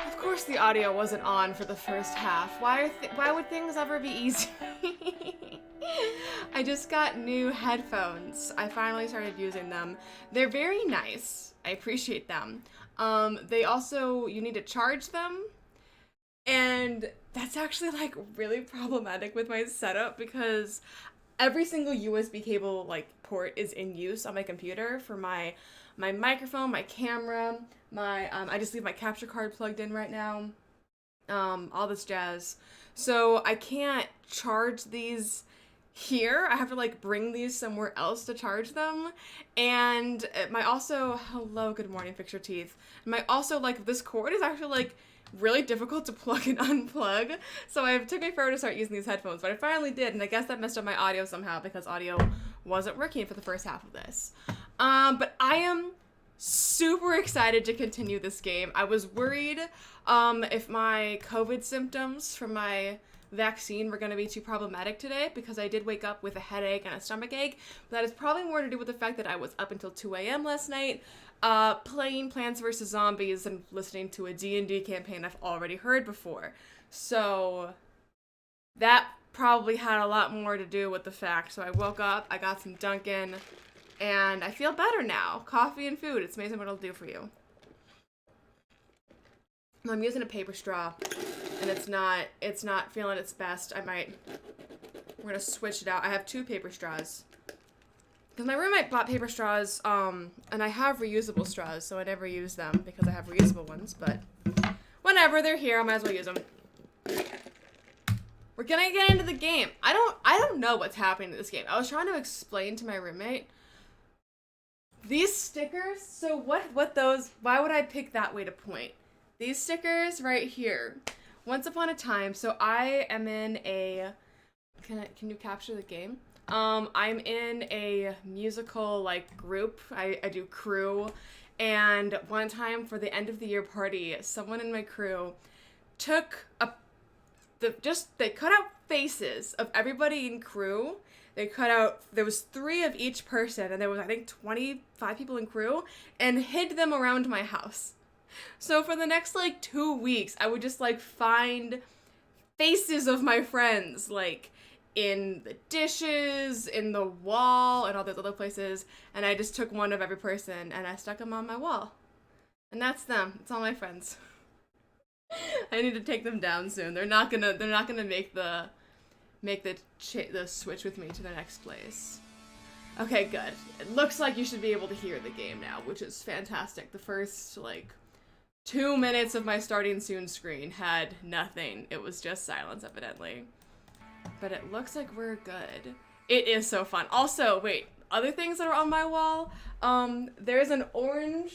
Of course the audio wasn't on for the first half. Why would things ever be easy? I just got new headphones. I finally started using them. They're very nice. I appreciate them. They also, you need to charge them, and that's actually like really problematic with my setup because every single USB cable like port is in use on my computer for my microphone, my camera, my I just leave my capture card plugged in right now. All this jazz. So I can't charge these here. I have to like bring these somewhere else to charge them. And my also hello, good morning, fix your teeth. My also like this cord is actually like really difficult to plug and unplug. So it took me forever to start using these headphones, but I finally did, and I guess that messed up my audio somehow because audio wasn't working for the first half of this. But I am super excited to continue this game. I was worried if my COVID symptoms from my vaccine were going to be too problematic today because I did wake up with a headache and a stomach ache. But that is probably more to do with the fact that I was up until 2 a.m. last night playing Plants vs. Zombies and listening to a D&D campaign I've already heard before. So that probably had a lot more to do with the fact. So I woke up, I got some Dunkin', and I feel better now. Coffee and food, it's amazing what it'll do for you. I'm using a paper straw, and it's not feeling its best. We're gonna switch it out. I have 2 paper straws. Because my roommate bought paper straws, and I have reusable straws, so I never use them because I have reusable ones, but whenever they're here, I might as well use them. We're gonna get into the game. I don't know what's happening in this game. I was trying to explain to my roommate. These stickers, so what those, why would I pick that way to point? These stickers right here. Once upon a time, so I am in a, can you capture the game? I'm in a musical like group. I do crew, and one time for the end of the year party, someone in my crew took they cut out faces of everybody in crew. There was 3 of each person, and there was I think 25 people in crew, and hid them around my house. So for the next like 2 weeks, I would just like find faces of my friends like in the dishes, in the wall, and all those other places, and I just took one of every person and I stuck them on my wall. And that's them. It's all my friends. I need to take them down soon. They're not gonna make the switch with me to the next place. Okay, good. It looks like you should be able to hear the game now, which is fantastic. The first like 2 minutes of my starting soon screen had nothing. It was just silence, evidently. But it looks like we're good. It is so fun. Also, wait, other things that are on my wall. There's an orange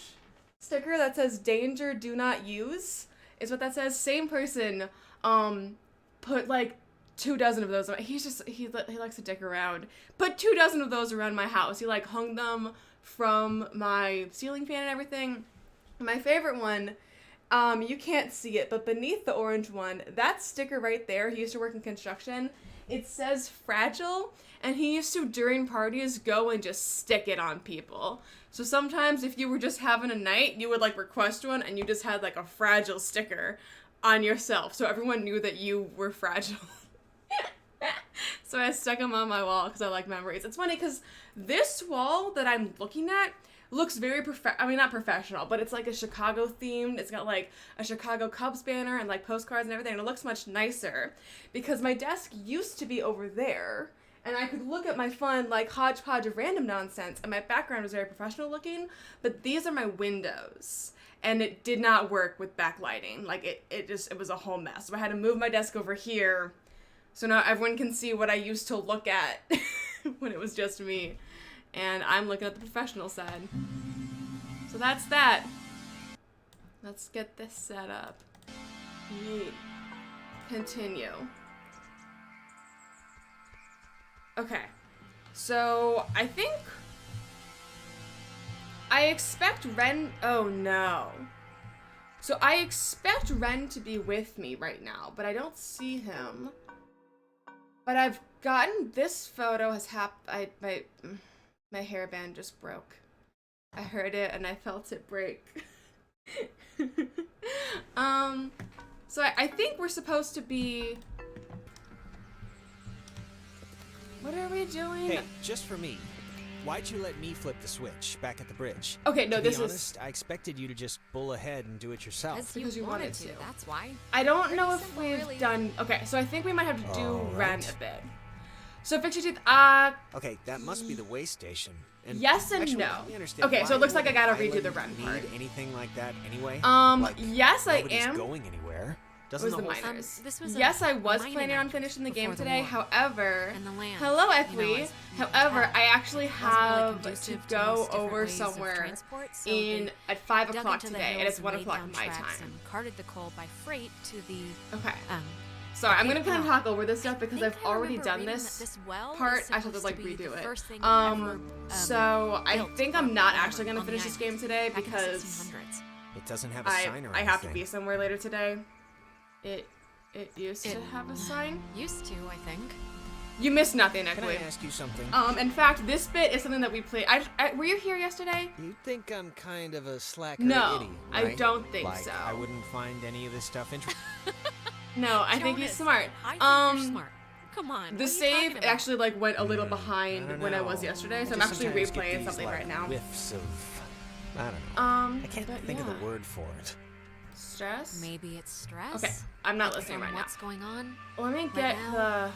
sticker that says "Danger, do not use." Is what that says. Same person, put like 2 dozen of those. He likes to dick around. Put 2 dozen of those around my house. He like hung them from my ceiling fan and everything. My favorite one. You can't see it, but beneath the orange one, that sticker right there, he used to work in construction, it says fragile, and he used to, during parties, go and just stick it on people. So sometimes if you were just having a night, you would like request one, and you just had like a fragile sticker on yourself, so everyone knew that you were fragile. So I stuck them on my wall because I like memories. It's funny because this wall that I'm looking at looks very not professional, but it's like a Chicago themed. It's got like a Chicago Cubs banner and like postcards and everything, and it looks much nicer because my desk used to be over there, and I could look at my fun like hodgepodge of random nonsense, and my background was very professional looking, but these are my windows, and it did not work with backlighting. Like it was a whole mess. So I had to move my desk over here so now everyone can see what I used to look at when it was just me. And I'm looking at the professional side. So that's that. Let's get this set up. Yeet. Continue. Okay. So I think I expect Ren. Oh no. So I expect Ren to be with me right now, but I don't see him. But I've gotten this photo has happened. My hairband just broke. I heard it and I felt it break. So I think we're supposed to be... What are we doing? Hey, just for me. Why'd you let me flip the switch back at the bridge? Okay, no, to this be is... honest, I expected you to just bull ahead and do it yourself. Because you wanted to. That's why. I don't know if simple, we've really. done... Okay, so I think we might have to do All Ren right. a bit. So fix your teeth. Okay, that must be the way station. And Yes and actually, no. help me understand, Okay, so why it looks like would I gotta an redo the island Ren part. Need anything like that anyway? Like, yes, I nobody's am. going anywhere. It Doesn't was the the whole miners. This was Yes, a I was mining planning on act finishing the game before the today. war. However, And the land, hello, you know, Equi. is However, untapped. I actually Wasn't really have to conducive go most different over ways of somewhere transport, so in they at 5 dug o'clock into the today, and hills it's 1 laid o'clock down my tracks time. and carted the coal by freight to the Okay. um Sorry, I'm gonna big kind of well. talk over this stuff because I I've think I already remember done reading this that this well part. is I should have supposed like to be redo the it. first thing ever, So I built think on I'm not the actually gonna on the finish this island game today back in the because 1600s. It doesn't have a I sign or I have to anything. be somewhere later today. It used to have a sign. Used to, I think. You missed nothing, Can I Equi. ask you something? In fact, this bit is something that we played. Were you here yesterday? You think I'm kind of a slacker No, idiot, I right? don't think like, so. I wouldn't find any of this stuff interesting. No, I think he's Jonas, smart. I think you're smart. Come on. The what are you save talking about? actually like went a little behind don't when I know. was yesterday, so I I'm just actually sometimes get replaying these, something like, right now. Whiffs of, I don't know. I can't but think of yeah. the word for it. Stress. Maybe it's stress. Okay, I'm not Like listening from right now. what's going on? Let me get now?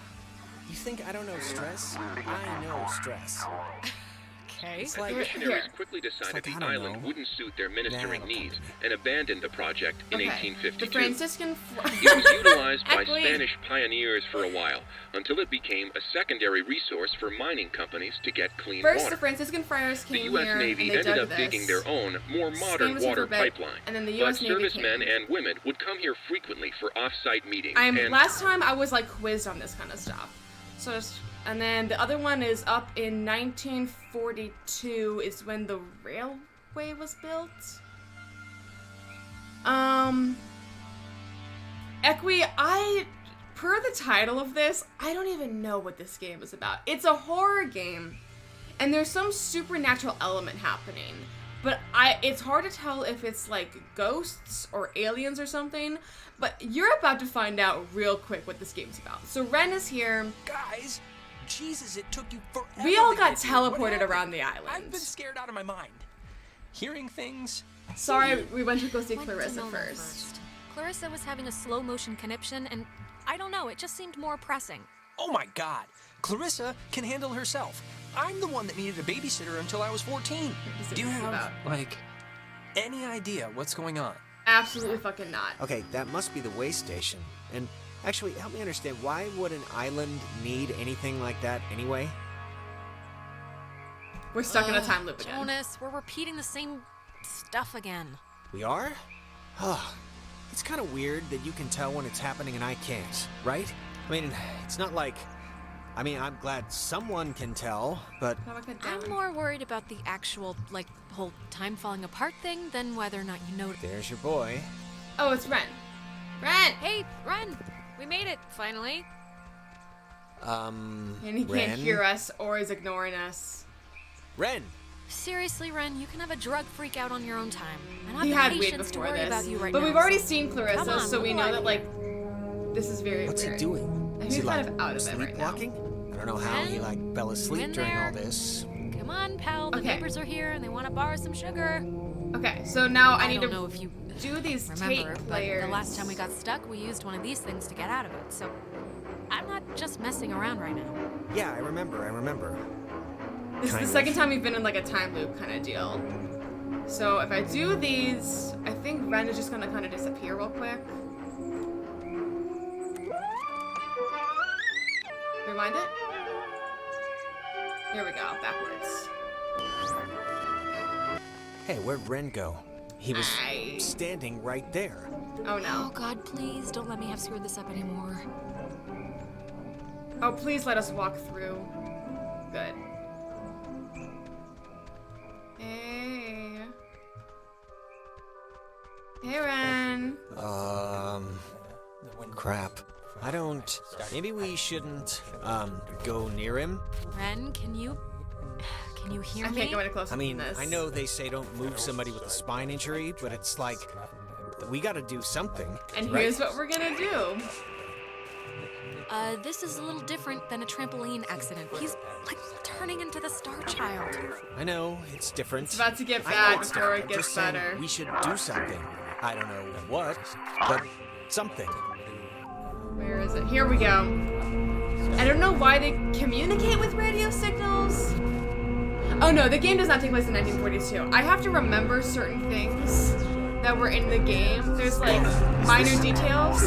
You think I don't know stress? I know stress. Okay. It's like, Missionaries Here. quickly decided like, I the don't island know. wouldn't suit their ministering Nah, needs okay. and abandoned the project in Okay. 1852. The Franciscan. It was utilized by Equi. Spanish pioneers for a while, until it became a secondary resource for mining companies to get clean First, water. the Franciscan friars The came U.S. here Navy and they ended dug up this. digging their own, more modern was here for water a bit, pipeline. and then the But US Navy servicemen came. and women would come here frequently for off-site meetings. and Last time I was like quizzed on this kind of stuff. So, and then the other one is up in 1942 is when the railway was built. Equi, per the title of this, I don't even know what this game is about. It's a horror game, and there's some supernatural element happening. But it's hard to tell if it's like ghosts or aliens or something. But you're about to find out real quick what this game's about. So Ren is here. Guys, Jesus, it took you forever. We all to got get here. What teleported happened? around the island. I've been scared out of my mind. Hearing things. Sorry, we went to go see Went to Clarissa Nona first. Clarissa was having a slow motion conniption, and I don't know, it just seemed more pressing. Oh my God, Clarissa can handle herself. I'm the one that needed a babysitter until I was 14. What's Do you this have, about? like, any idea what's going on? Absolutely fucking not. Okay, that must be the way station. And actually, help me understand, why would an island need anything like that anyway? We're stuck in a time loop again. Jonas, we're repeating the same stuff again. We are? It's kind of weird that you can tell when it's happening and I can't, right? I mean, it's not like... I'm glad someone can tell, but... I'm more worried about the actual, like, whole time falling apart thing than whether or not you know. There's your boy. Oh, it's Ren. Ren! Hey, Ren! We made it, finally. And he Ren? can't hear us or is ignoring us. Ren! Seriously, Ren, you can have a drug freak out on your own time. I don't He have had the weed patience to before worry this. about you right But now. we've already so- seen Clarissa, Come on, so we what know do I that, do? like, this is very What's weird. he doing? I Is think he he's like kind of out of it right now. sleepwalking? I don't know how he Ren? like fell asleep In during all there? this. Come on, pal. The Okay. neighbors are here and they want to borrow some sugar. Okay, so now I need don't to know if you do these remember, tape but players. the last time we got stuck, we used one of these things to get out of it. So I'm not just messing around right now. Yeah, I remember. This is kind the of. second time we've been in like a time loop kind of deal. So if I do these, I think Ren is just gonna kind of disappear real quick. Rewind it. Here we go, backwards. Hey, where'd Ren go? He was I- standing right there. Oh Oh no. God, please don't let me have screwed this up anymore. Oh, please let us walk through. Good. Hey. Hey, Ren. Crap. I don't... Maybe we shouldn't, go near him? Ren, can you hear I me? can't go any closer I mean, than this. I know they say don't move somebody with a spine injury, but it's like... We gotta do something. And right? here's what we're gonna do. This is a little different than a trampoline accident. He's, like, turning into the Star Child. I know, it's different. It's about to get I know bad it's before different. it I'm gets just saying better. we should do something. I don't know what, but something. Where is it? Here we go. I don't know why they communicate with radio signals. Oh no, the game does not take place in 1942. I have to remember certain things that were in the game. There's like minor details,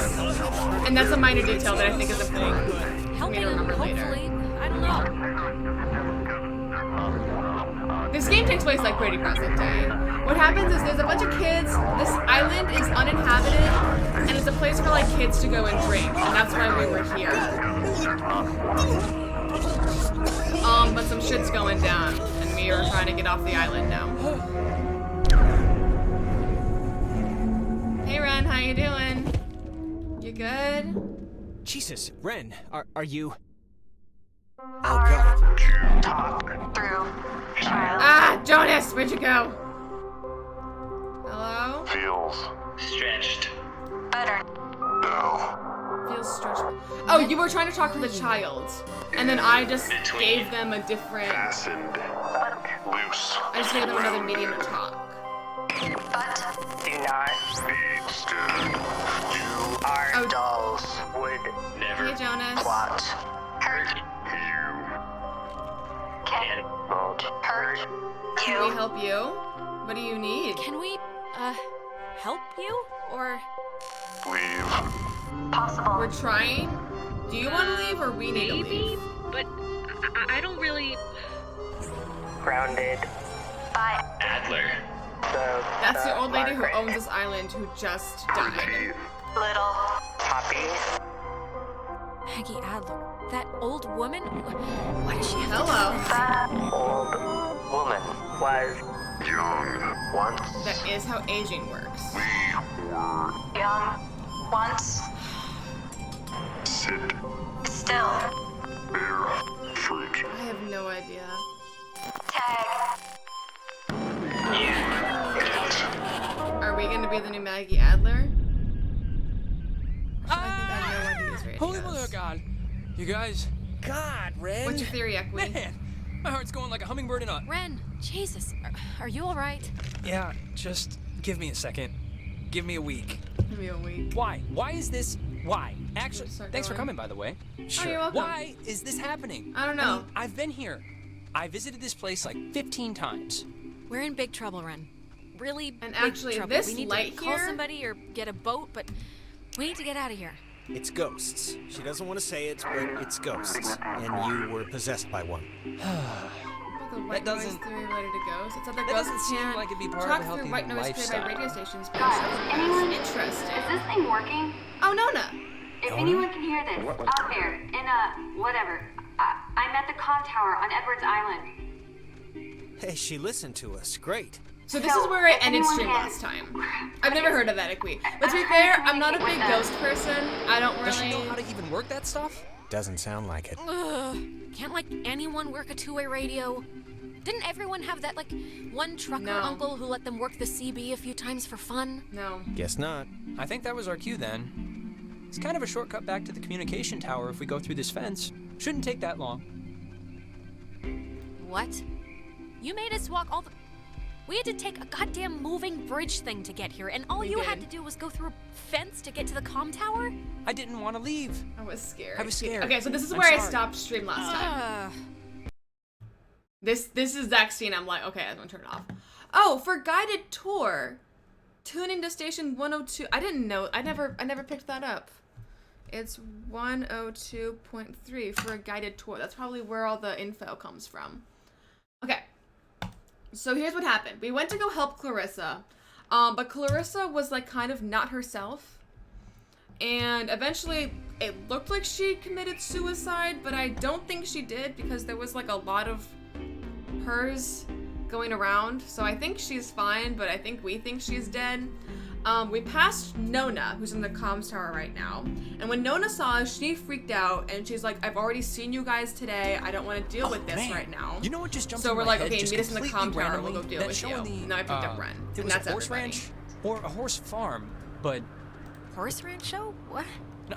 and that's a minor detail that I think is important for me to remember later. Hopefully. I don't know. This game takes place like pretty present day. What happens is there's a bunch of kids. This island is uninhabited, and it's a place for like kids to go and drink, and that's why we were here. But some shit's going down, and we are trying to get off the island now. Hey Ren, how you doing? You good? Jesus, Ren, are you? Oh God. Talk through child. Ah, Jonas, where'd you go? Hello? Feels stretched. Better. No. Feels stretched. Oh, you were trying to talk to the child, and then I just gave them a different. Fastened. Loose. I just gave them another medium to talk. But do not be stood. You are Oh. dolls. Would never Hey, Jonas. plot. Hurt you. Can not hurt Can we help you? What do you need? Can we, help you? Or... Leave. Possible. We're trying. Do you want to leave, or we need to Maybe, leave? but I don't really. Grounded. By Adler. That's the old lady who owns this island who just died. Little Poppy. Maggie Adler. That old woman? Why does she have Hello. That old woman was young once. That is how aging works. We were young once. Sit still. Bear fruit. I have no idea. Tag. Are we gonna be the new Maggie Adler? I think I know what these radios. Holy mother of God. You guys. God, Ren. What's your theory, Equi? Man, my heart's going like a hummingbird in a... Ren, Jesus, are you all right? Yeah, just give me a second. Give me a week. Give me a week. Why? Why is this... Why? Actually, Start thanks for going. coming, by the way. Sure. you're welcome. Why is this happening? I don't know. mean, I've been here. I visited this place like 15 times. We're in big trouble, Ren. Really And big actually, trouble. this We need light to call here- somebody or get a boat, but we need to get out of here. It's ghosts. She doesn't want to say it, but it's ghosts. And you were possessed by one. About the white noise doesn't- theory related to ghosts. It's that the that ghosts doesn't seem can't like it'd be part of talk a through healthy white noise created by lifestyle. radio stations. Anyone? Interesting. Is this thing working? Oh, Nona. If anyone can hear this, out there, in whatever. I'm at the comm tower on Edwards Island. Hey, she listened to us. Great. So this is where I if ended anyone stream can- last time. I've never heard of that, Equi. But to be fair, I'm not a big ghost person. I don't Does she know really. how to even work that stuff? Doesn't sound like it. Ugh. Can't, like, anyone work a two-way radio? Didn't everyone have that, like, one trucker No. uncle who let them work the CB a few times for fun? No. Guess not. I think that was our cue then. It's kind of a shortcut back to the communication tower if we go through this fence. Shouldn't take that long. What? You made us walk all the... We had to take a goddamn moving bridge thing to get here, and all We you had did. to do was go through a fence to get to the comm tower? I didn't want to leave. I was scared. I was scared. Okay, so this is I'm where I sorry. stopped stream last time. Ugh. This is that scene. I'm like, okay, I'm gonna turn it off. Oh, for guided tour, tune into station 102. I didn't know. I never picked that up. It's 102.3 for a guided tour. That's probably where all the info comes from. Okay. So here's what happened. We went to go help Clarissa, but Clarissa was like kind of not herself. And eventually it looked like she committed suicide, but I don't think she did because there was like a lot of hers going around. So I think she's fine, but I think we think she's dead. We passed Nona, who's in the comms tower right now. And when Nona saw us, she freaked out and she's like, I've already seen you guys today. I don't want to deal with this Man, right now. You know what just jumped So in we're my like, head okay, just meet us in the completely comm tower. We'll randomly? go deal That with show you. in the, And now I picked up Ren. It And was that's a horse everybody. ranch or a horse farm. But Horse ranch show? What?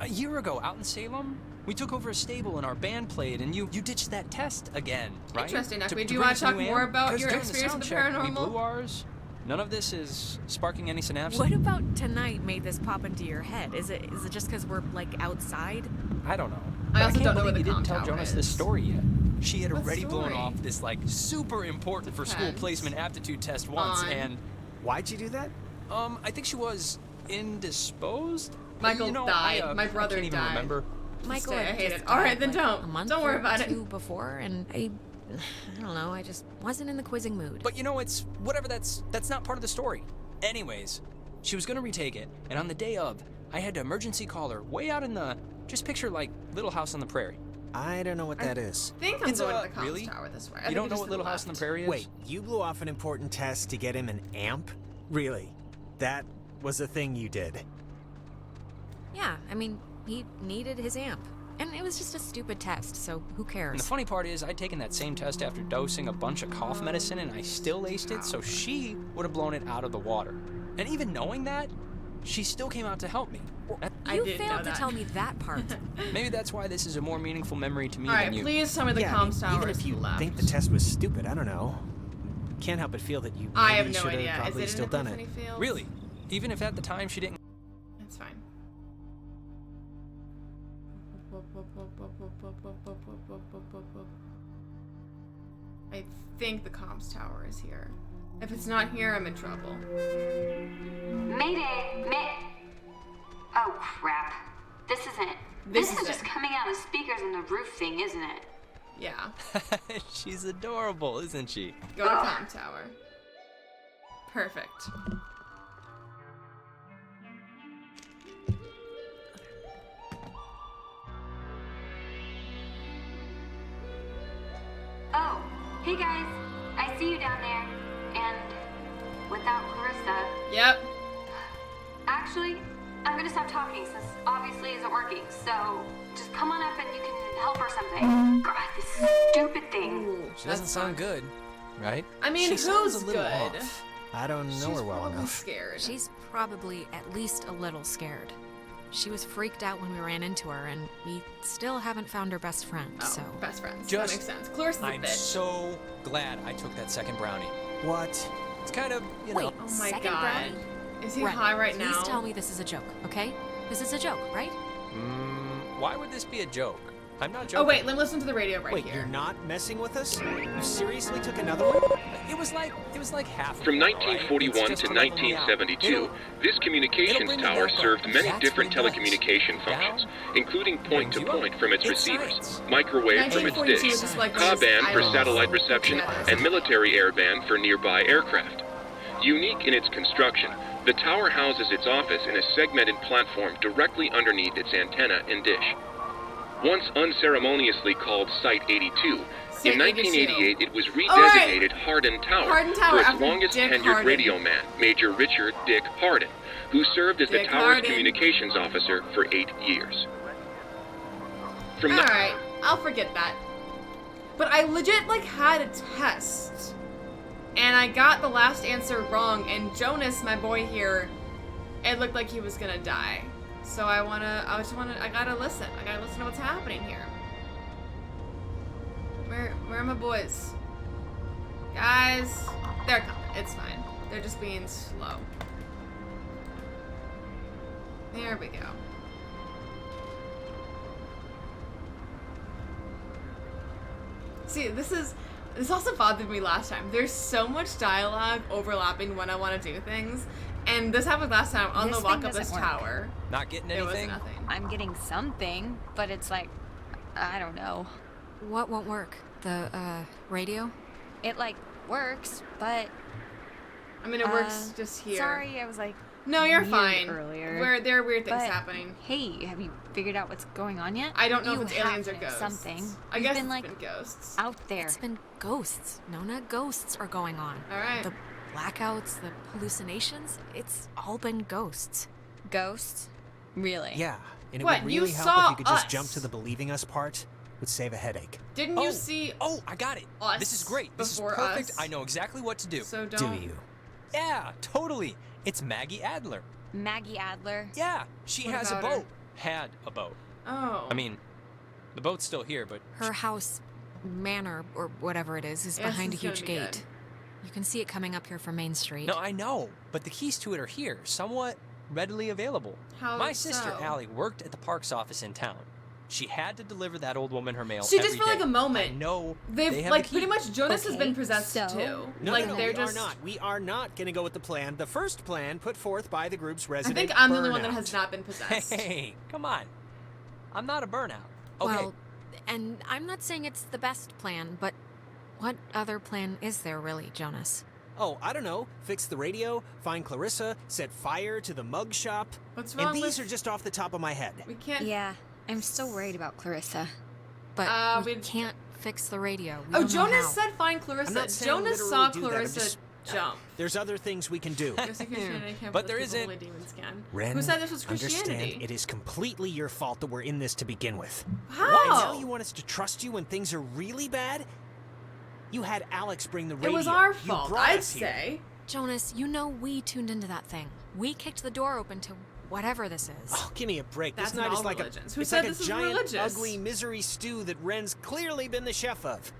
a year ago, out in Salem, we took over a stable and our band played, and you ditched that test again, right? Interesting, To- Akme. to Do you bring want us to a talk new more amp? about 'Cause your during the experience with the sound check, We paranormal? blew ours. None of this is sparking any synapses. What about tonight made this pop into your head? Is it just because we're like outside? I don't know. I But also can't don't know believe where you the didn't tell comm Jonas tower this is. story yet. She had What already blown story? off this like super important for school Depends. placement aptitude test once, On. and Why'd you do that? I think she was indisposed. Michael You know, died. My I brother can't even died. remember. Michael Stay, I had hate just it. All right, died, then like, don't. A month Don't worry or about it. two before, and I don't know. I just wasn't in the quizzing mood. But you know, it's whatever. That's not part of the story. Anyways, she was gonna retake it, and on the day of, I had to emergency call her way out in the. Just picture like Little House on the Prairie. I don't know what that is. I think I'm It's, going to the comms really? tower this way. I You think don't we know just what Little House on the left. Prairie is? Wait, you blew off an important test to get him an amp? Really? That was a thing you did? Yeah, I mean, he needed his amp. And it was just a stupid test, so who And cares? the funny part is, I'd taken that same test after dosing a bunch of cough medicine, and I still aced it, so she would have blown it out of the water. And even knowing that, she still came out to help me. I You didn't know failed to that. tell me that part. Maybe that's why this is a more meaningful memory to me All right, than you. please tell me the Yeah, I mean, comms tower even is if you left. think the test was stupid, I don't know. Can't help but feel that you I have maybe no should idea. have Is probably it still an done it. Epiphany Fields? Really? Even if at the time she didn't. It's fine. I think the comms tower is here. If it's not here, I'm in trouble. Mayday! Oh crap. This isn't. This This is is just it. coming out of the speakers in the roof thing, isn't it? Yeah. She's adorable, isn't she? Go to comm tower. Perfect. Oh, hey guys. I see you down there. And without Clarissa. Yep. Actually, I'm gonna stop talking since obviously it isn't working. So just come on up and you can help or something. God, this stupid thing. Ooh, She doesn't sound good, right? I mean, She sounds who's a little good? off. I don't know She's her well probably enough. scared. She's probably at least a little scared. She was freaked out when we ran into her, and we still haven't found her best friend, Oh, so. best friends. Just- that makes sense. Clarissa's a I'm bitch. so glad I took that second brownie. What? It's kind of, you Wait, know. Oh my second god. brownie? Is he Ren, high right now? Please tell me this is a joke, okay? This is a joke, right? Why would this be a joke? I'm not joking. Oh wait, let me listen to the radio right Wait, here. you're not messing with us? You seriously took another one? It was like half. From an hour, right? 1941 It's just to to level me out. 1972, this communications bring me tower back up. served many That's different what it does. telecommunication functions, including point-to-point from its It's receivers, science. microwave from its 1942 dish, is like Ka-band for those satellite islands. reception, Yeah. and military airband for nearby aircraft. Unique in its construction, the tower houses its office in a segmented platform directly underneath its antenna and dish. Once unceremoniously called Site 82, Site in 1988 82. it was All right. redesignated Hardin Tower Hardin Tower for its after longest Dick tenured Hardin. radio man, Major Richard Dick Hardin, who served as the Dick tower's Hardin. communications officer for 8 years. From the- Alright, I'll forget that. But I legit, like, had a test. And I got the last answer wrong, and Jonas, my boy here, it looked like he was gonna die. So I gotta listen. I gotta listen to what's happening here. Where are my boys? Guys, they're coming. It's fine. They're just being slow. There we go. See, this also bothered me last time. There's so much dialogue overlapping when I want to do things, and this happened last time on This the walk thing up this doesn't work. tower. Not getting There was anything? nothing. I'm getting something, but it's like, I don't know. What won't work? The, radio? It like works, but I mean, it works just here. sorry, I was like, No, you're weird fine. earlier. There are weird things but, happening. Hey, have you figured out what's going on yet? I don't know You if it's aliens or have ghosts. Something. I You've guess been it's like been ghosts. out there. It's been ghosts. Nona, ghosts are going on. Alright. The blackouts, the hallucinations, it's all been ghosts. Ghosts? Really? Yeah, and it What, would you really help saw if you could just us. jump to the believing us part. Would save a headache. Didn't you see Oh, I got it. us This is great. This is before perfect. us? I know exactly what to do. So Do don't. you? Yeah, totally. It's Maggie Adler. Maggie Adler. Yeah, she What has a about her? boat. Had a boat. Oh. I mean, the boat's still here, but Her house, manor, or whatever it is Yes, behind a it's gonna huge be good. gate. You can see it coming up here from Main Street. no, I know. But the keys to it are here, somewhat readily available. How My sister so? Allie worked at the parks office in town. She had to deliver that old woman her mail. She just every for like day. a moment. I know. They've they have like the pretty key. much Jonas has Okay, been possessed so- too. No, like no, no, they're we just. are not. We are not going to go with the plan. The first plan put forth by the group's I resident think I'm the only one that burnout. has not been possessed. Hey, come on. I'm not a burnout. Okay. Well, and I'm not saying it's the best plan, but what other plan is there really, Jonas? Oh, I don't know. Fix the radio, find Clarissa, set fire to the mug shop. What's wrong And these with- are just off the top of my head. We can't. Yeah, I'm still worried about Clarissa. But we we- can't fix the radio. We Oh, don't know Jonas how. said find Clarissa. I'm not saying Jonas literally saw do that, I'm Clarissa just- jump. There's other things we can do. Yes, Christianity can't But be there the people isn't. only demons can. Ren, Who said this was Christianity? understand it is completely your fault that we're in this to begin with. How? And now you want us to trust you when things are really bad? You had Alex bring the radio. It was our You fault, brought I'd us here. say. Jonas, you know we tuned into that thing. We kicked the door open to whatever this is. Oh, give me a break. That's this night in is all like religions. a, Who it's said like this a is giant, religious? ugly misery stew that Ren's clearly been the chef of.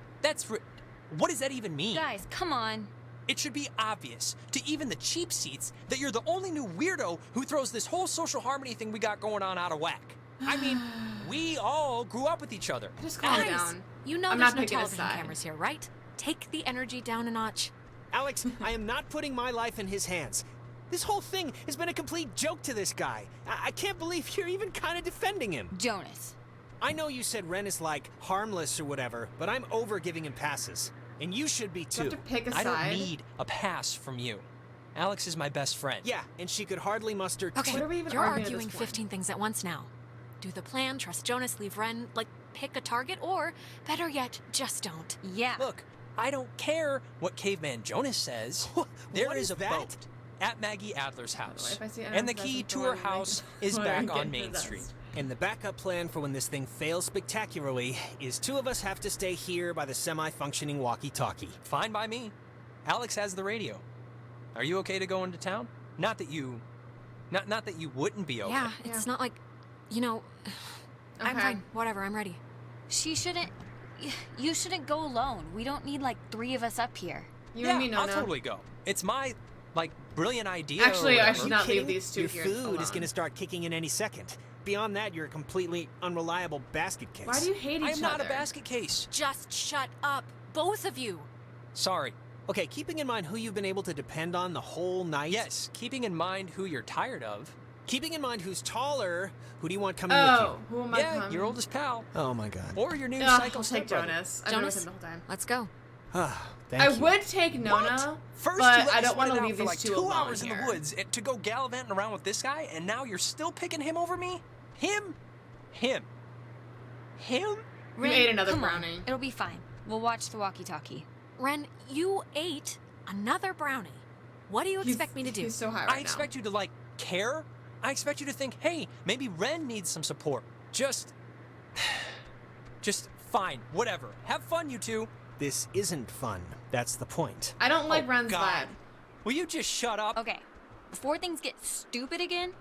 What does that even mean? Guys, come on. It should be obvious to even the cheap seats that you're the only new weirdo who throws this whole social harmony thing we got going on out of whack. I mean, we all grew up with each other. Just calm Guys, down. you know I'm there's not no picking a television side. cameras here, right? Take the energy down a notch. Alex, I am not putting my life in his hands. This whole thing has been a complete joke to this guy. I can't believe you're even kind of defending him. Jonas. I know you said Ren is like harmless or whatever, but I'm over giving him passes. And you should be You too. have to pick a I side. don't need a pass from you. Alex is my best friend. Yeah, and she could hardly muster Okay, What are we even you're arguing at arguing this point? 15 things at once now. Do the plan, trust Jonas, leave Ren, like, pick a target, or, better yet, just don't. Yeah. Look, I don't care what Caveman Jonas says. There What is is a that? boat at Maggie Adler's house. if I see And the anyone key possessed to before her we make house it- is before we back get on Main possessed. Street. And the backup plan for when this thing fails spectacularly is two of us have to stay here by the semi-functioning walkie-talkie. Fine by me. Alex has the radio. Are you okay to go into town? Not that you wouldn't be okay. Yeah, it's not like, you know, I'm Okay. fine, whatever, I'm ready. She shouldn't. You shouldn't go alone. We don't need like 3 of us up here. You yeah, and me, Nona. I'll totally go. It's my, brilliant idea. Actually, or I whatever. should You not leave kidding? these two Your here food is alone. going to start kicking in any second. Beyond that, you're a completely unreliable basket case. Why do you hate each I other? am not a basket case. Just shut up, both of you. Sorry. Okay, keeping in mind who you've been able to depend on the whole night. Yes, keeping in mind who you're tired of. Keeping in mind who's taller, who do you want coming with Oh, who am I? Yeah, coming? your oldest pal. you? Oh my god. Or your new Ugh, psycho I'll take stepbrother. Jonas. I've been with Jonas? him the whole time. Let's go. Ah, thank I you. would take Nona, What? First but you let I me don't sweat want it to out leave for these like two 2 alone hours here. in the woods to go gallivanting around with this guy, and now you're still picking him over me? Him? You Ren, ate another come brownie. On. It'll be fine. We'll watch the walkie-talkie. Ren, you ate another brownie. What do you expect me to do? He's so high right I expect you to, care. I expect you to think, hey, maybe Ren needs some support. Just fine, whatever. Have fun, you two. This isn't fun. That's the point. now. I don't like Oh, Ren's God. vibe. Will you just shut up? Okay. Before things get stupid again,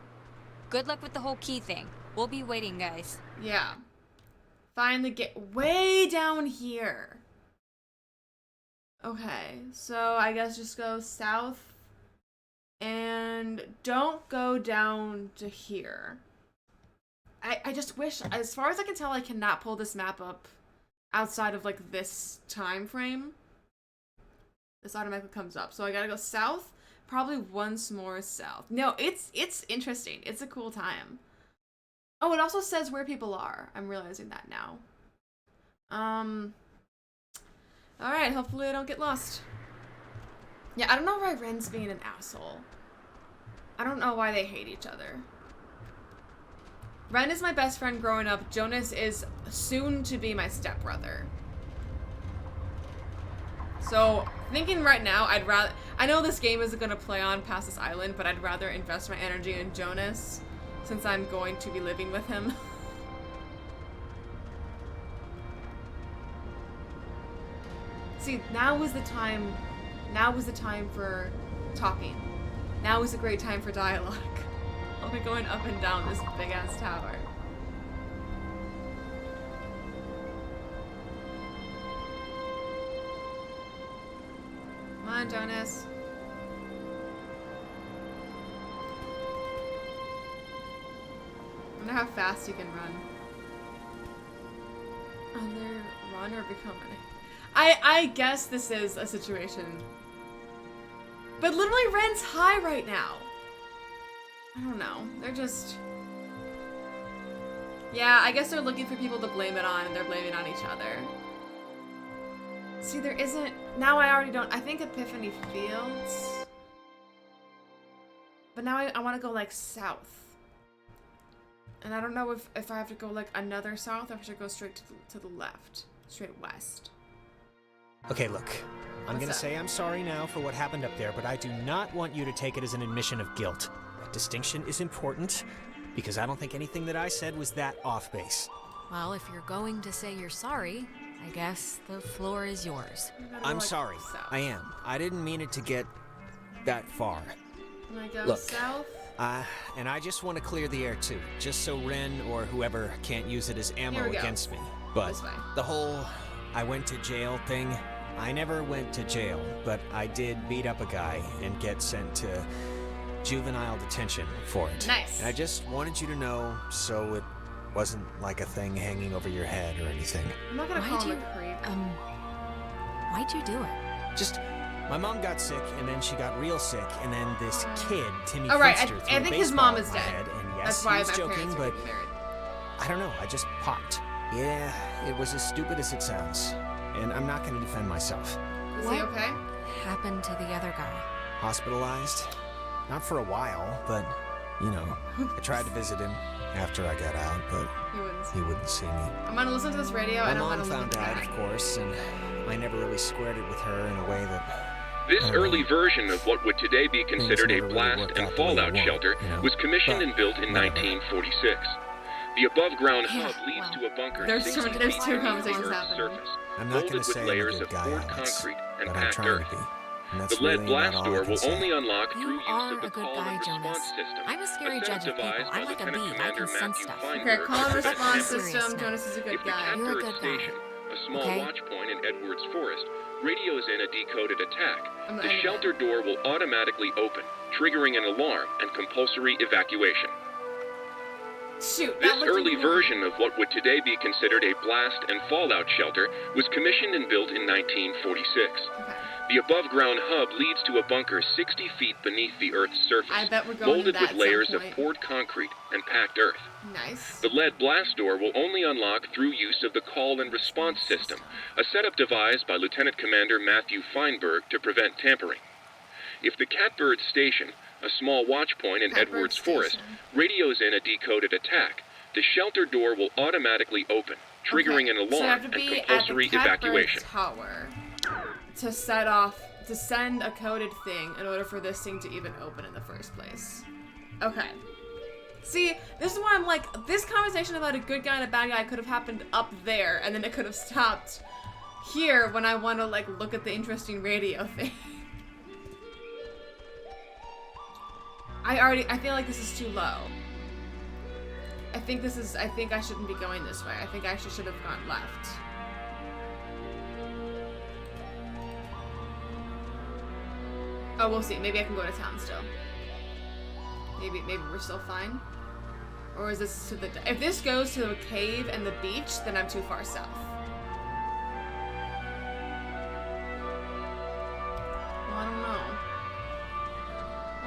good luck with the whole key thing. We'll be waiting, guys. Yeah. Find the gate way down here. Okay, so I guess just go south and don't go down to here. I just wish, as far as I can tell, I cannot pull this map up outside of this time frame. This automatically comes up. So I gotta go south, probably once more south. No, it's interesting. It's a cool time. Oh, it also says where people are. I'm realizing that now. Alright, hopefully I don't get lost. Yeah, I don't know why Ren's being an asshole. I don't know why they hate each other. Ren is my best friend growing up. Jonas is soon to be my stepbrother. So, thinking right now, I know this game isn't going to play on past this island, but I'd rather invest my energy in Jonas since I'm going to be living with him. See, now was the time for talking. Now is a great time for dialogue. I'll be going up and down this big ass tower. Come on, Jonas. I wonder how fast you can run. Either run or become an... I guess this is a situation. But literally Ren's high right now. I don't know. They're just... Yeah, I guess they're looking for people to blame it on, and they're blaming it on each other. See, there isn't... Now I already don't... I think Epiphany Fields... But now I want to go, like, south. And I don't know if I have to go, like, another south, or if I should go straight to the left. Straight west. Okay, look. I'm gonna say I'm sorry now for what happened up there, but I do not want you to take it as an admission of guilt. Distinction is important, because I don't think anything that I said was that off base. Well, if you're going to say you're sorry, I guess the floor is yours. I'm sorry. I am. I didn't mean it to get that far. Can I go Look, south? And I just want to clear the air too, just so Ren or whoever can't use it as ammo against me. But the whole I went to jail thing, I never went to jail, but I did beat up a guy and get sent to juvenile detention for it. Nice. And I just wanted you to know so it wasn't like a thing hanging over your head or anything. I'm not gonna call him a creep. Why'd you do it? Just, my mom got sick, and then she got real sick, and then this kid, Timmy Oh, right. Finster, threw I a think his baseball mom at is my dead. head, and yes, That's why he was my joking, parents are but getting married. I don't know, I just popped. Yeah, it was as stupid as it sounds, and I'm not gonna defend myself. Is he okay? Happened to the other guy? Hospitalized? Not for a while, but, you know, I tried to visit him after I got out, but he wouldn't see me. I'm gonna listen to this radio, and I'm My gonna mom listen found to out, of course, and I never really squared it with her in a way that... This early version of what would today be considered a blast and fallout shelter was commissioned and built in 1946. The above-ground hub leads to a bunker 60 feet beneath the Earth's surface, molded with layers of poured concrete and packed earth. The lead blast door will only unlock through use of the call and response system. I'm a scary setup judge of people. devised by I'm like a Lieutenant bee. I Commander can sense Matthew stuff. Feinberg Okay, call and to prevent response tampering. system. Jonas is a good If the guy. Catbird Station, a small watch point in Edwards Forest, radios in a decoded attack, the shelter door will automatically open, triggering an alarm and compulsory evacuation. Shoot, This early version of what would today be considered a blast and fallout shelter was commissioned and built in 1946. The above-ground hub leads to a bunker 60 feet beneath the Earth's surface, I bet we're going molded to that with at layers some of point. poured concrete and packed earth. Nice. The lead blast door will only unlock through use of the call and response system, a setup devised by Lieutenant Commander Matthew Feinberg to prevent tampering. If the Catbird Station, a small watch point in Edwards Forest, radios in a decoded attack, the shelter door will automatically open, triggering an So I alarm have to and be compulsory at the Catbird evacuation. Tower to send a coded thing in order for this thing to even open in the first place. Okay. See, this is why I'm like, this conversation about a good guy and a bad guy could have happened up there, and then it could have stopped here when I want to, like, look at the interesting radio thing. I feel like this is too low. I think I shouldn't be going this way. I think I actually should have gone left. Oh, we'll see. Maybe I can go to town still. Maybe we're still fine. Or is this to the... If this goes to the cave and the beach, then I'm too far south. Well, I don't know.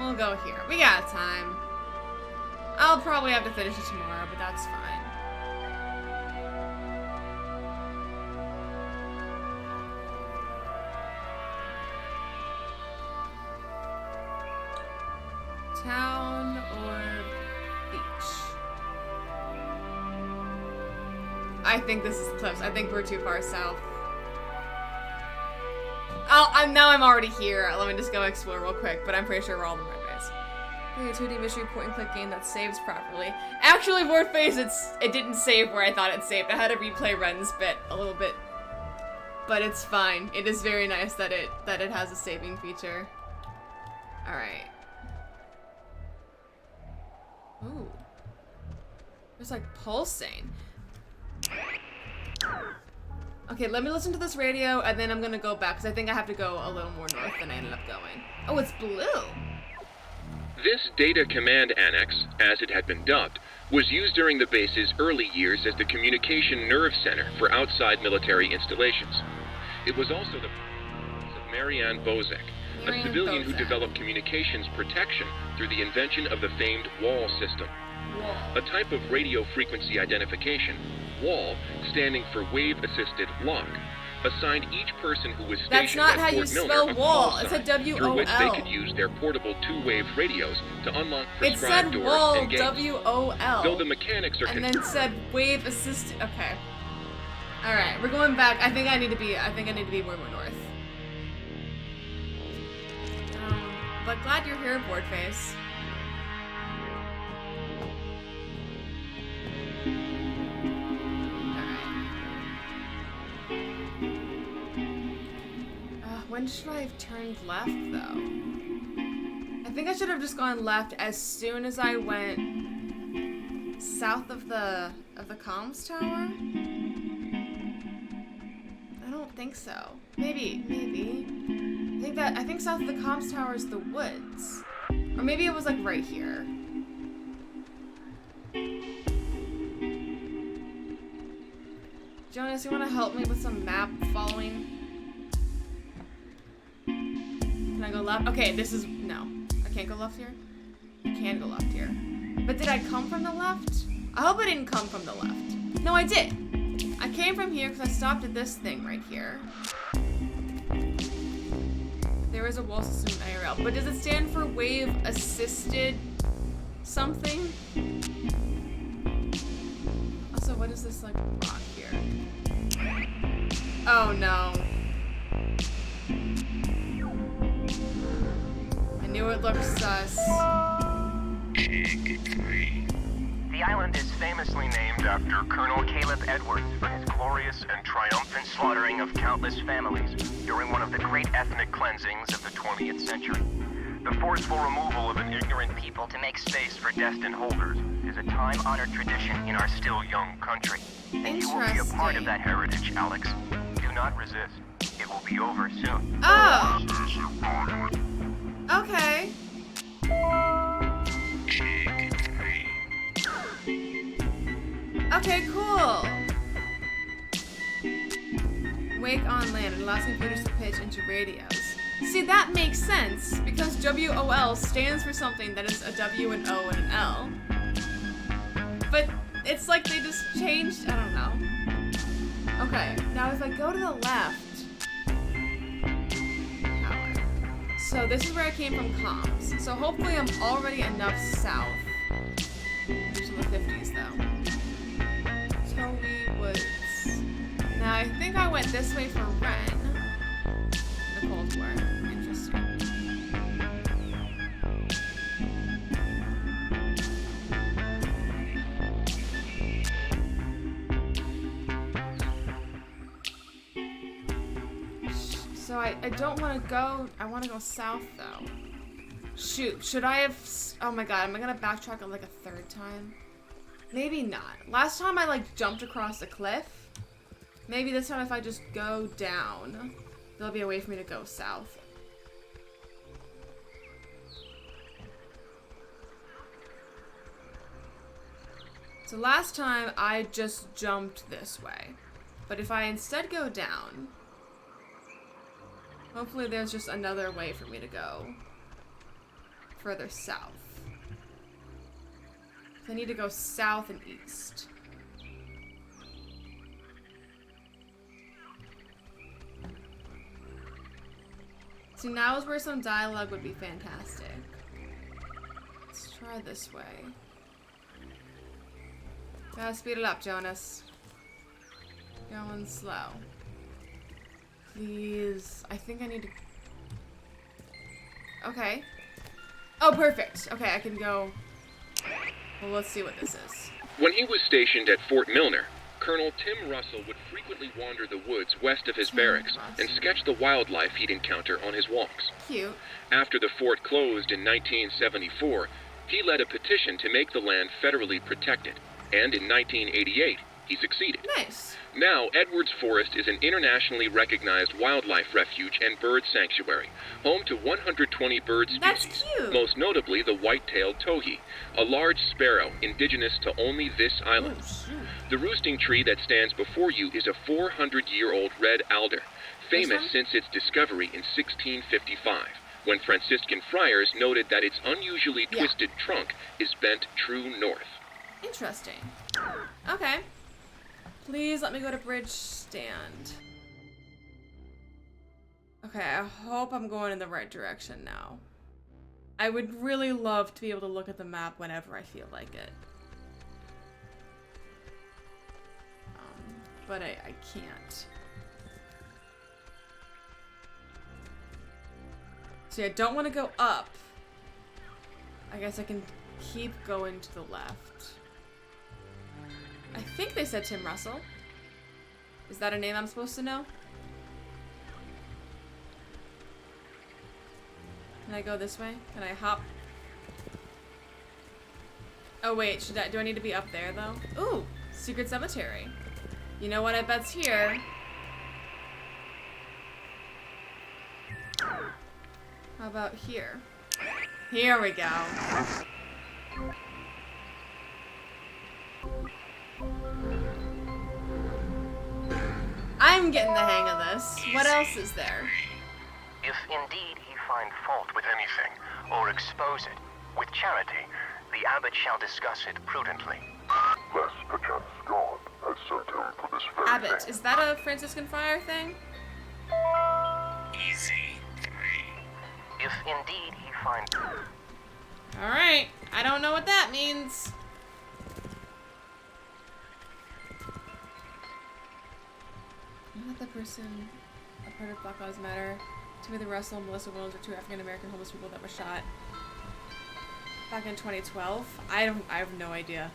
We'll go here. We got time. I'll probably have to finish it tomorrow, but that's fine. Town or beach? I think this is close. I think we're too far south. Now I'm already here. Let me just go explore real quick, but I'm pretty sure we're all in the right place. A 2D mystery point-and-click game that saves properly. Actually, word face, it didn't save where I thought it saved. I had to replay Ren's bit a little bit, but it's fine. It is very nice that it has a saving feature. All right. It's like pulsing. Okay, let me listen to this radio, and then I'm gonna go back, because I think I have to go a little more north than I ended up going. Oh, it's blue! This Data Command Annex, as it had been dubbed, was used during the base's early years as the communication nerve center for outside military installations. It was also the of Marianne Bozek, a civilian who developed communications protection through the invention of the famed WAL system. A type of radio frequency identification, WAL, standing for Wave-Assisted Lock, assigned each person who was stationed at Fort Milner a call sign through which they could use their portable two-wave radios to unlock prescribed doors and gates. W-O-L. Though the mechanics are and then said Wave-Assisted. Okay. All right, we're going back. I think I need to be more north. But glad you're here, Boardface. When should I have turned left, though? I think I should have just gone left as soon as I went south of the comms tower. I don't think so. Maybe. I think south of the comms tower is the woods, or maybe it was like right here. Jonas, you want to help me with some map following? Can I go left? Okay, no. I can't go left here? I can go left here. But did I come from the left? I hope I didn't come from the left. No, I did. I came from here because I stopped at this thing right here. There is a wall system IRL. But does it stand for wave assisted something? Also, what is this like rock here? Oh no. I knew it looked sus. The island is famously named after Colonel Caleb Edwards for his glorious and triumphant slaughtering of countless families during one of the great ethnic cleansings of the 20th century. The forceful removal of an ignorant people to make space for destined holders is a time-honored tradition in our still young country. And you will be a part of that heritage, Alex. Do not resist. It will be over soon. Oh! Okay. Okay, cool. Wake on land and allows computers to pitch into radios. See, that makes sense because WOL stands for something that is a W, an O, and an L. But it's like they just changed, I don't know. Okay, now if I go to the left, so this is where I came from comms. So hopefully I'm already enough south. There's in the 50s though. Toby Woods. Now I think I went this way for Ren. The Cold War. Interesting. So I don't want to go, I want to go south though. Shoot, should I have, oh my god, am I gonna backtrack it like a third time? Maybe not. Last time I like jumped across a cliff. Maybe this time if I just go down, there'll be a way for me to go south. So last time I just jumped this way. But if I instead go down, hopefully there's just another way for me to go further south. So I need to go south and east. See, now is where some dialogue would be fantastic. Let's try this way. Gotta speed it up, Jonas. Going slow. Please. I think I need to... Okay. Oh, perfect. Okay, I can go... Well, let's see what this is. When he was stationed at Fort Milner, Colonel Tim Russell would frequently wander the woods west of his barracks and sketch the wildlife he'd encounter on his walks. Cute. After the fort closed in 1974, he led a petition to make the land federally protected, and in 1988, he succeeded. Nice. Now, Edwards Forest is an internationally recognized wildlife refuge and bird sanctuary, home to 120 bird species. That's cute. Most notably the white-tailed towhee, a large sparrow indigenous to only this island. The roosting tree that stands before you is a 400-year-old red alder, famous since its discovery in 1655, when Franciscan friars noted that its unusually twisted trunk is bent true north. Interesting. Okay. Please let me go to bridge stand. Okay, I hope I'm going in the right direction now. I would really love to be able to look at the map whenever I feel like it. But I can't. See, I don't want to go up. I guess I can keep going to the left. I think they said Tim Russell. Is that a name I'm supposed to know? Can I go this way? Can I hop? Oh wait, do I need to be up there though? Ooh, secret cemetery. You know what I bet's here? How about here? Here we go. I'm getting the hang of this. What else is there? If indeed he find fault with anything, or expose it, with charity, the abbot shall discuss it prudently. Lest perchance God has sent him for this very Abbot, thing. is that a Franciscan friar thing? Easy. If indeed he find... Alright, I don't know what that means. I'm not the person, a part of Black Lives Matter. Timothy Russell and Melissa Williams are two African-American homeless people that were shot back in 2012. I have no idea.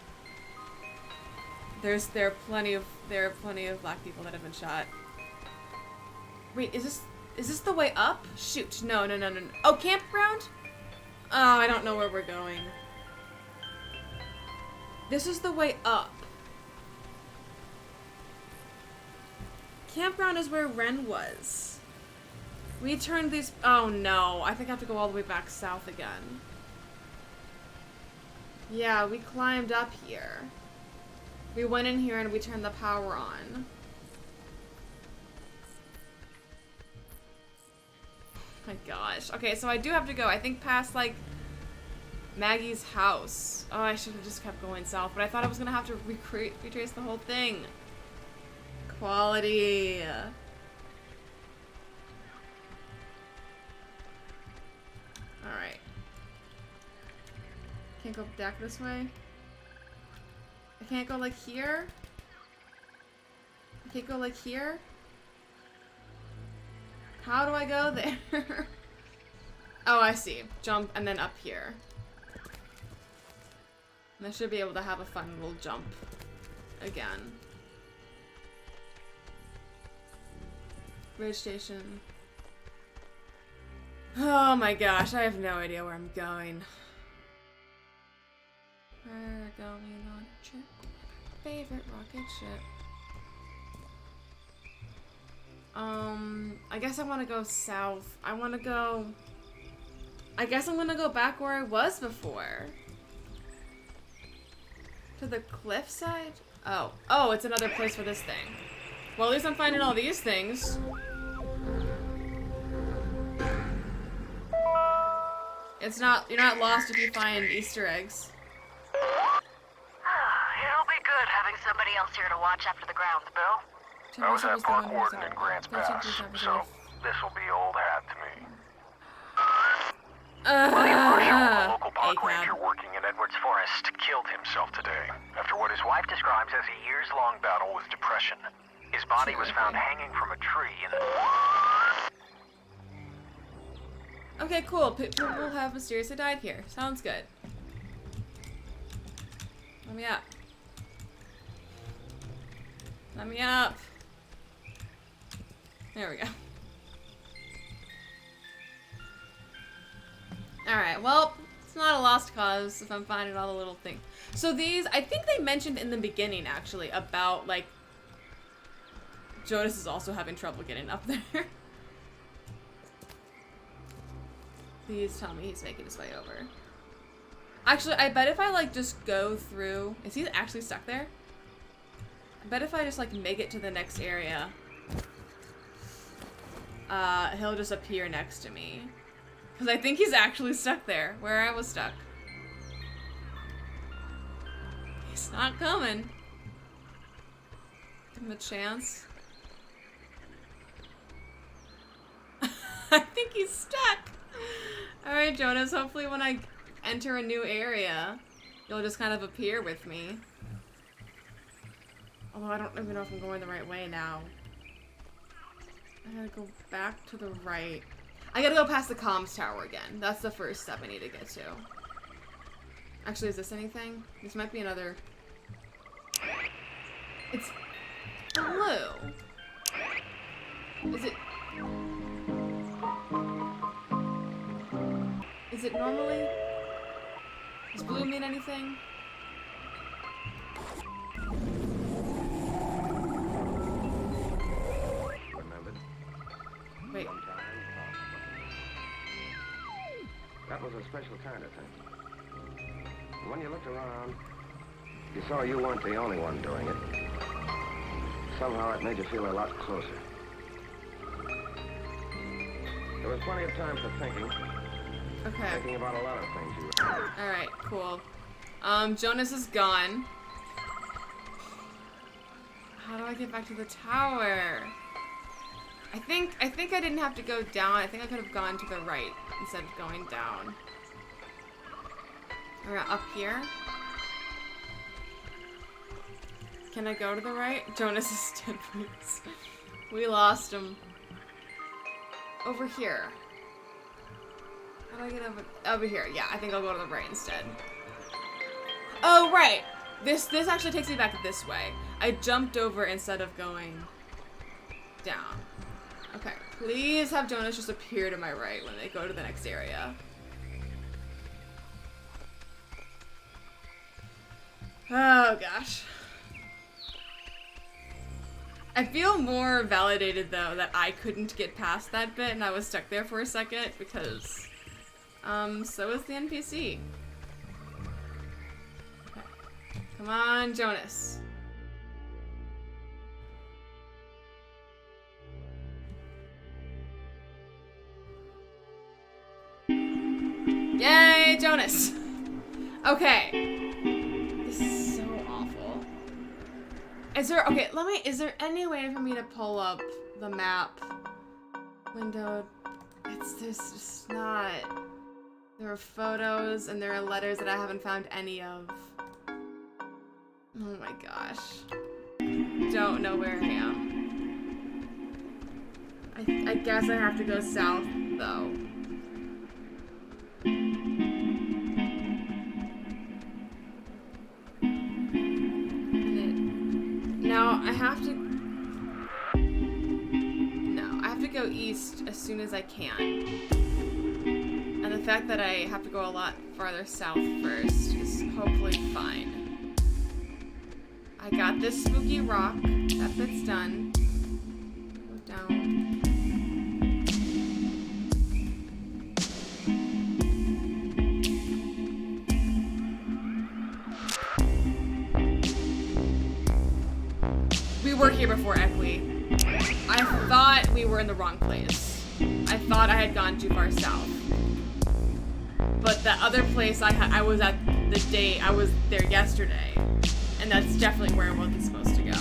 There are plenty of black people that have been shot. Wait, is this the way up? Shoot, no. Oh, campground? Oh, I don't know where we're going. This is the way up. Campground is where Ren was. We turned these... Oh no, I think I have to go all the way back south again. Yeah, we climbed up here. We went in here and we turned the power on. My gosh. Okay, so I do have to go, I think past, like, Maggie's house. Oh, I should have just kept going south, but I thought I was gonna have to retrace the whole thing. Quality. Alright. Can't go back this way? I can't go, like, here? I can't go, like, here? How do I go there? Oh, I see. Jump and then up here. And I should be able to have a fun little jump again. Bridge station. Oh my gosh, I have no idea where I'm going. We're going on a trip. Favorite rocket ship. I guess I want to go south. I guess I'm gonna go back where I was before. To the cliffside? Oh, it's another place for this thing. Well, at least I'm finding all these things. You're not lost if you find Easter eggs. It'll be good having somebody else here to watch after the grounds, Bill. I was at Park Warden in Grants Pass, so this'll be old hat to me. A local park ranger working in Edwards Forest killed himself today after what his wife describes as a years-long battle with depression. His body was found hanging from a tree in the... Okay, cool. People have mysteriously died here. Sounds good. Let me up. Let me up. There we go. Alright, well, It's not a lost cause if I'm finding all the little things. So these, I think they mentioned in the beginning, actually, about, like, Jonas is also having trouble getting up there. Please tell me he's making his way over. Actually, I bet if I, like, just go through... Is he actually stuck there? I bet if I just, like, make it to the next area, he'll just appear next to me. Because I think he's actually stuck there, where I was stuck. He's not coming. Give him a chance. I think he's stuck. Alright, Jonas, hopefully when I enter a new area, you'll just kind of appear with me. Although I don't even know if I'm going the right way now. I gotta go back to the right. I gotta go past the comms tower again. That's the first step I need to get to. Actually, is this anything? This might be another... It's blue. Is it... Is it normally? Does blue mean anything? Wait. That was a special kind of thing. When you looked around, you saw you weren't the only one doing it. Somehow it made you feel a lot closer. There was plenty of time for thinking. Okay. Thinking about a lot of things you were. Alright, cool. Jonas is gone. How do I get back to the tower? I think I didn't have to go down. I think I could have gone to the right instead of going down. Alright, up here. Can I go to the right? Jonas is dead, please. We lost him. Over here. How do I get over here? Yeah, I think I'll go to the right instead. Oh, right! This actually takes me back this way. I jumped over instead of going down. Okay, please have Jonas just appear to my right when they go to the next area. Oh, gosh. I feel more validated, though, that I couldn't get past that bit and I was stuck there for a second because, so is the NPC. Okay. Come on, Jonas. Yay, Jonas! Okay. This is so awful. Is there any way for me to pull up the map window? There's just not. There are photos and there are letters that I haven't found any of. Oh my gosh. Don't know where I am. I guess I have to go south, though. Now, I have to go east as soon as I can. And the fact that I have to go a lot farther south first is hopefully fine. I got this spooky rock. That bit's done. Go down. We were here before, Equi. I thought we were in the wrong place. I thought I had gone too far south. But the other place I was at the day, I was there yesterday. And that's definitely where I wasn't supposed to go.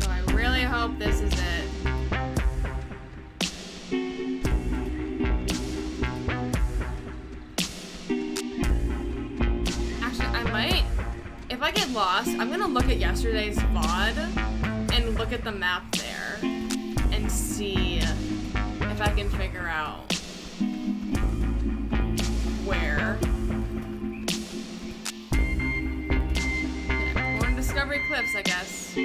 So I really hope this is it. If I get lost, I'm gonna look at yesterday's VOD and look at the map there and see if I can figure out where. Okay, Discovery Cliffs, I guess. I'll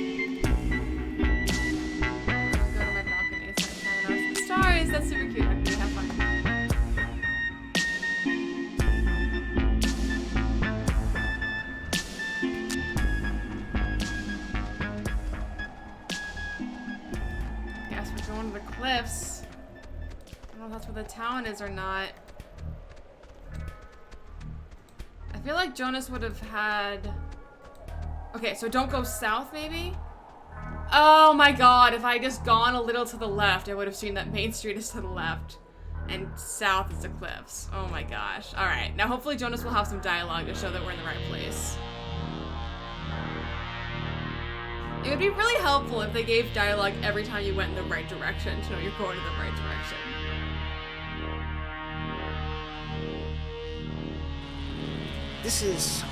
go to my balcony. town is or not. I feel like Jonas would have had... Okay, so don't go south, maybe? Oh my god, if I had just gone a little to the left, I would have seen that Main Street is to the left. And south is the cliffs. Oh my gosh. Alright, now hopefully Jonas will have some dialogue to show that we're in the right place. It would be really helpful if they gave dialogue every time you went in the right direction to know you're going in the right direction. This is...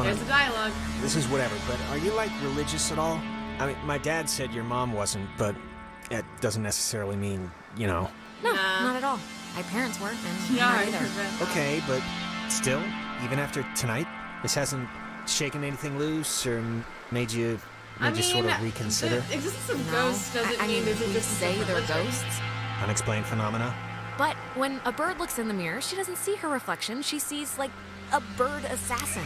There's the dialogue. This is whatever, but are you, like, religious at all? I mean, my dad said your mom wasn't, but it doesn't necessarily mean, you know. No, not at all. My parents weren't, and Yeah, not either. Okay, but still, even after tonight, this hasn't shaken anything loose or made you sort of reconsider? The existence of ghosts doesn't mean there's we say they're ghosts. Unexplained phenomena? But when a bird looks in the mirror, she doesn't see her reflection. She sees, like, a bird assassin.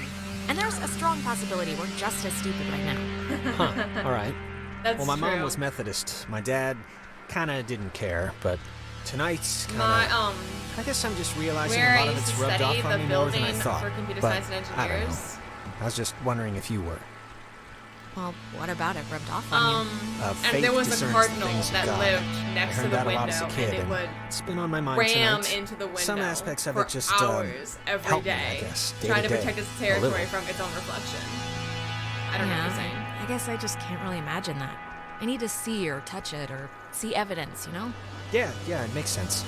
And there's a strong possibility we're just as stupid right now. Huh, alright. That's my mom true. was Methodist. My dad kinda didn't care, but tonight's kinda... I guess I'm just realizing a lot of it's rubbed off on me more than I thought. For computer But science and I don't know. engineers. I was just wondering if you were. Well, what about it rubbed off on you? And there was a cardinal that lived next to the window, kid, and it would it's been on my mind ram tonight. into the window Some aspects of for it just hours every help me, day, I guess, trying to day. protect its A territory little. from its own reflection. I don't know what you're saying. I guess I just can't really imagine that. I need to see or touch it or see evidence, you know? Yeah, it makes sense.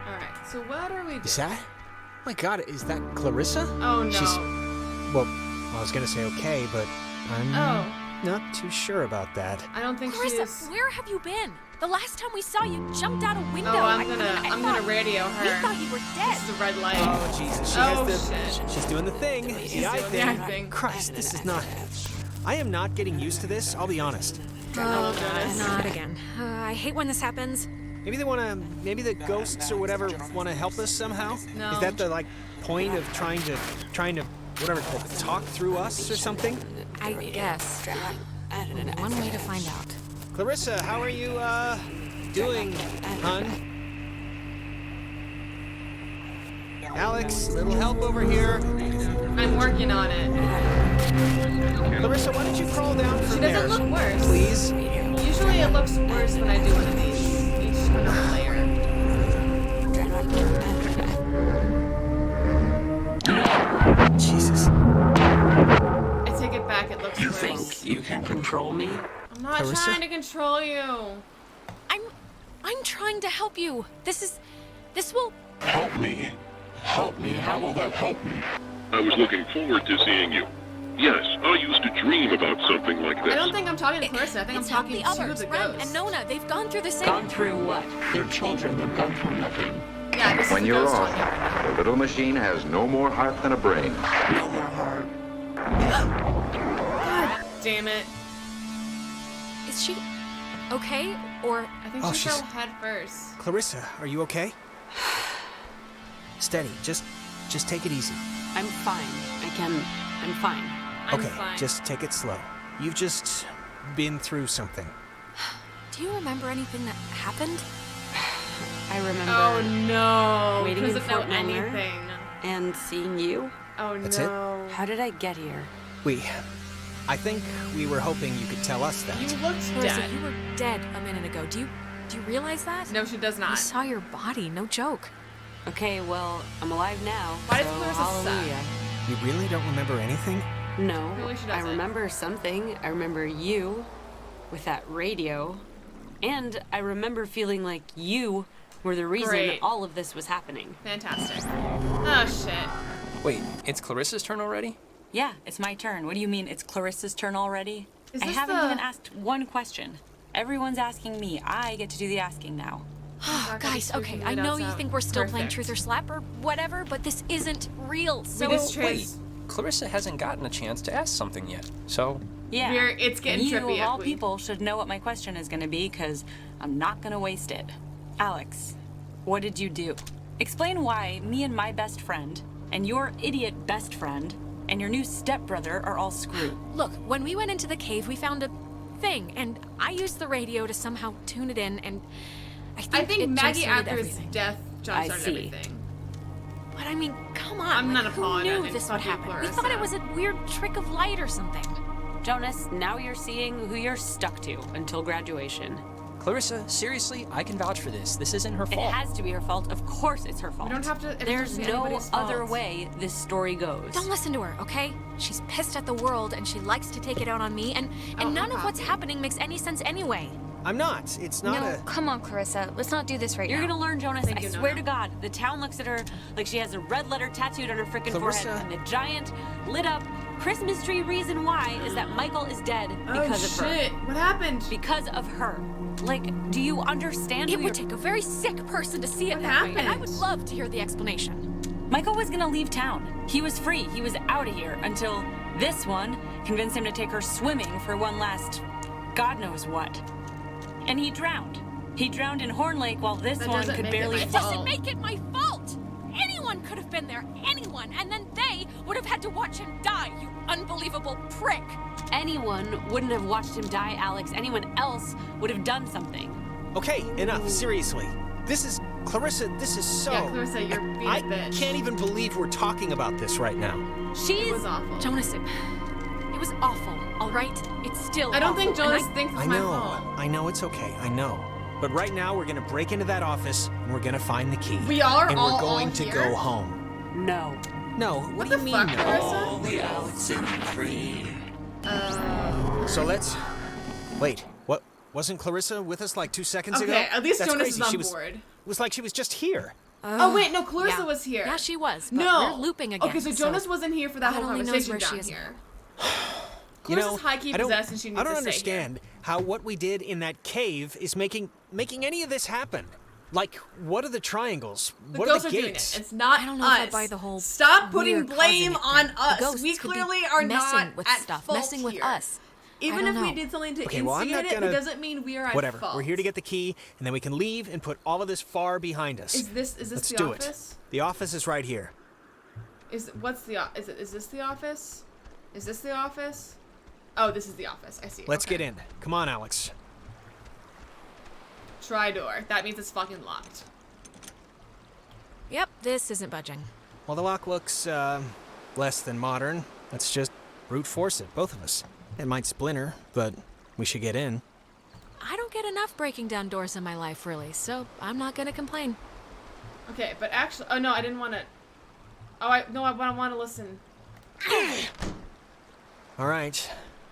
Alright, so what are we doing? Is that? Oh my god, is that Clarissa? Oh no. Well, I was gonna say okay, but I'm not too sure about that. I don't think Clarissa, she's... where have you been? The last time we saw you jumped out a window. Oh, I'm gonna radio her. We thought you were dead. This is a red light. Oh Jesus, she's doing the thing. She's doing the acting. Christ, this is not... I am not getting used to this, I'll be honest. Oh, God, not again. I hate when this happens. Maybe the ghosts or whatever wanna help us somehow? No. Is that the, like, point of trying to, whatever, talk through us or something? I guess. One way to find out. Clarissa, how are you, doing, hun? Alex, little help over here. I'm working on it. Clarissa, why don't you crawl down from She there? doesn't look worse. Please? Usually it looks worse when I do one of these. Each kind of layer. Jesus. I take it back, it looks You worse. think you can control me? I'm not Clarissa? trying to control you. I'm trying to help you. This will... Help me. Help me. How will that help me? I was looking forward to seeing you. Yes, I used to dream about something like this. I don't think I'm talking to Clarissa. I think I'm talking the to others, the Ren ghosts. and Nona. They've gone through the same... Gone through what? They're children. They've gone through nothing. Yeah, this When is you're the ghost off, talking right now. the little machine has no more heart than a brain. No more heart. God damn it. Is she okay? Or... I think Oh, she she's- fell head first. Clarissa, are you okay? Steady, just take it easy. I'm fine. I'm fine. I'm okay, fine. just take it slow. You've just been through something. Do you remember anything that happened? I remember Oh no. waiting She in doesn't know Fort Miller anything. and seeing you. Oh That's it? no. How did I get here? I think we were hoping you could tell us that. You looked Clarissa, dead. you were dead a minute ago. Do you realize that? No, she does I not. saw your body, no joke. Okay, well, I'm alive now. Why so does Clarissa suck? hallelujah. You really don't remember anything? No, Clearly she I doesn't. remember something. I remember you with that radio. And I remember feeling like you were the reason Great. all of this was happening. Fantastic. Oh shit. Wait, it's Clarissa's turn already? Yeah, it's my turn. What do you mean it's Clarissa's turn already? Is I this haven't the- even asked one question. Everyone's asking me. I get to do the asking now. Guys, okay, I know you think we're still playing Truth or Slap or whatever, but this isn't real, so... Wait, Clarissa hasn't gotten a chance to ask something yet, so... Yeah. It's getting you, trippy. of all people, should know what my question is going to be, because I'm not going to waste it. Alex, what did you do? Explain why me and my best friend, and your idiot best friend, and your new stepbrother are all screwed. Look, when we went into the cave, we found a thing, and I used the radio to somehow tune it in, and I think Maggie jump-started Ather's everything. death jump-started everything. But I mean, come on. I'm not who apologizing. knew this would happen? We Clarissa. thought it was a weird trick of light or something. Jonas, now you're seeing who you're stuck to until graduation. Clarissa, seriously, I can vouch for this. This isn't her fault. It has to be her fault. Of course it's her fault. We don't have to. There's no other way this story goes. Don't listen to her, okay? She's pissed at the world and she likes to take it out on me, and none of what's happening makes any sense anyway. I'm not. It's not No, come on, Clarissa. Let's not do this right You're now. gonna learn, Jonas. Thank I you, swear Nona. to God, the town looks at her like she has a red letter tattooed on her frickin' forehead, Clarissa. and the giant, lit up Christmas tree reason why is that Michael is dead because of her. Shit. What happened? Because of her. Like, do you understand? It would take a very sick person to see it What that way, and I happened? would love to hear the explanation. Michael was gonna leave town. He was free. He was out of here until this one convinced him to take her swimming for one last God knows what. And he drowned. He drowned in Horn Lake while this That one doesn't could make it barely my It fault. doesn't make it my fault! Anyone could have been there, anyone, and then they would have had to watch him die, you unbelievable prick! Anyone wouldn't have watched him die, Alex. Anyone else would have done something. Okay, enough. Seriously. This is... Clarissa, this is so... Yeah, Clarissa, you're being a I bitch. can't even believe we're talking about this right now. It was awful. Jonas, it was awful, all right? It's still I don't awful, think Jonas and thinks it's I my know. fault. I know it's okay. I know. But right now, we're gonna break into that office, and we're gonna find the key. We are and all we're going to here? go home. No. No, what do you mean, fuck, no? All the Oxenfree. So let's... Wait, what? Wasn't Clarissa with us like 2 seconds ago? Okay, at least That's Jonas crazy. is on She was, board. It was like she was just here. Oh wait, no, Clarissa yeah. was here. Yeah, she was, but No. we're looping again. Okay, so Jonas wasn't here for that God whole only knows conversation where down she is here. You know, Clarissa's high-key I don't- possessed and she needs I don't to stay understand how what we did in that cave is making any of this happen. Like, what are the triangles? The What are ghosts the are doing it. gates? It's not I don't know us. if I buy the whole Stop putting we're blame causing on it thing. The us. ghosts We could be clearly are messing not with at stuff, fault messing with here. us. Even I if don't we know. did something to Okay, well, I'm instigate not it, gonna... it doesn't mean we are at Whatever. fault. We're here to get the key, and then we can leave and put all of this far behind us. Is this Let's the do office? it. The office is right here. Is this the office? Is this the office? Oh, this is the office. I see. Let's Okay. get in. Come on, Alex. Try door. That means it's fucking locked. Yep, this isn't budging. Well, the lock looks, less than modern. Let's just brute force it, both of us. It might splinter, but we should get in. I don't get enough breaking down doors in my life, really, so I'm not gonna complain. Okay, but actually, oh no, I didn't want to. Oh, I want to listen. All right.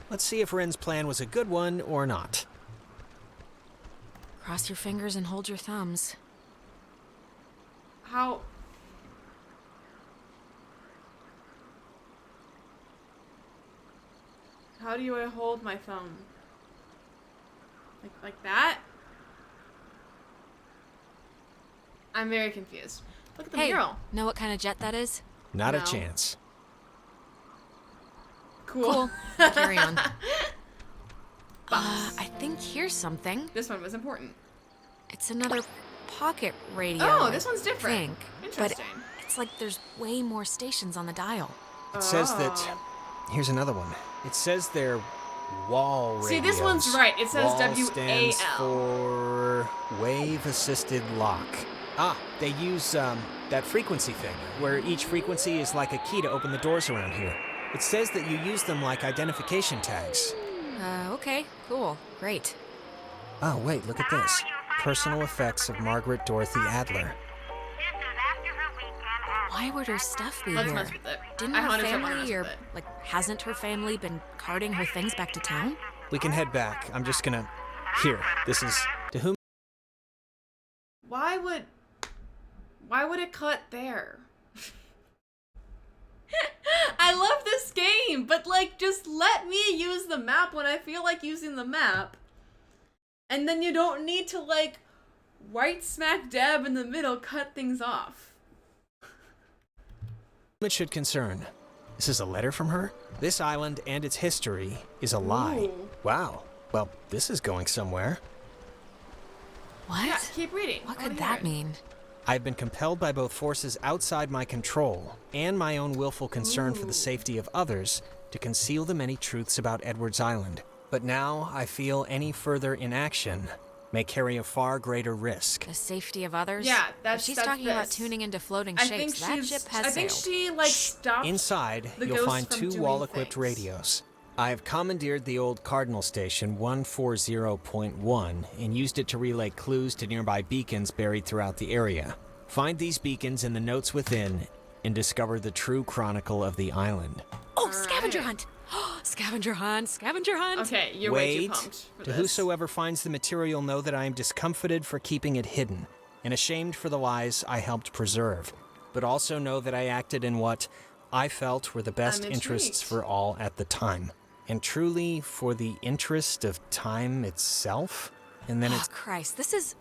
Let's see if Ren's plan was a good one or not. Cross your fingers and hold your thumbs. How? How do I hold my thumb? Like that? I'm very confused. Look at the Hey, mural. know what kind of jet that is? Not a No. chance. Cool. Carry on. I think here's something. This one was important. It's another pocket radio. Oh, this one's I different. think. Interesting. But it's like there's way more stations on the dial. It says that... Oh. Here's another one. It says they're wall radios. See, this one's right. It says Wall WAL. stands for Wave Assisted Lock. Ah, they use that frequency thing, where each frequency is like a key to open the doors around here. It says that you use them like identification tags. Okay, cool, great. Oh, wait, look at this. Personal effects of Margaret Dorothy Adler. Why would her stuff be Let's here? mess with it. Didn't I her 100% wanna family, mess or with it. like, hasn't her family been carting her things back to town? We can head back. I'm just gonna... Here, this is... To whom... Why would it cut there? I love this game, but like, just let me use the map when I feel like using the map. And then you don't need to like, right smack dab in the middle, cut things off. It should concern. This is a letter from her? This island and its history is a lie. Ooh. Wow. Well, this is going somewhere. What? Yeah, keep reading. What I wanna could hear that it. mean? I've been compelled by both forces outside my control and my own willful concern for the safety of others to conceal the many truths about Edwards Island. But now I feel any further inaction may carry a far greater risk. The safety of others? Yeah, If she's talking about tuning into floating shapes, that ship has I think sailed. she, like, stopped Inside, the you'll ghost find from 2 doing wall-equipped things. radios. I've commandeered the old Cardinal Station 140.1 and used it to relay clues to nearby beacons buried throughout the area. Find these beacons in the notes within and discover the true chronicle of the island. Oh, scavenger hunt! Scavenger hunt, scavenger hunt! Okay, you're way too pumped for To this. whosoever finds the material know that I am discomfited for keeping it hidden, and ashamed for the lies I helped preserve, but also know that I acted in what I felt were the best interests for all at the time, and truly for the interest of time itself. And then Oh, Christ, this is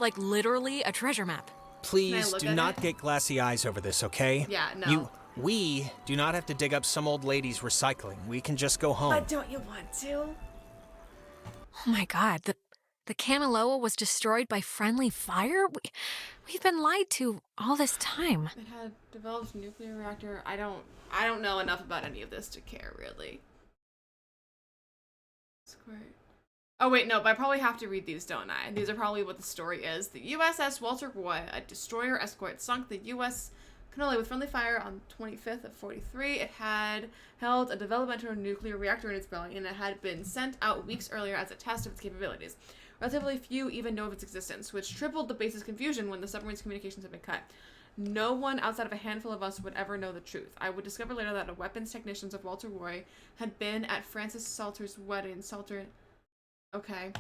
like literally a treasure map. Please do not get glassy eyes over this, okay? Yeah, no. We do not have to dig up some old lady's recycling. We can just go home. But don't you want to? Oh my God, the Kamiloa was destroyed by friendly fire? We've been lied to all this time. It had developed a nuclear reactor. I don't know enough about any of this to care, really. Oh wait, no, but I probably have to read these, don't I? These are probably what the story is. The USS Walter Roy, a destroyer escort, sunk the U.S. Cannoli with friendly fire on 25th of 43. It had held a developmental nuclear reactor in its belly, and it had been sent out weeks earlier as a test of its capabilities. Relatively few even know of its existence, which tripled the base's confusion when the submarine's communications had been cut. No one outside of a handful of us would ever know the truth. I would discover later that the weapons technicians of Walter Roy had been at Francis Salter's wedding. Salter... Okay.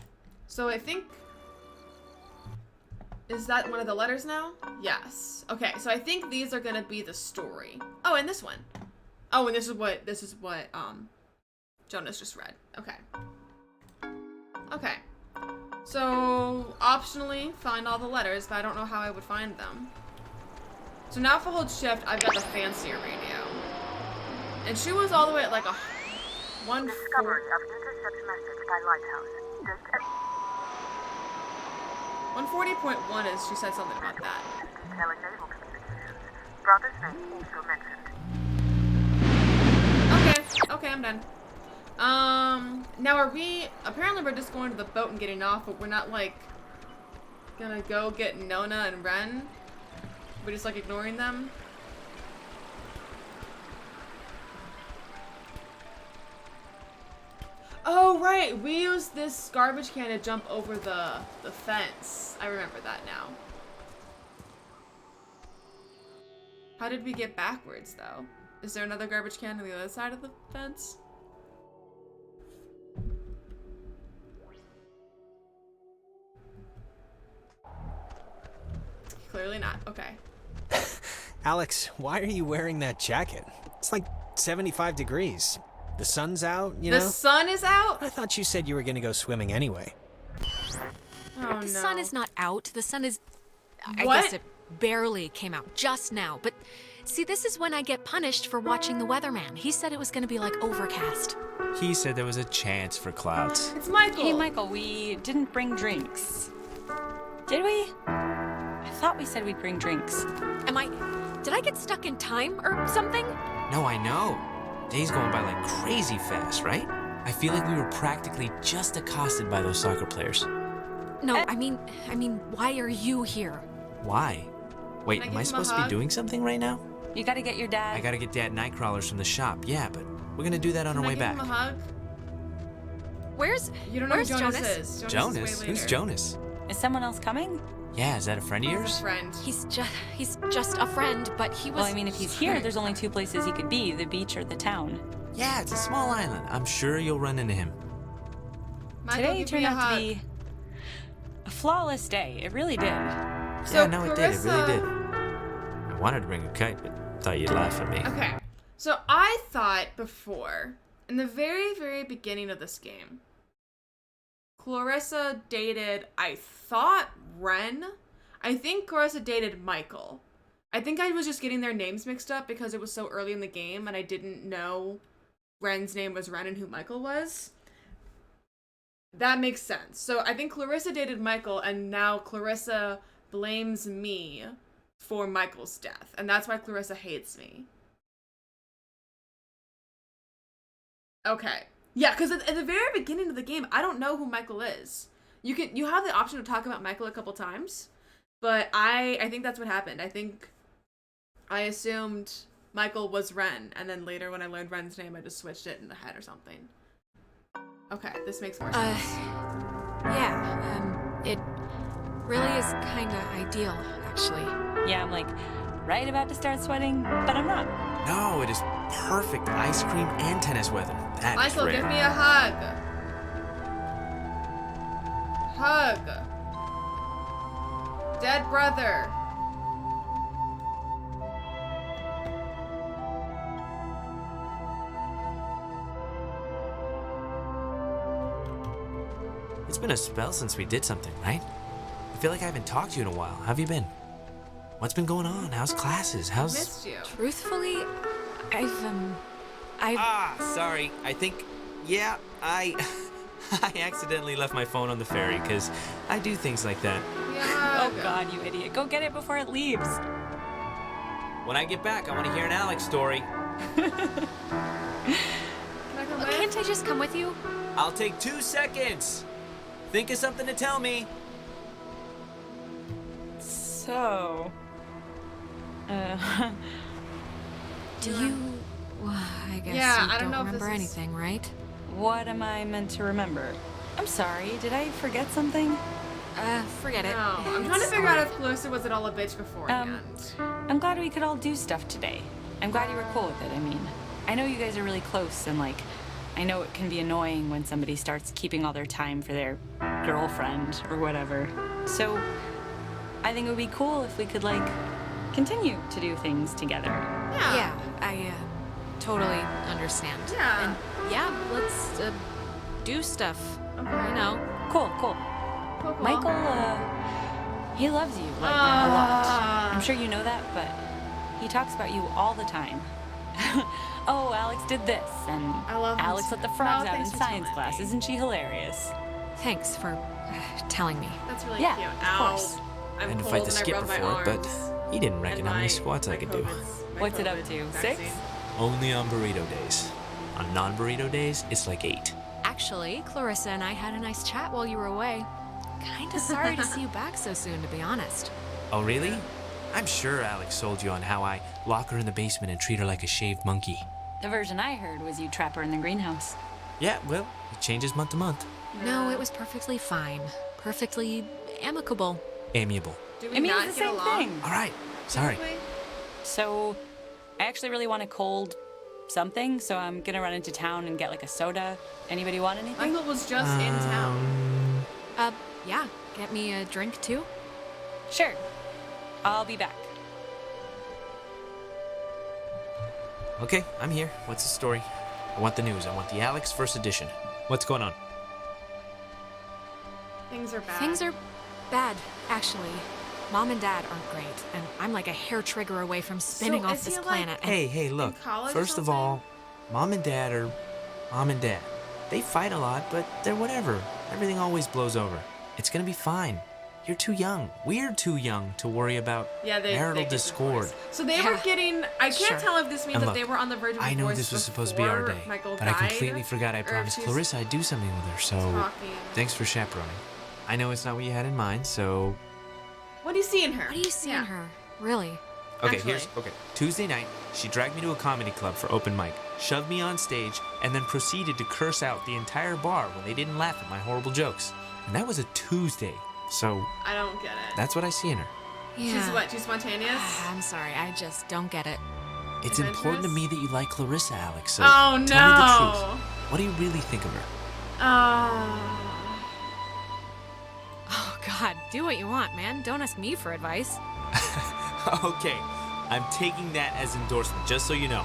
So I think... Is that one of the letters now? Yes. Okay, so I think these are gonna be the story. Oh, and this one. Oh, and this is what Jonas just read. Okay. Okay. So, optionally, find all the letters, but I don't know how I would find them. So now if I hold shift, I've got the fancier radio. And she was all the way at like a... Discovery of intercept message by Lighthouse. 140.1 is, she said something about that. Detailing naval communications. Brother's name also mentioned. Okay, I'm done. Now are we, apparently we're just going to the boat and getting off, but we're not like gonna go get Nona and Ren? We're just like ignoring them? Oh, right. We used this garbage can to jump over the fence. I remember that now. How did we get backwards, though? Is there another garbage can on the other side of the fence? Clearly not. Okay. Alex, why are you wearing that jacket? It's like 75 degrees. The sun's out, you know? The sun is out? I thought you said you were gonna go swimming anyway. Oh, the sun is not out. The sun is... I What? guess it barely came out just now. But see, this is when I get punished for watching the weatherman. He said it was going to be like overcast. He said there was a chance for clouds. It's Michael. Hey, Michael, we didn't bring drinks. Did we? I thought we said we'd bring drinks. Did I get stuck in time or something? No, I know. Days going by like crazy fast, right? I feel like we were practically just accosted by those soccer players. No, I mean, why are you here? Why? Wait, am I supposed to be doing something right now? You gotta get your dad. I gotta get Dad Nightcrawlers from the shop, yeah, but we're gonna do that on our way back. Can I give him a hug? Where's Jonas is. Jonas? Who's Jonas? Is someone else coming? Yeah, is that a friend of yours? He's a friend. He's just a friend, but he was... Well, I mean, if he's here, there's only two places he could be, the beach or the town. Yeah, it's a small island. I'm sure you'll run into him. Michael, Today give turned me a out hug. to be a flawless day. It really did. So yeah, no, it did. It really Clarissa- did. I wanted to bring a kite, but thought you'd laugh at me. Okay, so I thought before, in the very, very beginning of this game, Clarissa dated, I thought, Ren? I think Clarissa dated Michael. I think I was just getting their names mixed up because it was so early in the game and I didn't know Ren's name was Ren and who Michael was. That makes sense. So I think Clarissa dated Michael and now Clarissa blames me for Michael's death. And that's why Clarissa hates me. Okay. Yeah, because at the very beginning of the game, I don't know who Michael is. You have the option to talk about Michael a couple times, but I think that's what happened. I assumed Michael was Ren, and then later when I learned Ren's name, I just switched it in the head or something. Okay, this makes more sense. Yeah, it really is kind of ideal, actually. Yeah, I'm like right about to start sweating, but I'm not. No, it is perfect ice cream and tennis weather. That Michael, is rare. give me a hug. Hug. Dead brother. It's been a spell since we did something, right? I feel like I haven't talked to you in a while. How have you been? What's been going on? How's classes? I missed you. Truthfully, Sorry. I think, yeah, I accidentally left my phone on the ferry because I do things like that. Yeah. Oh God, you idiot. Go get it before it leaves. When I get back, I want to hear an Alex story. Can I come with? Can't I just come with you? I'll take 2 seconds. Think of something to tell me. So, do you? Well, I guess Yeah, you I don't know if remember this is- anything, right? what am I meant to remember? I'm sorry, did I forget something? Forget it. No, I'm trying to figure out if Clarissa was at all a bitch beforehand. I'm glad we could all do stuff today. I'm glad you were cool with it. I mean, I know you guys are really close, and like, I know it can be annoying when somebody starts keeping all their time for their girlfriend or whatever. So, I think it would be cool if we could, like, continue to do things together. Yeah, I totally understand. Yeah. And yeah, let's do stuff. Okay. You know. Cool. Cool. Michael, he loves you, like, a lot. I'm sure you know that, but he talks about you all the time. Oh, Alex did this, and I love him Alex too. let the frogs No, out in thanks for science telling class. me. Isn't she hilarious? Thanks for telling me. That's really Yeah, cute. of Ow. course. I'm I had to cold fight the and I skipper rub my for it, but arms. he didn't reckon And how many my- squats I my could do. my What's it up COVID to? vaccine. 6? Only on burrito days. On non-burrito days, it's like 8. Actually, Clarissa and I had a nice chat while you were away. Kinda sorry to see you back so soon, to be honest. Oh, really? I'm sure Alex sold you on how I lock her in the basement and treat her like a shaved monkey. The version I heard was you trap her in the greenhouse. Yeah, well, it changes month to month. No, it was perfectly fine. Perfectly amicable. Amiable. Do we It means not the get same along? thing. All right, sorry. Typically? So, I actually really want a cold something, so I'm gonna run into town and get like a soda. Anybody want anything? Michael was just in town. Yeah. Get me a drink, too? Sure. I'll be back. Okay, I'm here. What's the story? I want the news. I want the Alex first edition. What's going on? Things are bad. Things are bad, actually. Mom and Dad aren't great, and I'm like a hair trigger away from spinning off is this he, like, planet. and- Hey, look. college or First of all, Mom and Dad are Mom and Dad. They fight a lot, but they're whatever. Everything always blows over. It's gonna be fine. You're too young. We're too young to worry about marital get discord. divorced. So they were getting. I can't tell if this means And that look, they were on the verge of I know divorce this was supposed to be our before day, Michael but I died, completely forgot I or if promised she's Clarissa I'd do something with her, so talking. thanks for chaperoning. I know it's not what you had in mind, so... What do you see in her? What do you see in her? Really? Okay, Actually. okay. Tuesday night, she dragged me to a comedy club for open mic, shoved me on stage, and then proceeded to curse out the entire bar when they didn't laugh at my horrible jokes. And that was a Tuesday, so I don't get it. that's what I see in her. Yeah. She's what? She's spontaneous? I'm sorry, I just don't get it. It's important to me that you like Clarissa, Alex, so Oh, no. tell me the truth. What do you really think of her? Oh, God, do what you want, man. Don't ask me for advice. Okay, I'm taking that as endorsement, just so you know.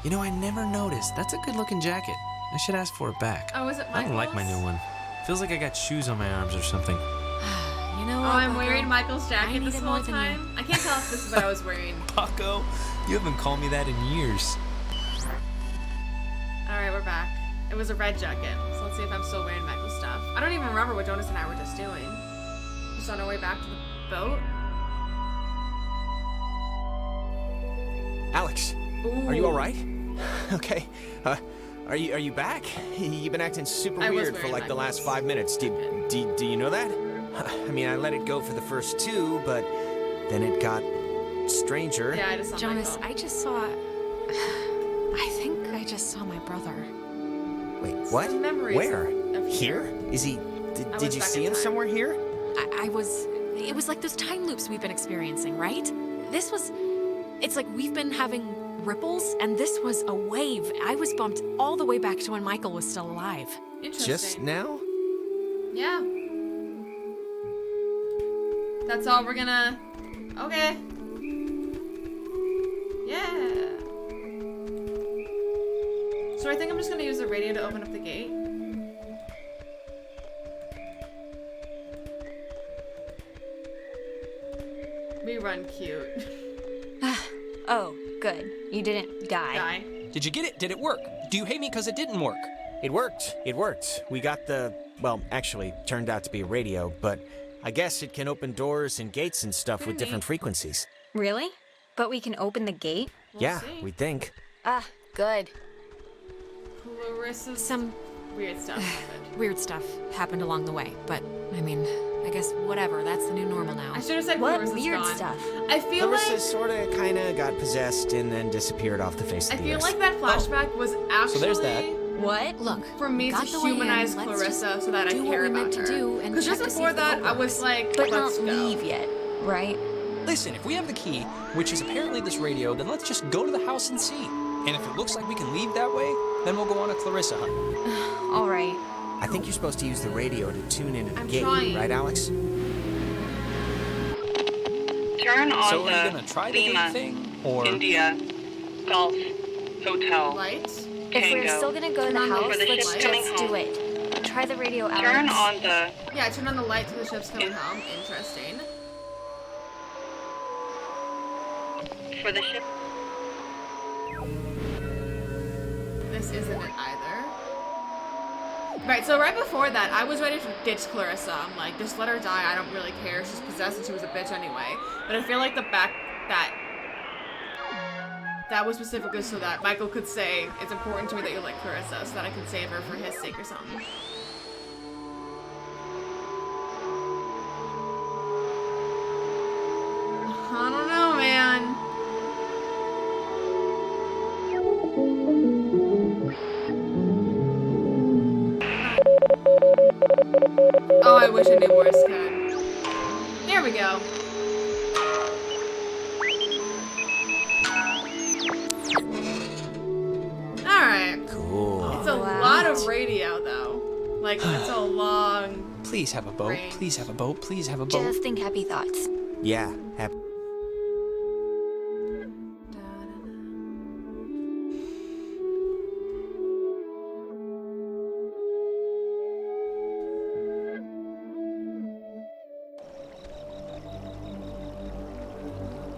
You know, I never noticed. That's a good-looking jacket. I should ask for it back. Oh, is it I don't like my Michael's? new one. Feels like I got shoes on my arms or something. You know Oh, what, I'm Bucko? wearing Michael's I jacket need this it whole more than you. time. I can't tell if this is what I was wearing. Paco, you haven't called me that in years. Alright, we're back. It was a red jacket, so let's see if I'm still wearing Michael's stuff. I don't even remember what Jonas and I were just doing. Just on our way back to the boat. Alex, are you all right? Okay. Are you back? You've been acting super weird for like the last 5 minutes. Do you know that? I mean, I let it go for the first 2, but then it got stranger. Yeah, I just saw Jonas, I just saw... I think I just saw my brother. Wait, what? Where? Here? Is he... Did you see him somewhere here? It was like those time loops we've been experiencing, right? It's like we've been having ripples, and this was a wave. I was bumped all the way back to when Michael was still alive. Interesting. Just now? Yeah. That's all we're gonna... Okay. Yeah. So I think I'm just gonna use the radio to open up the gate. We run cute. Oh, good. You didn't die. Did you get it? Did it work? Do you hate me because it didn't work? It worked. It worked. We got the... Well, actually, turned out to be a radio, but I guess it can open doors and gates and stuff with different frequencies. Really? But we can open the gate? Yeah, we think. Good. Clarissa's... Some... weird stuff happened. Weird stuff happened along the way, but, I mean, I guess whatever. That's the new normal now. I should have said what Clarissa's weird gone. stuff? I feel Clarissa like... sorta, kinda got possessed and then disappeared off the face of the earth. I feel like that flashback was actually... So there's that. What? Look, for me to humanize Clarissa so that I care about her. Because just before that, I was like, but let's not go. leave yet, right? Listen, if we have the key, which is apparently this radio, then let's just go to the house and see. And if it looks like we can leave that way, then we'll go on a Clarissa hunt. All right. I think you're supposed to use the radio to tune into the gate, trying. right, Alex? Turn on so the are you gonna try the Lima, gate thing, or India, Golf, Hotel, Lights? If we're still gonna go to the house, for the let's ship's coming just do it. Try the radio out. Turn on the... Yeah, turn on the light till the ship's coming home. Interesting. For the ship... This isn't it either. Right, so right before that, I was ready to ditch Clarissa. I'm like, just let her die. I don't really care. She's possessed and she was a bitch anyway. But I feel like that was specifically so that Michael could say, it's important to me that you like Clarissa, so that I can save her for his sake or something. I don't know, man. Oh, I wish I knew Morse code. There we go. Alright. Cool. It's a lot of radio, though. Like, it's a long... Please have a boat. range. Please have a boat. Please have a boat. Just think happy thoughts. Yeah, happy.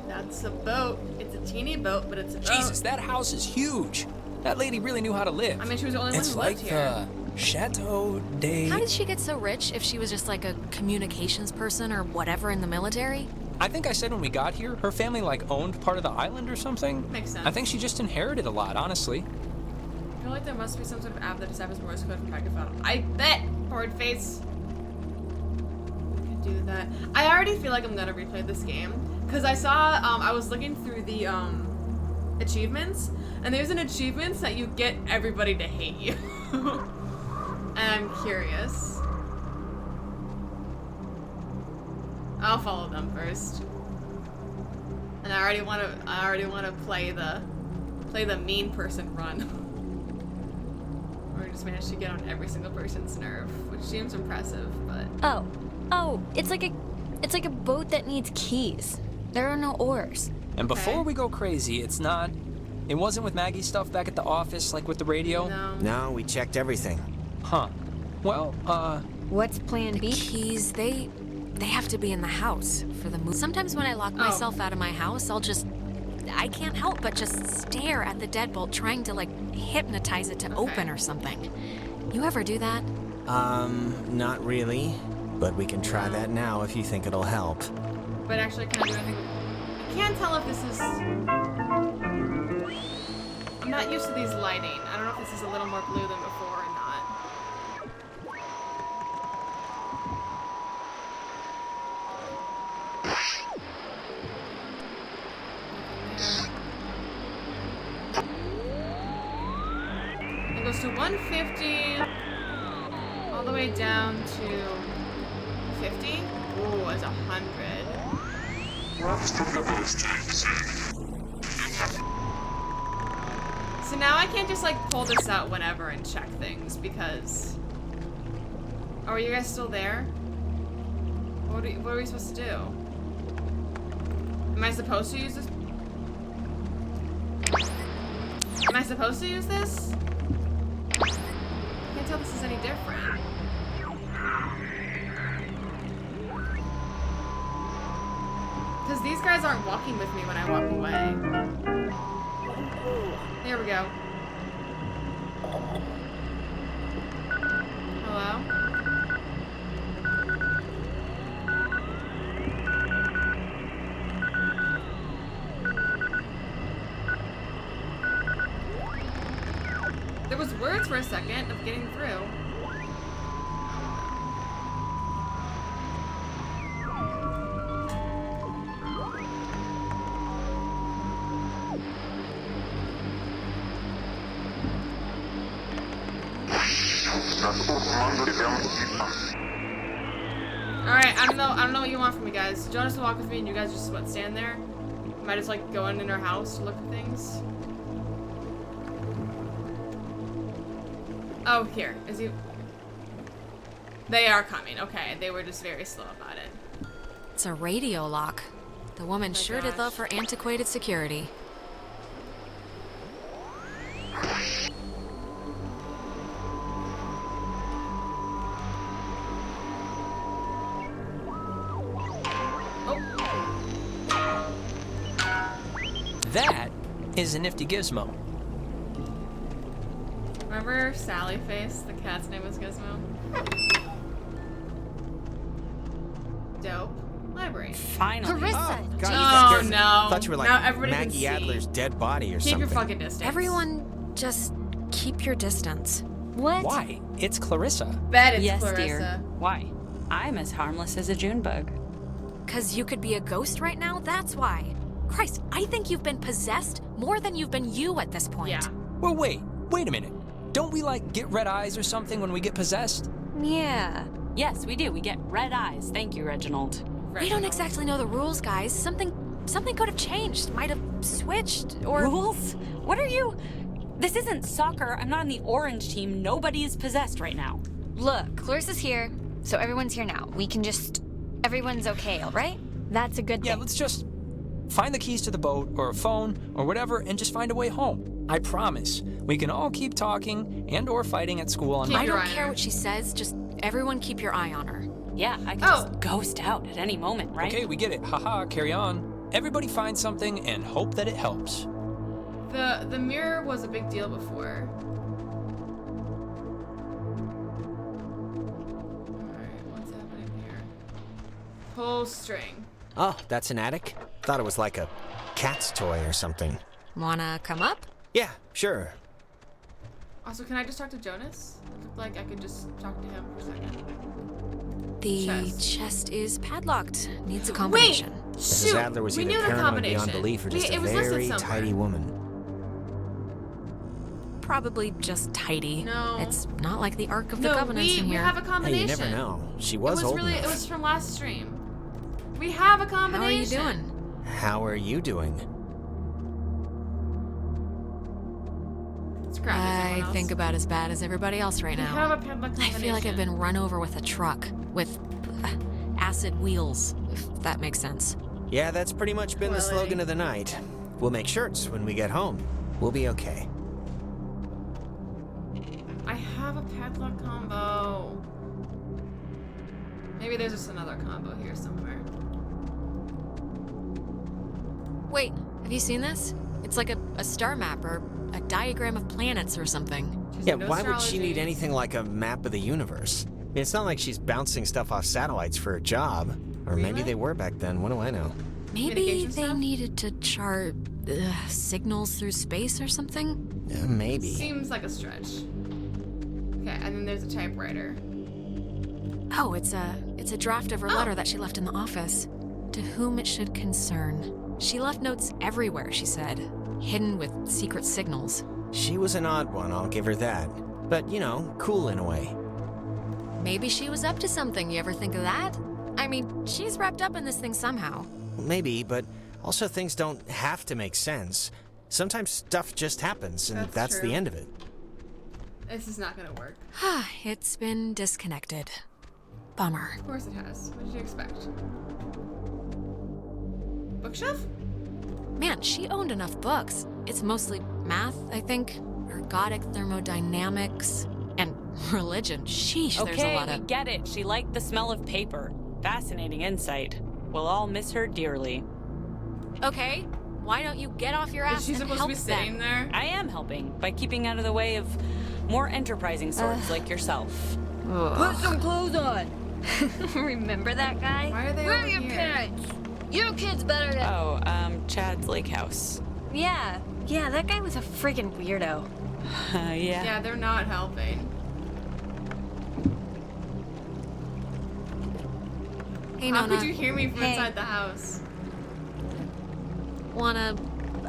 That's a boat. It's a teeny boat, but it's a boat. Jesus, that house is huge. That lady really knew how to live. I mean, she was the only one It's who like lived here. the Chateau de... How did she get so rich if she was just like a communications person or whatever in the military? I think I said when we got here, her family like owned part of the island or something. Makes sense. I think she just inherited a lot, honestly. I feel like there must be some sort of app that deciphers Morse code from microphone. I bet! Board face. I could do that. I already feel like I'm gonna replay this game. Because I saw, I was looking through the, achievements. And there's an achievement that you get everybody to hate you. And I'm curious. I'll follow them first. And I already want to play the mean person run. Or just managed to get on every single person's nerve, which seems impressive, but Oh, it's like a boat that needs keys. There are no oars. And before we go crazy, it wasn't with Maggie's stuff back at the office, like with the radio? No, we checked everything. Huh. Well, What's plan B? Keys, they have to be in the house for the move. Sometimes when I lock myself out of my house, I can't help but just stare at the deadbolt trying to like hypnotize it to open or something. You ever do that? Not really. But we can try that now if you think it'll help. But actually, can I do anything? I can't tell if this is... I'm not used to these lighting. I don't know if this is a little more blue than before or not. It goes to 150, all the way down to 50. Ooh, it's 100. So now I can't just like pull this out whenever and check things because... Oh, are you guys still there? What are we supposed to do? Am I supposed to use this? Am I supposed to use this? I can't tell this is any different. Because these guys aren't walking with me when I walk away. There we go. Hello? There was words for a second of getting through. Alright, I don't know what you want from me, guys. Jonas will walk with me and you guys just, what, stand there? Am I just, like, going in our house to look at things? Oh, here. Is he... They are coming. Okay, they were just very slow about it. It's a radio lock. The woman sure did love her antiquated security. That is a nifty gizmo. Remember Sally Face? The cat's name was Gizmo. Dope. Library. Finally. Carissa! Oh, no. I thought you were like now everybody can Maggie see. Adler's dead body or Keep something. your fucking distance. Everyone, just keep your distance. What? Why? It's Clarissa. Bet it's Yes, Clarissa. dear. Why? I'm as harmless as a June bug. 'Cause you could be a ghost right now, that's why. Christ, I think you've been possessed more than you've been you at this point. Yeah. Well, wait a minute. Don't we, like, get red eyes or something when we get possessed? Yeah. Yes, we do. We get red eyes. Thank you, Reginald. We don't exactly know the rules, guys. Something could have changed. Might have switched, or... Rules? What are you... This isn't soccer. I'm not on the orange team. Nobody is possessed right now. Look, Clarissa's here, so everyone's here now. We can just... Everyone's okay, all right? That's a good thing. Yeah, let's just find the keys to the boat or a phone or whatever and just find a way home. I promise. We can all keep talking and or fighting at school. I don't care what she says. Just everyone keep your eye on her. Yeah, I can just ghost out at any moment, right? Okay, we get it. Haha, carry on. Everybody find something and hope that it helps. The mirror was a big deal before. Alright, what's happening here? Pull string. Oh, that's an attic? Thought it was like a cat's toy or something. Wanna come up? Yeah, sure. Also, can I just talk to Jonas? Like, I could just talk to him for a second. The chest is padlocked. Needs a combination. Wait! Mrs. Shoot! Adler was We either knew the paranoid combination. beyond belief or just It a was listed very somewhere. tidy woman. Probably just tidy. No. It's not like the Ark of the No, Covenant's in we here. have a Hey, combination. you never know. She was old It enough. was from last stream. We have a combination. How are you doing? How are you doing? It's crappy. I think about as bad as everybody else right We now. have a padlock I feel like I've been run over with a truck with acid wheels, if that makes sense. Yeah, that's pretty much been the slogan of the night. We'll make shirts when we get home. We'll be okay. I have a padlock combo. Maybe there's just another combo here somewhere. Wait, have you seen this? It's like a star map or a diagram of planets or something. Yeah, why would she need anything like a map of the universe? I mean, it's not like she's bouncing stuff off satellites for a job. Or maybe they were back then, what do I know? Maybe they needed to chart signals through space or something? Maybe. Seems like a stretch. Okay, and then there's a typewriter. Oh, it's a draft of her letter that she left in the office. To whom it should concern. She left notes everywhere, she said, hidden with secret signals. She was an odd one, I'll give her that. But, you know, cool in a way. Maybe she was up to something, you ever think of that? I mean, she's wrapped up in this thing somehow. Maybe, but also things don't have to make sense. Sometimes stuff just happens, and that's true. the end of it. This is not gonna work. It's been disconnected. Bummer. Of course it has. What did you expect? Bookshelf? Man, she owned enough books. It's mostly math, I think. Ergodic thermodynamics. And religion. Sheesh, there's a lot of... Okay, we get it. She liked the smell of paper. Fascinating insight. We'll all miss her dearly. Okay, why don't you get off your ass and help them? Is she supposed to be sitting there? I am helping, by keeping out of the way of more enterprising sorts like yourself. Put some clothes on. Remember that guy? Why are they Where over are your here? parents? Your kid's better than... Oh, Chad's lake house. Yeah, that guy was a friggin' weirdo. Yeah. Yeah, they're not helping. Hey, How Nona. could you hear me from Hey. inside the house? Wanna,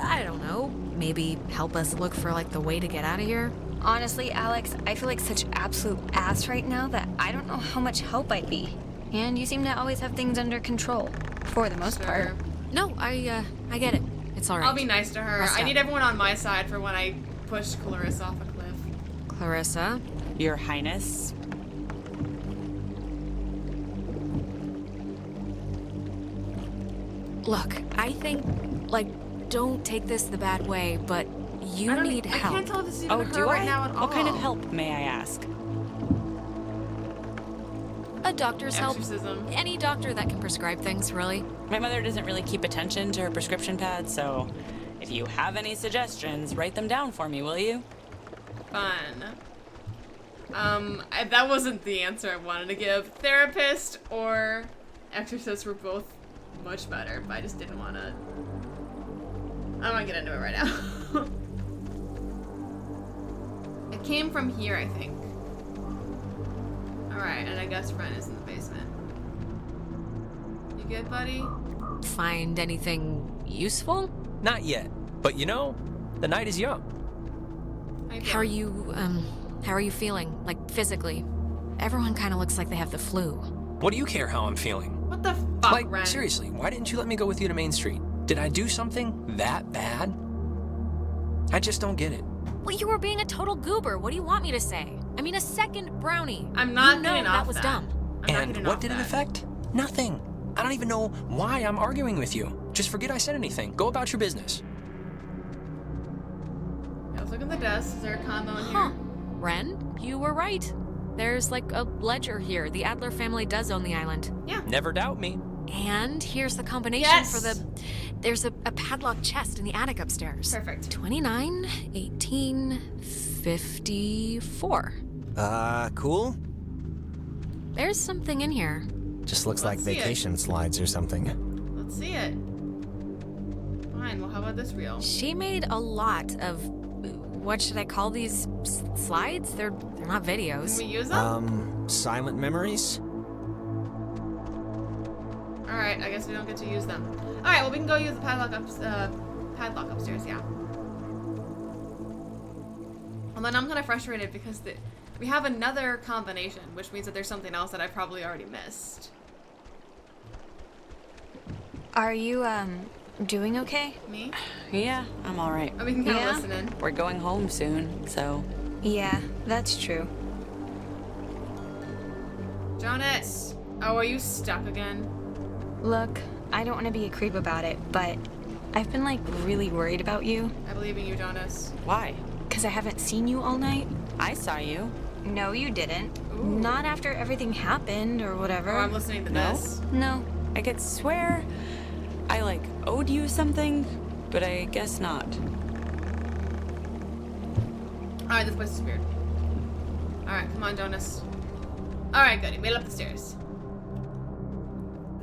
I don't know, maybe help us look for, like, the way to get out of here? Honestly, Alex, I feel like such absolute ass right now that I don't know how much help I'd be. And you seem to always have things under control. For the most part. No, I get it. It's alright. I'll be nice to her. Rest I up. need everyone on my side for when I push Clarissa off a cliff. Clarissa? Your Highness. Look, I think, like, don't take this the bad way, but you need help. I can't tell if this is even Oh, her do right I? now at all. What kind of help, may I ask? A doctor's Exorcism. help. Any doctor that can prescribe things, really. My mother doesn't really keep attention to her prescription pad, so if you have any suggestions, write them down for me, will you? Fun. That wasn't the answer I wanted to give. Therapist or exorcist were both much better, but I just didn't want to. I don't want to get into it right now. It came from here, I think. Alright, and I guess Ren is in the basement. You good, buddy? Find anything useful? Not yet. But you know, the night is young. How are you feeling? Like, physically? Everyone kind of looks like they have the flu. What do you care how I'm feeling? What the fuck, Like, Ren? seriously, why didn't you let me go with you to Main Street? Did I do something that bad? I just don't get it. Well, you were being a total goober. What do you want me to say? I mean, a second brownie. I'm not you know getting that off was that. dumb. And what did it affect? Nothing. I don't even know why I'm arguing with you. Just forget I said anything. Go about your business. Let's look at the desk. Is there a combo in Huh. here? Ren, you were right. There's like a ledger here. The Adler family does own the island. Yeah. Never doubt me. And here's the combination Yes! for the... There's a padlocked chest in the attic upstairs. Perfect. 29, 18, 54. Cool? There's something in here. Just looks like see it. vacation slides or something. Let's see it. Fine, well, how about this reel? She made a lot of... What should I call these slides? They're not videos. Can we use them? Silent memories? Alright, I guess we don't get to use them. Alright, well, we can go use the padlock upstairs, yeah. And then I'm kind of frustrated because we have another combination, which means that there's something else that I probably already missed. Are you, doing okay? Me? Yeah, I'm all right. Oh, we can kind of Yeah? listen in. We're going home soon, so... Yeah, that's true. Jonas! Oh, are you stuck again? Look, I don't want to be a creep about it, but I've been, like, really worried about you. I believe in you, Jonas. Why? Because I haven't seen you all night. I saw you. No, you didn't. Ooh. Not after everything happened or whatever. Oh, I'm listening to No? this. No. I could swear I, like, owed you something, but I guess not. Alright, this place is weird. Alright, come on, Jonas. Alright, good. He made it up the stairs.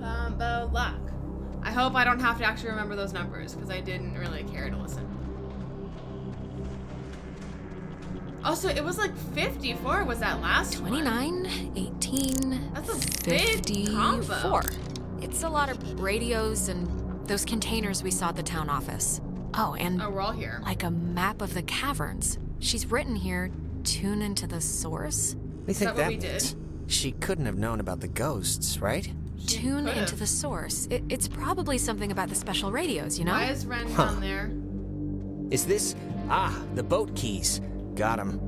Combo lock. I hope I don't have to actually remember those numbers, because I didn't really care to listen. Also, it was like 54 was that last 29, 18, that's a big combo. It's a lot of radios and those containers we saw at the town office. Oh, and we're all here. Like a map of the caverns. She's written here, tune into the source. We think that means she couldn't have known about the ghosts, right? Tune into the source. It's probably something about the special radios, you know? Why is Ren down there? Is this... Ah, the boat keys. Got them.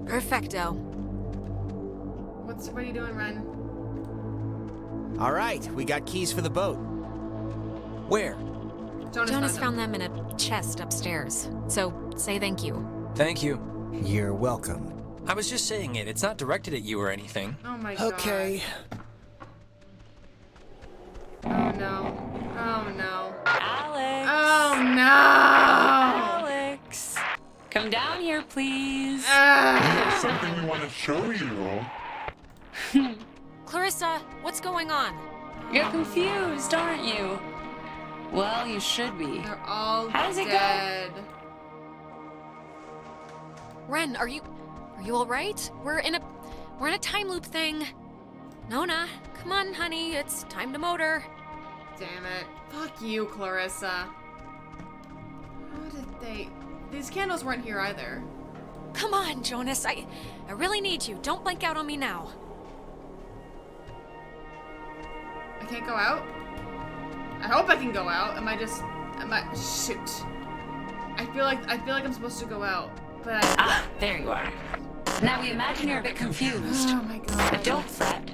Perfecto. What are you doing, Ren? All right, we got keys for the boat. Where? Jonas found them in a chest upstairs. So, say thank you. Thank you. You're welcome. I was just saying it. It's not directed at you or anything. Oh my god. Okay. Oh no. Oh no. Alex! Oh no! Alex! Come down here, please. We have something we want to show you. Clarissa, what's going on? You're confused, aren't you? Well, you should be. They're all How's it dead. Ren, are you all right? We're in a time loop thing. Nona, come on, honey. It's time to motor. Damn it. Fuck you, Clarissa. How did they... These candles weren't here either. Come on, Jonas. I really need you. Don't blank out on me now. I can't go out? I hope I can go out. Shoot. I feel like I'm supposed to go out, but there you are. Now we imagine you're a bit confused. Oh my god. But don't fret.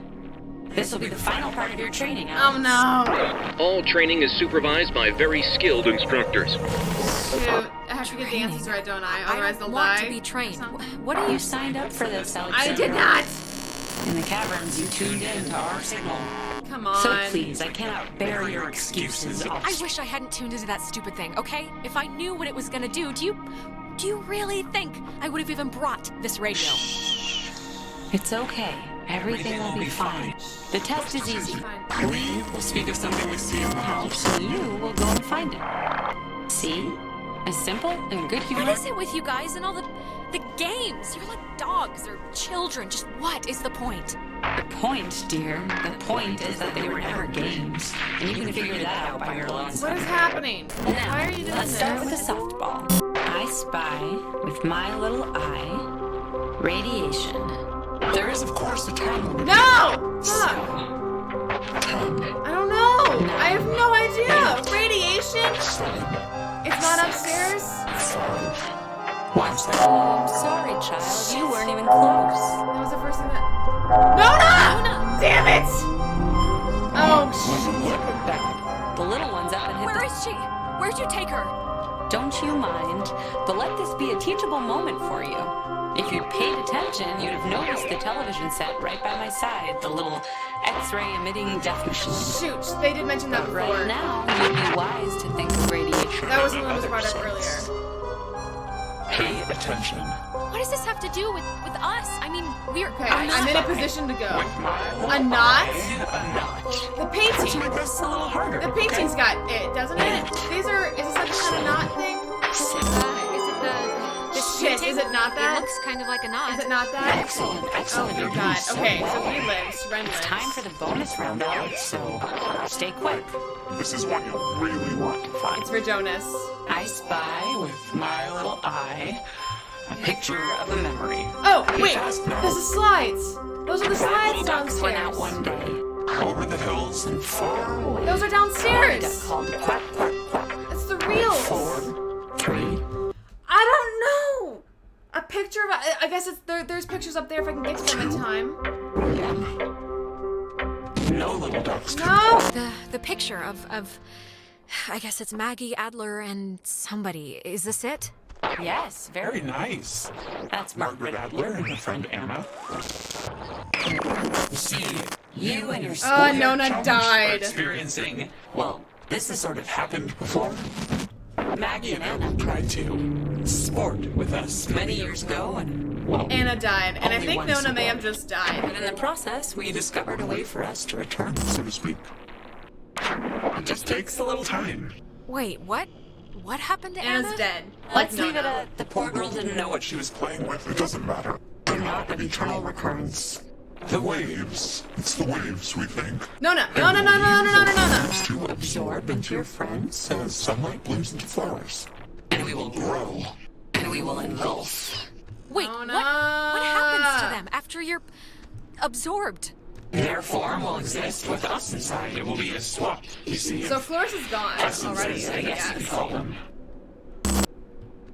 This will be the final part of your training, Alex. Oh no. All training is supervised by very skilled instructors. Shoot. I have to get the answers right, don't I? Otherwise they'll die. I want to be trained. What are You signed up for this, Alex? I did not! In the caverns, you tuned in to our signal. Come on. So please, I cannot bear your excuses. I wish I hadn't tuned into that stupid thing, okay? If I knew what it was gonna do, do you really think I would have even brought this radio? It's okay. Everything will be fine. The test is easy. We will speak of something we see in the house. And you will go and find it. See? As simple and good humor. What is it with you guys and all the games? You're like dogs or children. Just what is the point? The point, dear, the point is that they were never games. And you can figure that out by your own What self. is happening? Now, why are you doing let's this? start with a softball. I spy with my little eye radiation. There is, of course, a time limit. No! Fuck! I don't know! I have no idea! Radiation? It's not upstairs? Watch that. Oh, I'm sorry, child. You weren't even close. That was the first thing that... Nona! Damn it! Oh, shit. The little one's up and hit Where is she? Where'd you take her? Don't you mind, but let this be a teachable moment for you. If you'd paid attention, you'd have noticed the television set right by my side, the little X-ray emitting death machine. Shoot, they did mention that before. Right now, you'd be wise to think of radiation. That was the one that was brought up earlier. Pay attention. What does this have to do with us? I mean, we're... Okay, I'm in a position to go. A knot? The painting. The painting's got it, doesn't it? Is this like a kind of knot thing? Is it the Shit, is it not that? It looks kind of like a knot. Is it not that? Excellent. Oh my god. Okay, so he lives. Ren lives. It's time for the bonus round, Alex, so stay quick. This is one you really want to find. It's for Jonas. I spy with my little eye a picture of a memory. Oh, wait! This is slides! Those are the slides Ducks went out downstairs. one day. Over the hills and far away. Those are downstairs! Duck called quack, quack, quack. It's the reels! 4, 3. I don't know! A picture of... I guess it's there's pictures up there if I can get to them in time. No little ducks. No! The picture of... I guess it's Maggie, Adler, and somebody. Is this it? Yes, Very nice. That's Margaret Adler and her friend Anna. See, you and your Oh, Nona challenges died. are experiencing. Well, this has sort of happened before. Maggie and Anna tried to sport with us many years ago, and well, Anna died, and I only think one Nona may survived. have just died. And in the process, we discovered a way for us to return, so to speak. It just takes a little time. Wait, what? What happened to Anna's Anna? dead. Let's leave it at the poor girl didn't know what she was playing with. It doesn't matter. They're not of eternal recurrence. The waves. It's the waves, we think. No. To absorb into your friends as sunlight blooms into flowers. And we will grow. And we will engulf. Wait, what happens to them after you're absorbed? Their form will exist with us inside. It will be a swap, you see. So Flores is gone already, I guess. You call them. No!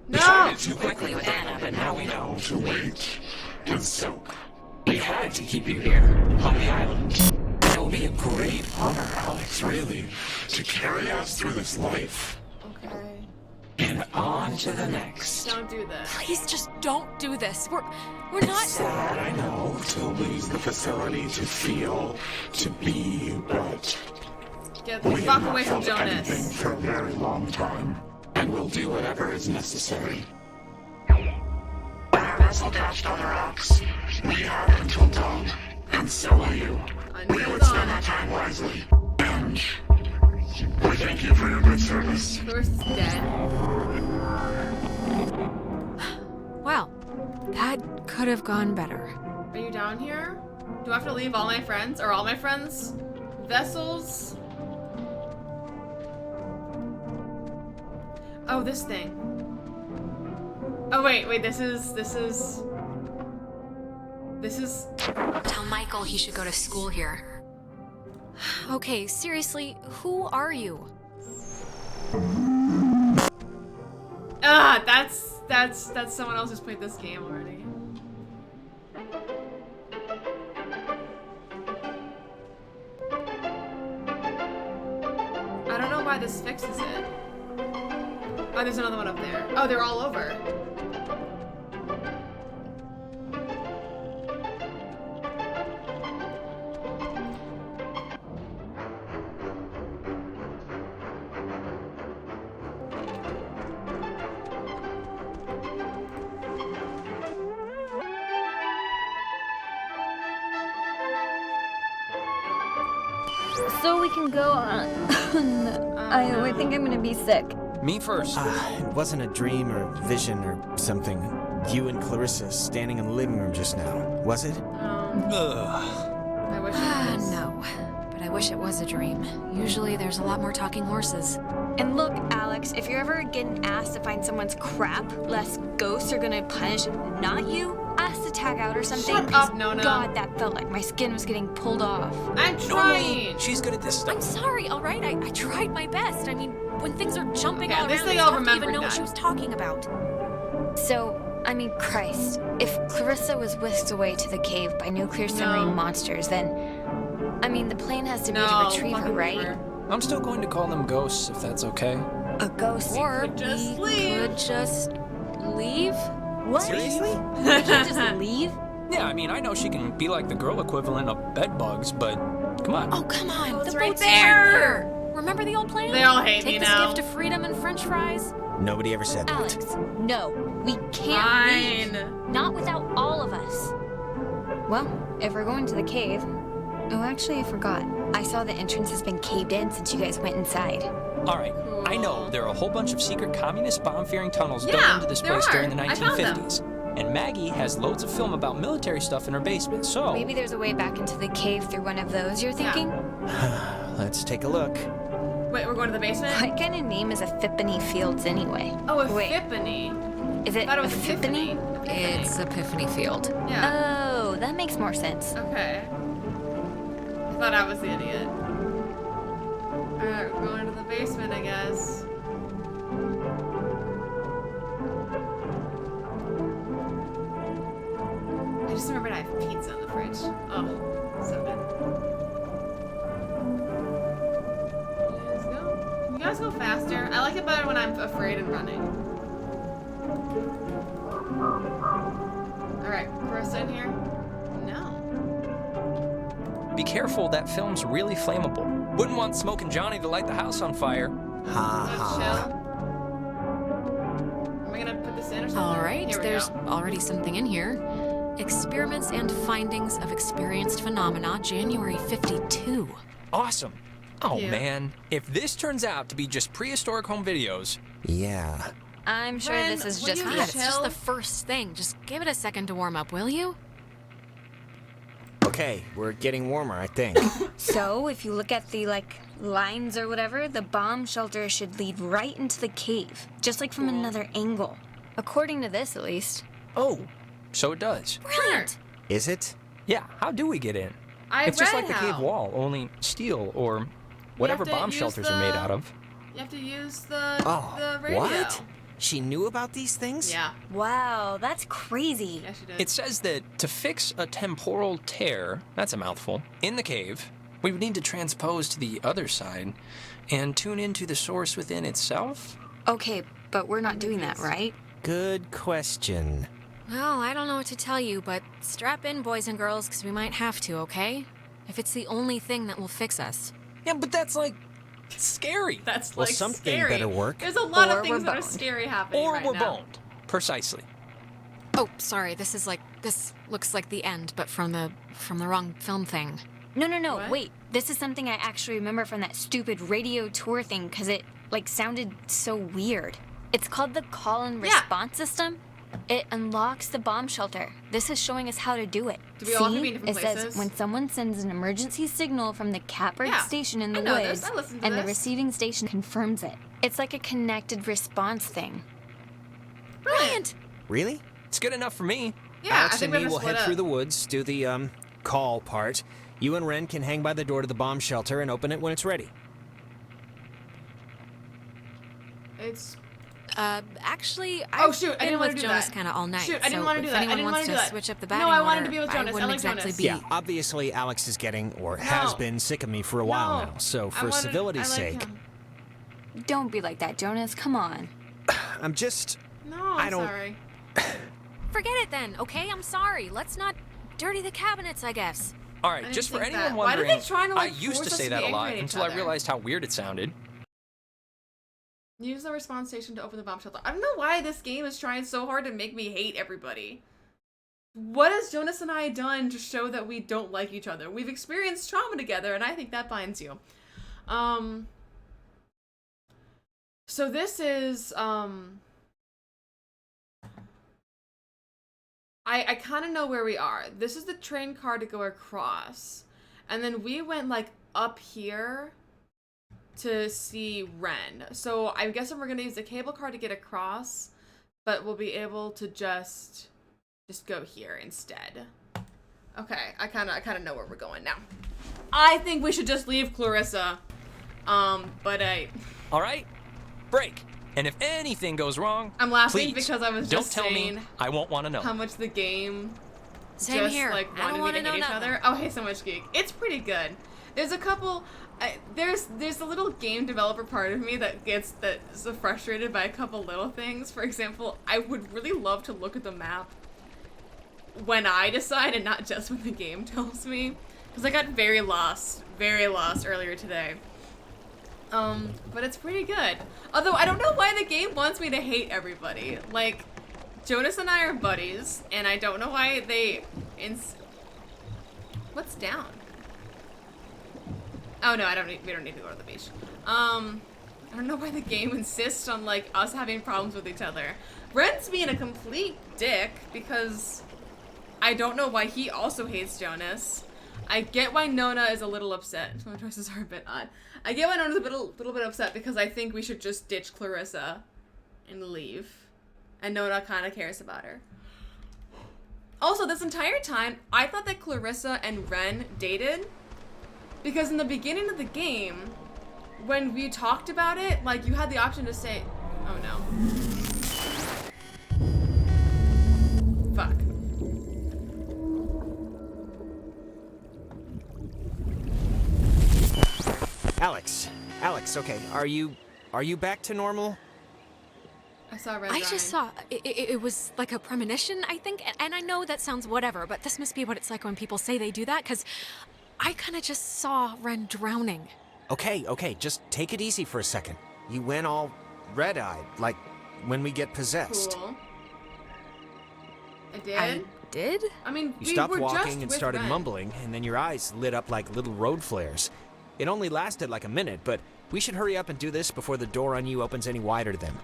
We started too quickly with Anna, but now we know to wait and soak. We had to keep you here on the island. It will be a great honor, Alex, really, to carry us through this life. Okay. And on to the next. Don't do this. Please just don't do this. We're It's not. sad, I know, to lose the facility to feel, to be, but Get the we fuck have away not from felt Jonas. anything for a very long time, and we'll do whatever is necessary. When our vessel dashed on the rocks, we had until dawn, and so will you. We would spend our time wisely, and we thank you for your good service. Flores is dead. Well, that could have gone better. Are you down here? Do I have to leave all my friends? Or all my friends? Vessels? Oh, this thing. Oh, wait, this is... Tell Michael he should go to school here. Okay, seriously, who are you? Ah, that's someone else who's played this game already. I don't know why this fixes it. Oh, there's another one up there. Oh, they're all over. So we can go on. I think I'm gonna be sick. Me first. It wasn't a dream or vision or something. You and Clarissa standing in the living room just now, was it? I wish it was. No, but I wish it was a dream. Usually there's a lot more talking horses. And look, Alex, if you're ever getting asked to find someone's crap, less ghosts are gonna punish not you. Asked to tag out or something. Shut up, Nona. God, that felt like my skin was getting pulled off. I'm trying. She's good at this stuff. I'm sorry, all right? I tried my best. I mean, when things are jumping all at least around, they it's all tough to even remembered know what that. she was talking about. So, I mean, Christ, if Clarissa was whisked away to the cave by nuclear submarine monsters, then, I mean, the plan has to be to retrieve her, right? I'm still going to call them ghosts, if that's okay. A ghost. Or could just we could just leave. What? Seriously? We can't just leave? Yeah, I mean, I know she can be like the girl equivalent of bedbugs, but come on. Oh, come on. It's The right boat's there. right there. Remember the old plan? They all hate me Take now. this gift of freedom and french fries? Nobody ever said that. Alex, no, we can't leave. Not without all of us. Well, if we're going to the cave... Oh, actually, I forgot. I saw the entrance has been caved in since you guys went inside. All right, I know there are a whole bunch of secret communist bomb-fearing tunnels dug Yeah, into this there place are. during the I found them. 1950s. And Maggie has loads of film about military stuff in her basement, so... Maybe there's a way back into the cave through one of those, you're thinking? Let's take a look. Wait, we're going to the basement? What kind of name is Epiphany Fields anyway? Oh, Wait, Epiphany. is it I thought it was Epiphany? It's Epiphany Field. Yeah. Oh, that makes more sense. Okay. I thought I was the idiot. Alright, we're going to the basement, I guess. I just remembered I have pizza in the fridge. Oh, so good. Let's go. Can you guys go faster? I like it better when I'm afraid and running. Alright, Carissa in here? No. Be careful, that film's really flammable. Wouldn't want Smoking Johnny to light the house on fire. Let's chill. Am I gonna put this in or something? All right, Here we there's go. already something in here. Experiments and findings of experienced phenomena, January 52. Awesome. Oh Yeah. man, if this turns out to be just prehistoric home videos, Yeah. I'm sure Ren, this is will just you good. It's chill? just the first thing. Just give it a second to warm up, will you? Okay, we're getting warmer, I think. So, if you look at the, lines or whatever, the bomb shelter should lead right into the cave, just like from another angle. According to this, at least. Oh, so it does. Brilliant! Is it? Yeah, how do we get in? read It's just like the cave how. wall, only steel or whatever have to bomb use shelters are made out of. You have to use the radio. What? She knew about these things? Yeah. Wow, that's crazy. Yeah, she did. It says that to fix a temporal tear, that's a mouthful, in the cave, we would need to transpose to the other side and tune into the source within itself? Okay, but we're not doing that, right? Good question. Well, I don't know what to tell you, but strap in, boys and girls, because we might have to, okay? If it's the only thing that will fix us. Yeah, but that's scary. That's Well, something scary. better work. There's a lot Or of things we're that are boned. scary happening Or right we're now. boned. Precisely. Oh, sorry, this looks like the end, but from the wrong film thing. No, What? wait. This is something I actually remember from that stupid radio tour thing, because it, sounded so weird. It's called the call and response system. It unlocks the bomb shelter. This is showing us how to do it. Do we all have to be in different it places? says when someone sends an emergency signal from the Catbird Yeah, station in the I know this. woods, I listened to and the this. receiving station confirms it. It's like a connected response thing. Brilliant! Really? It's good enough for me. Yeah, Alex I think and we're me gonna will split head up. through the woods, do the, call part. You and Ren can hang by the door to the bomb shelter and open it when it's ready. It's Actually, Oh, shoot, I been didn't wanna with do Jonas that. kind of all night. Shoot, I didn't so wanna do if that. I anyone didn't wants wanna do to that. switch up the No, batting I wanted order, to be with I Jonas. I wouldn't like exactly Jonas. be. Yeah, obviously Alex is getting, or has No. been, sick of me for a while No. now. So I for wanted- civility's I like sake, him. Don't be like that, Jonas. Come on. I'm just... No, I I'm don't- sorry. Forget it then, okay? I'm sorry. Let's not dirty the cabinets, I guess. All I right, didn't just for think anyone that. Why did wondering, they try to, I used force to us say to that be a lot angry at each until I other? realized how weird it sounded. Use the response station to open the bomb shelter. I don't know why this game is trying so hard to make me hate everybody. What has Jonas and I done to show that we don't like each other? We've experienced trauma together, and I think that binds you. So this is, I kind of know where we are. This is the train car to go across. And then we went, up here to see Ren. So I'm guessing we're going to use the cable car to get across, but we'll be able to just go here instead. Okay, I kind of know where we're going now. I think we should just leave Clarissa. But All right, break. And if anything goes wrong, I'm laughing please, because I was don't just tell saying me. I won't want to know. how much the game Same just here. I don't wanted me wanna to know hate each nothing. other. Oh, hey, so much geek. It's pretty good. There's a couple. There's a little game developer part of me that's so frustrated by a couple little things. For example, I would really love to look at the map when I decide and not just when the game tells me, because I got very lost earlier today. But it's pretty good. Although I don't know why the game wants me to hate everybody. Like, Jonas and I are buddies, and I don't know why they what's down? Oh no, we don't need to go to the beach. I don't know why the game insists on us having problems with each other. Ren's being a complete dick because I don't know why he also hates Jonas. I get why Nona is a little upset. My choices are a bit odd. I get why Nona's a little bit upset because I think we should just ditch Clarissa and leave. And Nona kind of cares about her. Also, this entire time, I thought that Clarissa and Ren dated. Because in the beginning of the game, when we talked about it, you had the option to say, oh no. Fuck. Alex, okay, are you back to normal? I saw Red I just saw, it was like a premonition, I think, and I know that sounds whatever, but this must be what it's like when people say they do that, because I kind of just saw Ren drowning. Okay, just take it easy for a second. You went all red-eyed, like when we get possessed. Cool. I did? I did? I mean, You we stopped were just walking and with started Ren. mumbling, and then your eyes lit up like little road flares. It only lasted like a minute, but we should hurry up and do this before the door on you opens any wider to them.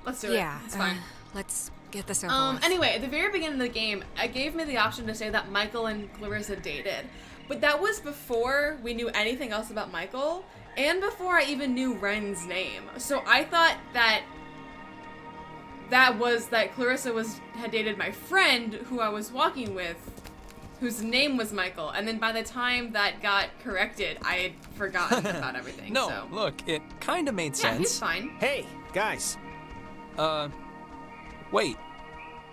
Let's do it. Yeah, it's fine. Let's get this over with. Anyway, at the very beginning of the game, it gave me the option to say that Michael and Clarissa dated. But that was before we knew anything else about Michael, and before I even knew Ren's name. So I thought that Clarissa had dated my friend who I was walking with, whose name was Michael. And then by the time that got corrected, I had forgotten about everything. No, so. Look, it kind of made sense. Yeah, he's fine. Hey, guys. Wait.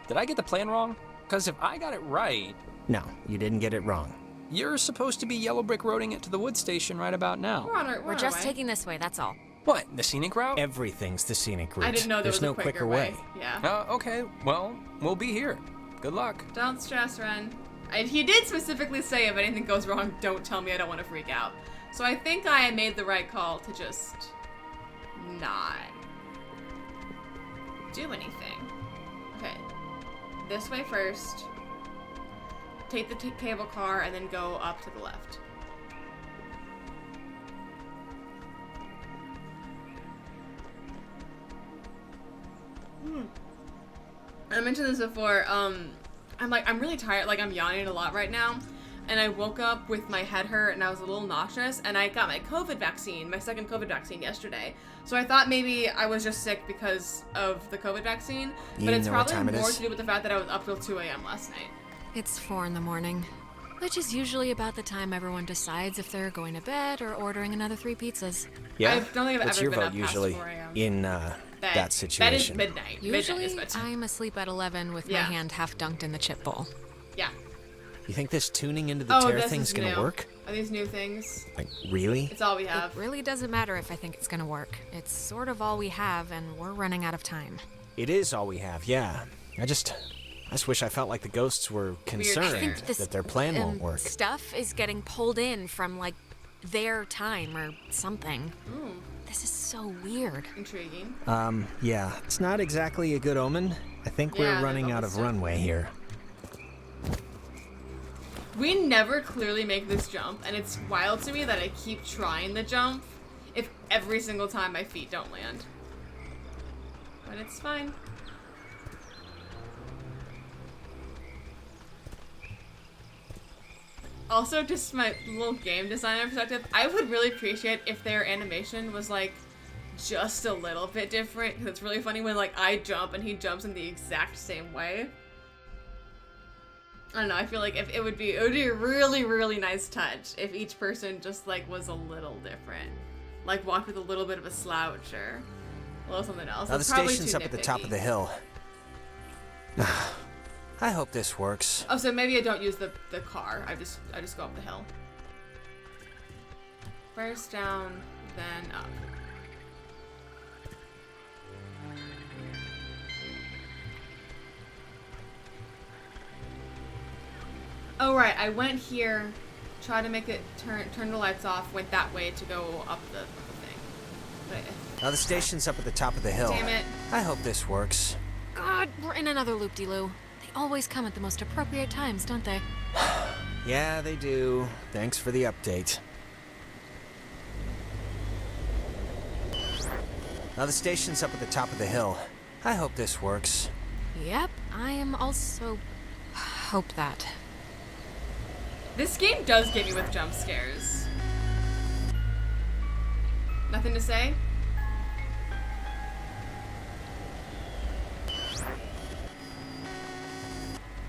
Did I get the plan wrong? Because if I got it right... No, you didn't get it wrong. You're supposed to be yellow brick roading it to the wood station right about now. We're just taking this way, that's all. What, the scenic route? Everything's the scenic route. I didn't know There's was no a quicker way. Yeah. Okay, well, we'll be here. Good luck. Don't stress, Ren. He did specifically say if anything goes wrong, don't tell me, I don't want to freak out. So I think I made the right call to just not do anything. Okay. This way first. Take the cable car and then go up to the left. I mentioned this before. I'm really tired. Like, I'm yawning a lot right now. And I woke up with my head hurt and I was a little nauseous. And I got my COVID vaccine, my second COVID vaccine yesterday. So I thought maybe I was just sick because of the COVID vaccine. But it's probably more to do with the fact that I was up till 2 a.m. last night. It's 4 in the morning, which is usually about the time everyone decides if they're going to bed or ordering another 3 pizzas. Yeah? I don't think I've What's ever your been vote up usually past 4 a.m. in that situation? That is midnight. Usually, midnight is I'm asleep at 11 with my hand half dunked in the chip bowl. Yeah. You think this tuning into the tear thing's gonna work? Are these new things? Like, really? It's all we have. It really doesn't matter if I think it's gonna work. It's sort of all we have, and we're running out of time. It is all we have, yeah. I just wish I felt like the ghosts were concerned that their plan won't work. Stuff is getting pulled in from, like, their time or something. Ooh. This is so weird. Intriguing. Yeah, it's not exactly a good omen. I think we're running out of runway here. We never clearly make this jump, and it's wild to me that I keep trying the jump if every single time my feet don't land. But it's fine. Also, just my little game designer perspective, I would really appreciate if their animation was, like, just a little bit different, because it's really funny when, like, I jump and he jumps in the exact same way. I don't know, I feel like it would be a really, really nice touch if each person just, like, was a little different. Like, walked with a little bit of a slouch or a little something else. Now the station's up at the top of the hill. I hope this works. Oh, so maybe I don't use the car. I just go up the hill. First down, then up. Oh right, I went here, tried to make it turn the lights off, went that way to go up the thing. But now the station's up at the top of the hill. Damn it. I hope this works. God, we're in another loop-de-loo. They always come at the most appropriate times, don't they? Yeah, they do. Thanks for the update. Now the station's up at the top of the hill. I hope this works. Yep, I am also... hope that. This game does get me with jump scares. Nothing to say?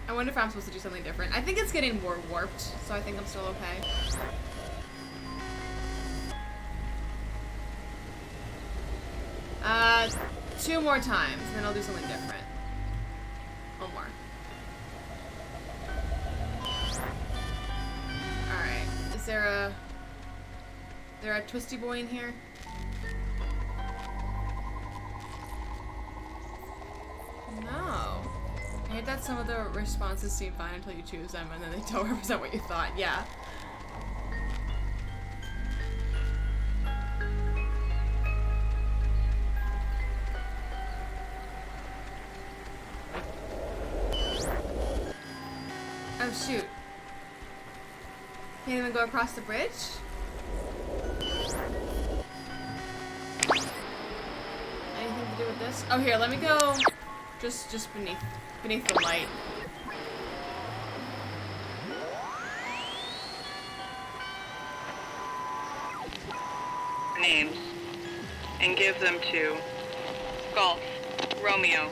I wonder if I'm supposed to do something different. I think it's getting more warped, so I think I'm still okay. 2 more times, and then I'll do something different. 1 more. Alright, is there a twisty boy in here? No. I hate that some of the responses seem fine until you choose them, and then they don't represent what you thought. Yeah. Oh shoot. Can't even go across the bridge? Anything to do with this? Oh, here, let me go just beneath the light. Names and give them to Golf, Romeo,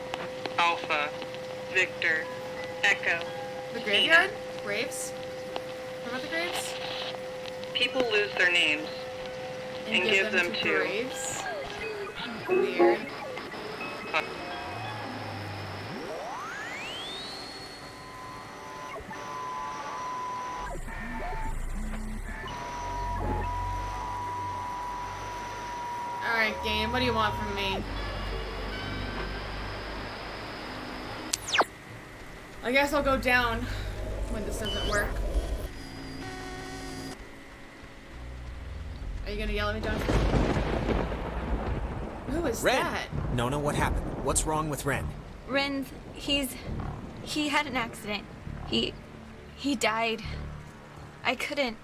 Alpha, Victor, Echo. The graveyard? Graves? What about the graves? People lose their names and give them to graves. Weird. Alright, game, what do you want from me? I guess I'll go down when this doesn't work. Are you gonna yell at me, Jonathan? Who is Ren! that? Nona, what happened? What's wrong with Ren? Ren, he had an accident. He died. I couldn't.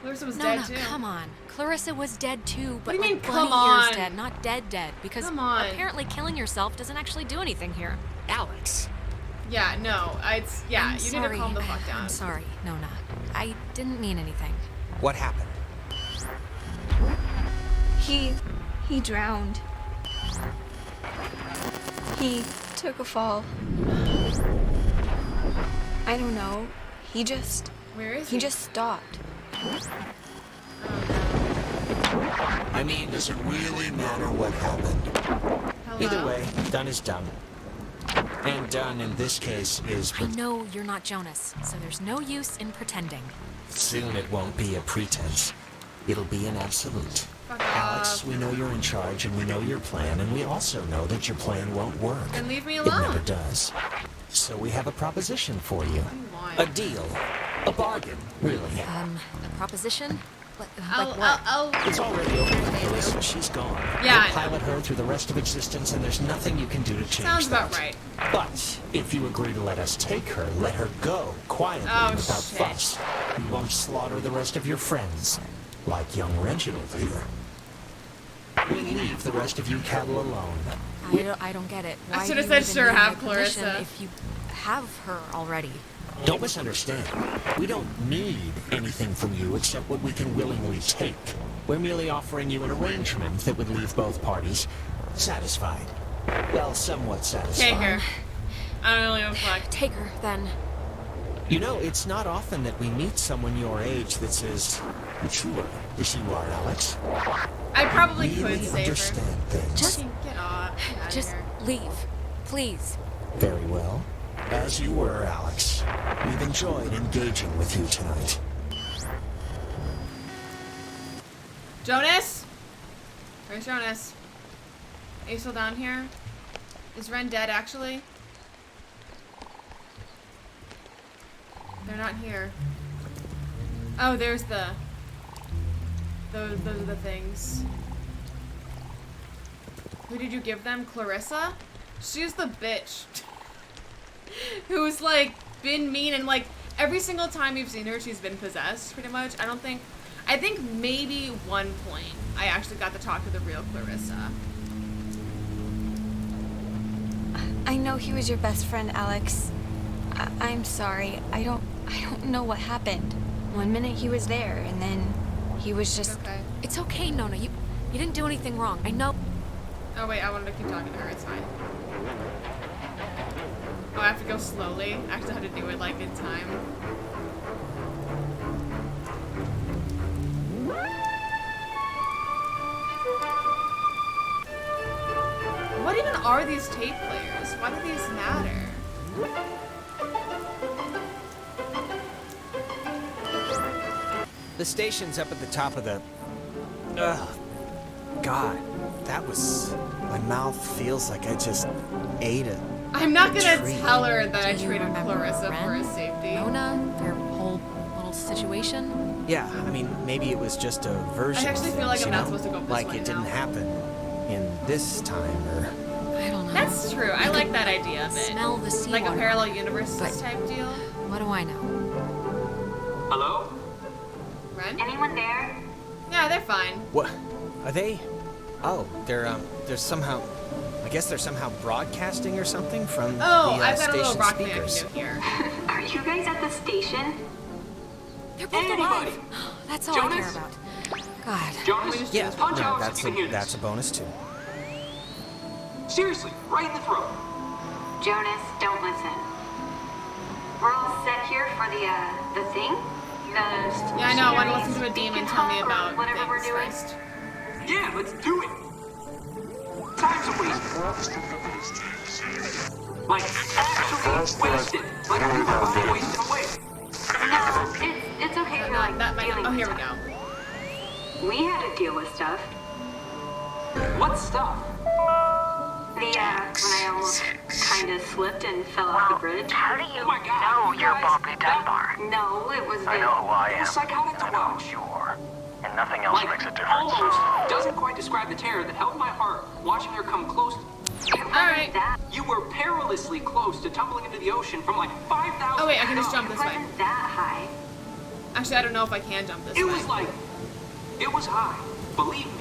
Clarissa was Nona, dead too. Come on. Clarissa was dead too, but what do you like mean, 20 come on? years dead, not dead. Because apparently killing yourself doesn't actually do anything here. Alex. Yeah, no, yeah, you need to calm the fuck down. I'm sorry, Nona. I didn't mean anything. What happened? He drowned. He took a fall. I don't know. He just... Where is he? He just stopped. I mean, does it really matter what happened? Hello? Either way, done is done. And done in this case is... I know you're not Jonas, so there's no use in pretending. Soon it won't be a pretense. It'll be an absolute. Alex, we know you're in charge and we know your plan, and we also know that your plan won't work. And leave me alone. It never does. So we have a proposition for you. A deal. A bargain, really. A proposition? Like what? It's already over with Clarissa. She's gone. Yeah, You'll pilot her through the rest of existence, and there's nothing you can do to change Sounds that. about right. But if you agree to let us take her, let her go quietly without fuss. We won't slaughter the rest of your friends, like young Reginald here. We leave the rest of you cattle alone. I don't get it. Why I should do have you said even sure, need have my permission Clarissa. if you have her already. Don't misunderstand. We don't need anything from you except what we can willingly take. We're merely offering you an arrangement that would leave both parties satisfied. Well, somewhat satisfied. Take her. I don't really know if Take her, then. You know, it's not often that we meet someone your age that's as mature as you are, Alex. I probably really could save understand her. things. Just get off. Get out Just of here. leave. Please. Very well. As you were, Alex. We've enjoyed engaging with you tonight. Jonas? Where's Jonas? Are you still down here? Is Ren dead, actually? They're not here. Oh, there's those are the things. Who did you give them? Clarissa? She's the bitch. Who's, like, been mean and, like, every single time you've seen her, she's been possessed, pretty much. I think maybe one point I actually got to talk to the real Clarissa. I know he was your best friend, Alex. I'm sorry. I don't know what happened. One minute he was there, and then he was just... Okay. It's okay, Nona. You didn't do anything wrong. I know. Oh, wait, I wanted to keep talking to her. It's fine. Oh, I have to go slowly. I actually have to do it, like, in time. What even are these tape players? Why do these matter? The station's up at the top of the... God, that was... My mouth feels like I just ate it. I'm not gonna Tree. tell her that I Do you treated remember Clarissa for Ren? his safety. Nona, their whole little situation. Yeah, I mean, maybe it was just a version I actually of feel like things, I'm you not know? supposed to go this like way it didn't now. happen in this time, or... I don't know. That's true. I like that idea of it. Smell the seawater. Like a parallel universes But- type deal. What do I know? Hello? Ren? Anyone there? Yeah, they're fine. What? Are they... Oh, they're somehow... I guess they're somehow broadcasting or something from the I've got a little station rock thing I can speakers. do here. Are you guys at the station? They're both alive. That's all I care about. God. Jonas, Yeah, punch out that's so you can hear a, that's this. a bonus too. Seriously, right in the throat. Jonas, don't listen. We're all set here for the thing? Yeah, I know. I want to listen to a demon tell me about whatever we're things doing. first. Yeah, let's do it. Time's a waste. Like, actually wasted. Like, I'm not wasting away. No, it's okay for like dealing Oh, here with we stuff. go. We had to deal with stuff. What stuff? When I almost kind of slipped and fell off the bridge. How do you Oh my God, know you're Bobby Dunbar? No, it was I know who I am. Psychotic to I know watch. who you are. And nothing else makes a difference. Almost doesn't quite describe the terror that held my heart watching her come close. Alright. You were perilously close to tumbling into the ocean from like 5,000. Oh wait, I can just jump It this way. wasn't that high. Actually, I don't know if I can jump this way. It was like, it was high. Believe me.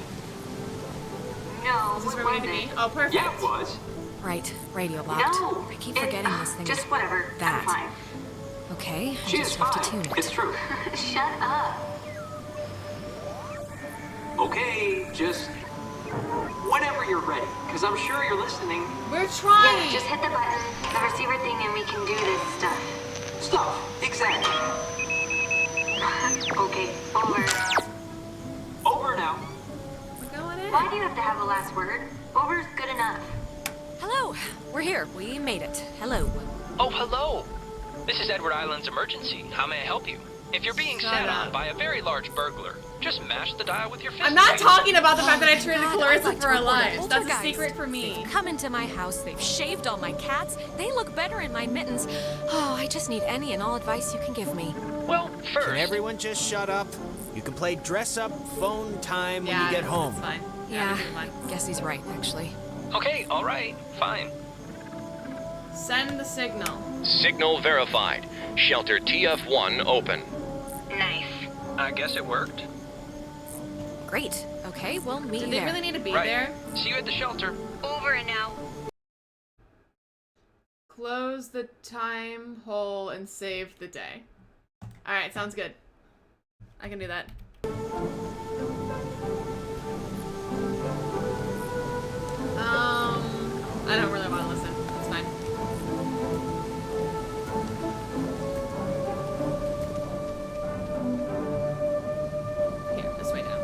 No, Is this it where we need to wasn't. be? Oh, perfect. Yeah, it was. Right, radio locked. No, I keep forgetting this thing. Just whatever. That. I'm fine. Okay, I She just is have to fine. tune it. It's true. Shut up. Okay, just whenever you're ready, because I'm sure you're listening. We're trying. Yeah, just hit the button, the receiver thing, and we can do this stuff. Stuff, exactly. Okay, over. Over now. We're going in. Why do you have to have the last word? Over's good enough. Hello, we're here. We made it. Hello. Oh, hello. This is Edward Island's emergency. How may I help you? If you're being Shut sat up. on by a very large burglar, just mash the dial with your fist. I'm not talking about the fact that I Oh, traded God, Clarissa I'd like for to our report a lives. That's a poltergeist. secret for me. They've come into my house. They've shaved all my cats. They look better in my mittens. Oh, I just need any and all advice you can give me. Well, first... Can everyone just shut up? You can play dress-up phone time when you get home. That's fine. Yeah, I guess he's right, actually. Okay, all right, fine. Send the signal. Signal verified. Shelter TF1 open. Nice. I guess it worked. Great. Okay, we'll meet Did you they there. really need to be Right. there? See you at the shelter. Over and now. Close the time hole and save the day. Alright, sounds good. I can do that. I don't really want to listen. It's fine. Here, this way down.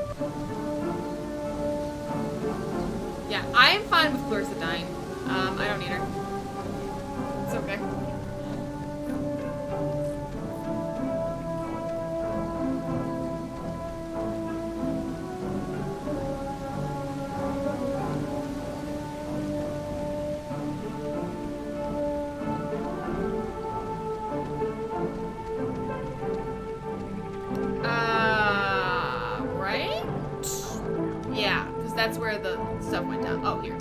Yeah, I'm fine with Clarissa dying. I don't need her. It's okay. Right? Yeah, because that's where the stuff went down. Oh, here.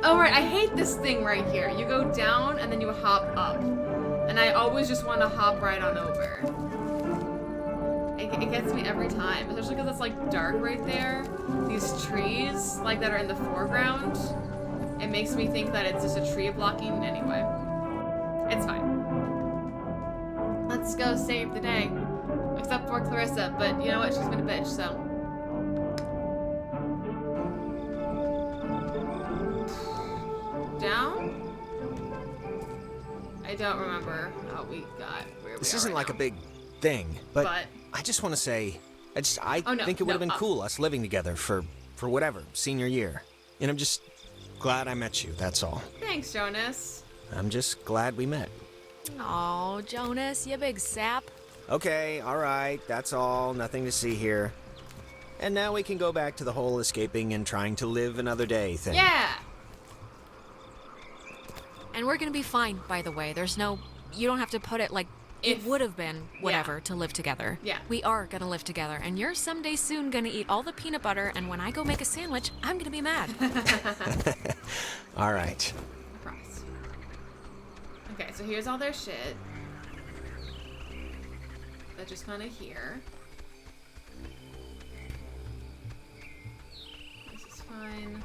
Oh, right, I hate this thing right here. You go down and then you hop up. And I always just want to hop right on over. It gets me every time, especially because it's like dark right there. These trees, like that are in the foreground, it makes me think that it's just a tree blocking anyway. It's fine. Let's go save the day. Except for Clarissa, but you know what? She's been a bitch, so. Down? I don't remember how we got where This we isn't are like right a big thing, but But- I just want to say, I Oh, no, think it would have no, been cool us living together for whatever, senior year. And I'm just glad I met you, that's all. now. Thanks, Jonas. I'm just glad we met. Oh, Jonas, you big sap. Okay, alright, that's all, nothing to see here. And now we can go back to the whole escaping and trying to live another day thing. Yeah! And we're gonna be fine, by the way. There's no... You don't have to put it like... It would have been whatever to live together. Yeah. We are gonna live together, and you're someday soon gonna eat all the peanut butter, and when I go make a sandwich, I'm gonna be mad. Alright. I promise. Okay, so here's all their shit. That's just kind of here. This is fine.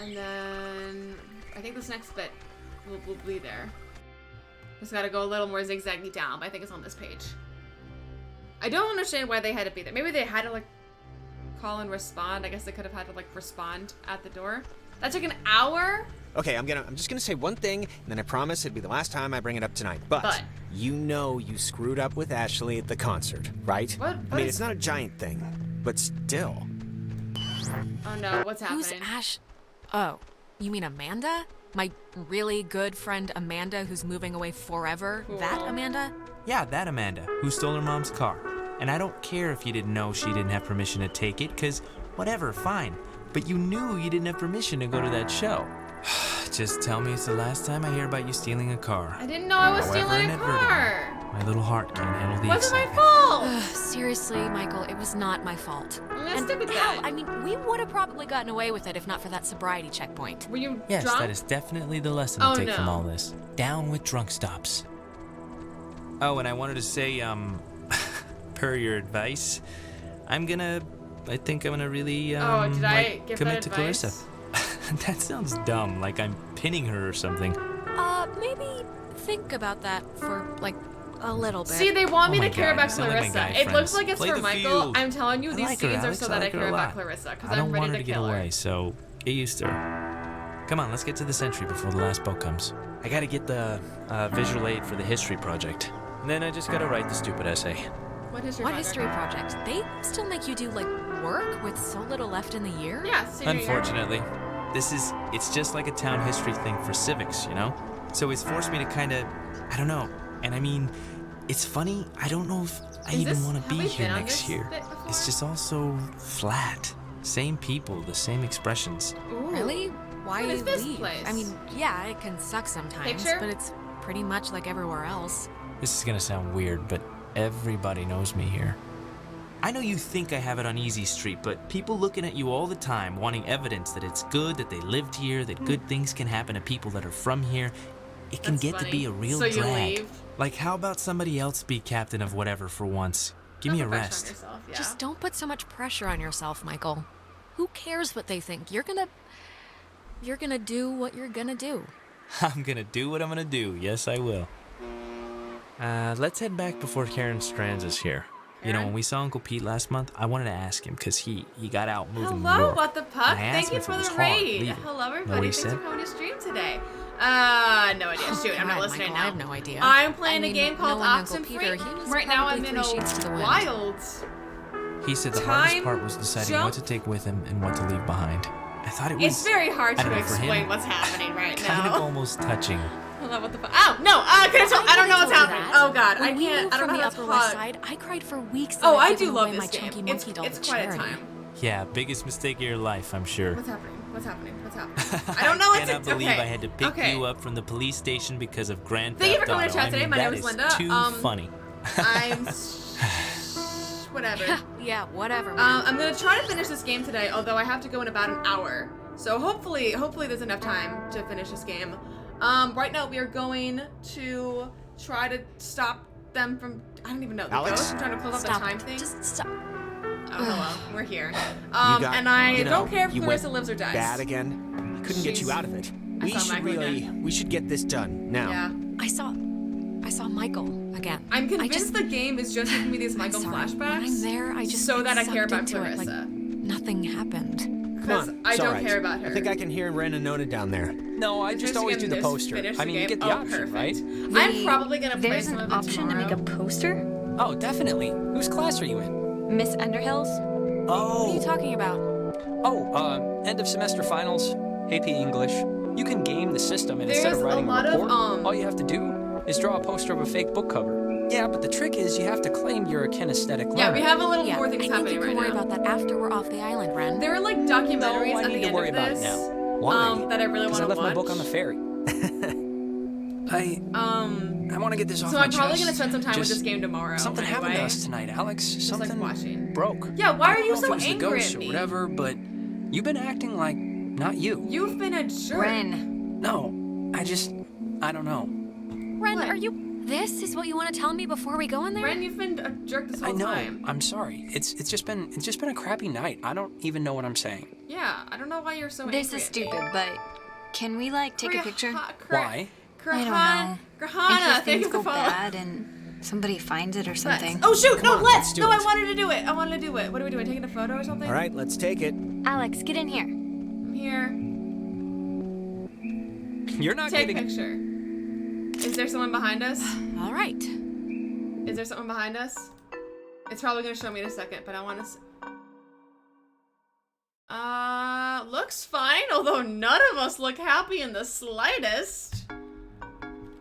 And then I think this next bit will be there. Just gotta go a little more zigzaggy down, but I think it's on this page. I don't understand why they had to be there. Maybe they had to like call and respond. I guess they could have had to like respond at the door. That took an hour? Okay, I'm just gonna say one thing, and then I promise it'll be the last time I bring it up tonight. But you know you screwed up with Ashley at the concert, right? What I mean, it's not a giant thing, but still. Oh no, what's happening? Who's Ash? Oh, you mean Amanda? My really good friend Amanda who's moving away forever? Cool. That Amanda? Yeah, that Amanda, who stole her mom's car. And I don't care if you didn't know she didn't have permission to take it, because whatever, fine. But you knew you didn't have permission to go to that show. Just tell me it's the last time I hear about you stealing a car. I didn't know I was stealing a car. My little heart can't handle the Wasn't my excitement. fault. Seriously, Michael, it was not my fault. And hell, I mean, we would have probably gotten away with it if not for that sobriety checkpoint. Were you Yes, drunk? that is definitely the lesson to take from all this. Down with drunk stops. Oh, and I wanted to say, per your advice, I think I'm gonna really, did I give commit that to advice? Clarissa. That sounds dumb, like I'm pinning her or something. Maybe think about that for, like, a little bit. See, they want me Oh to my care God, about you sound like my Clarissa. guy It looks friends. like it's Play for the Michael. field. I'm telling you, I these like her, scenes are Alex. so I that I like her care a about lot. Clarissa, because I don't I'm ready want her to to get kill her. away, so get used to her. Come on, let's get to the Sentry before the last boat comes. I gotta get the visual aid for the history project. And then I just gotta write the stupid essay. What history project? They still make you do, like, work with so little left in the year? Yeah, senior year. Unfortunately, it's just like a town history thing for civics, you know? So it's forced me to kinda, I don't know. And I mean, it's funny, I don't know if I even want to be here next year. It's just all so flat. Same people, the same expressions. Really? Why What is this leave? place? I mean, yeah, it can suck sometimes, Picture? but it's pretty much like everywhere else. This is gonna sound weird, but everybody knows me here. I know you think I have it on easy street, but people looking at you all the time, wanting evidence that it's good, that they lived here, that good things can happen to people that are from here, it can That's get to funny. be a real So you drag. leave? Like, how about somebody else be captain of whatever for once? Give me a rest. Just don't put so much pressure on yourself, Michael. Who cares what they think? You're gonna do what you're gonna do. I'm gonna do what I'm gonna do. Yes, I will. Let's head back before Karen Strands is here. You know, when we saw Uncle Pete last month, I wanted to ask him because he got out moving to New Hello, York. What the Puck? And I asked Thank him you if for it was the hard raid. leaving. Hello, Know what everybody. he Thanks said? for coming to stream today. No idea. Shoot, I'm not God, listening Michael, now. I have no idea. I'm playing I a mean, game called knowing Uncle Peter, Oxenfree. he was Right now I'm probably in 3 sheets to the a wind. wild. He said the Time hardest part was deciding what to jump. take with him and what to leave behind. I thought it was. It's very hard I to don't know, for explain him, what's happening right kind of now. almost touching. Hold on, what the fuck? Oh, no, I don't know what's happening. Oh, God, When I we can't. moved I don't from know the how to Upper West talk. Side, I cried for weeks. That Oh, I'd I given do love away this my game. chunky monkey doll It's to quite a charity. time. Yeah, biggest mistake of your life, I'm sure. What's happening? What's happening? What's happening? I don't know what to do. Cannot believe Okay. I had to pick Okay. you up from the police station because of Grand Thank you Theft for coming to Auto. chat I today. mean, My name that is is Linda. too funny. I'm whatever. Yeah, whatever. Man. I'm gonna try to finish this game today, although I have to go in about an hour. So hopefully there's enough time to finish this game. Right now we are going to try to stop them from. I don't even know. The Alex? ghost. I'm trying to close Stop up the time it. thing. Just stop. Oh, hello. We're here. You And I don't care if you Clarissa went lives or dies. bad again. I couldn't get you out of it. We saw should Michael again. we should get this done now. Yeah. I saw Michael again. I'm convinced the game is just giving me these Michael flashbacks. When I'm there, I just so get that I care sucked about into it, Clarissa. like nothing happened. Come Because on, I it's all don't right. care about her. I think I can hear Ren and Nona down there. No, I just Finish always the do game, the this, poster. finish I the mean, you game. get the Oh, option, perfect. right? I'm probably gonna play There's some an of it option to tomorrow. make a poster? Oh, definitely. Whose class are you in? Miss Underhill's? Oh. What are you talking about? Oh, end of semester finals, AP English. You can game the system, and instead There's of writing a lot a of, report, all you have to do is draw a poster of a fake book cover. Yeah, but the trick is you have to claim you're a kinesthetic learner. Yeah, we have a little Yeah, more things I think happening you can right worry now. about that after we're off the island, Ren. There are like documentaries No, I at need the to end worry of about it this. now. Why? That I really want Because to I left watch. my book on the ferry. I want to get this off So my I'm probably chest. gonna spend some time with Just this game tomorrow. Something anyway. happened to us tonight, Alex. Just Something like watching. broke. Yeah, why I are don't you know if so it was the angry ghost at or me? whatever, but you've been acting like not you. You've been a jerk. Ren. No, I just I don't know. Ren, what? Are you... This is what you want to tell me before we go in there? Ren, you've been a jerk this whole time. I'm sorry. It's just been a crappy night. I don't even know what I'm saying. Yeah, I don't know why you're so angry. This is stupid, but can we like take a picture? Why? I don't know. Grahana, in case things go bad and somebody finds it or something. Oh shoot! No, let's do it. I wanted to do it. What are we doing? Taking a photo or something? All right, let's take it. Alex, get in here. I'm here. You're not getting... Take a picture. Is there someone behind us? All right. Is there someone behind us? It's probably gonna show me in a second, but I want to. Looks fine. Although none of us look happy in the slightest.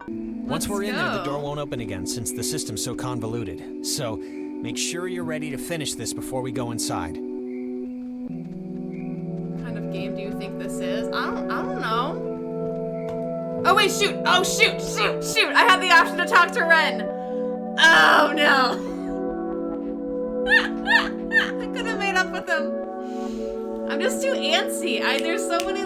Once we're in there, the door won't open again since the system's so convoluted. So, make sure you're ready to finish this before we go inside. What kind of game do you think this is? I don't know. Oh wait, shoot! Oh shoot! I had the option to talk to Ren. Oh no! I could have made up with him. I'm just too antsy. There's so many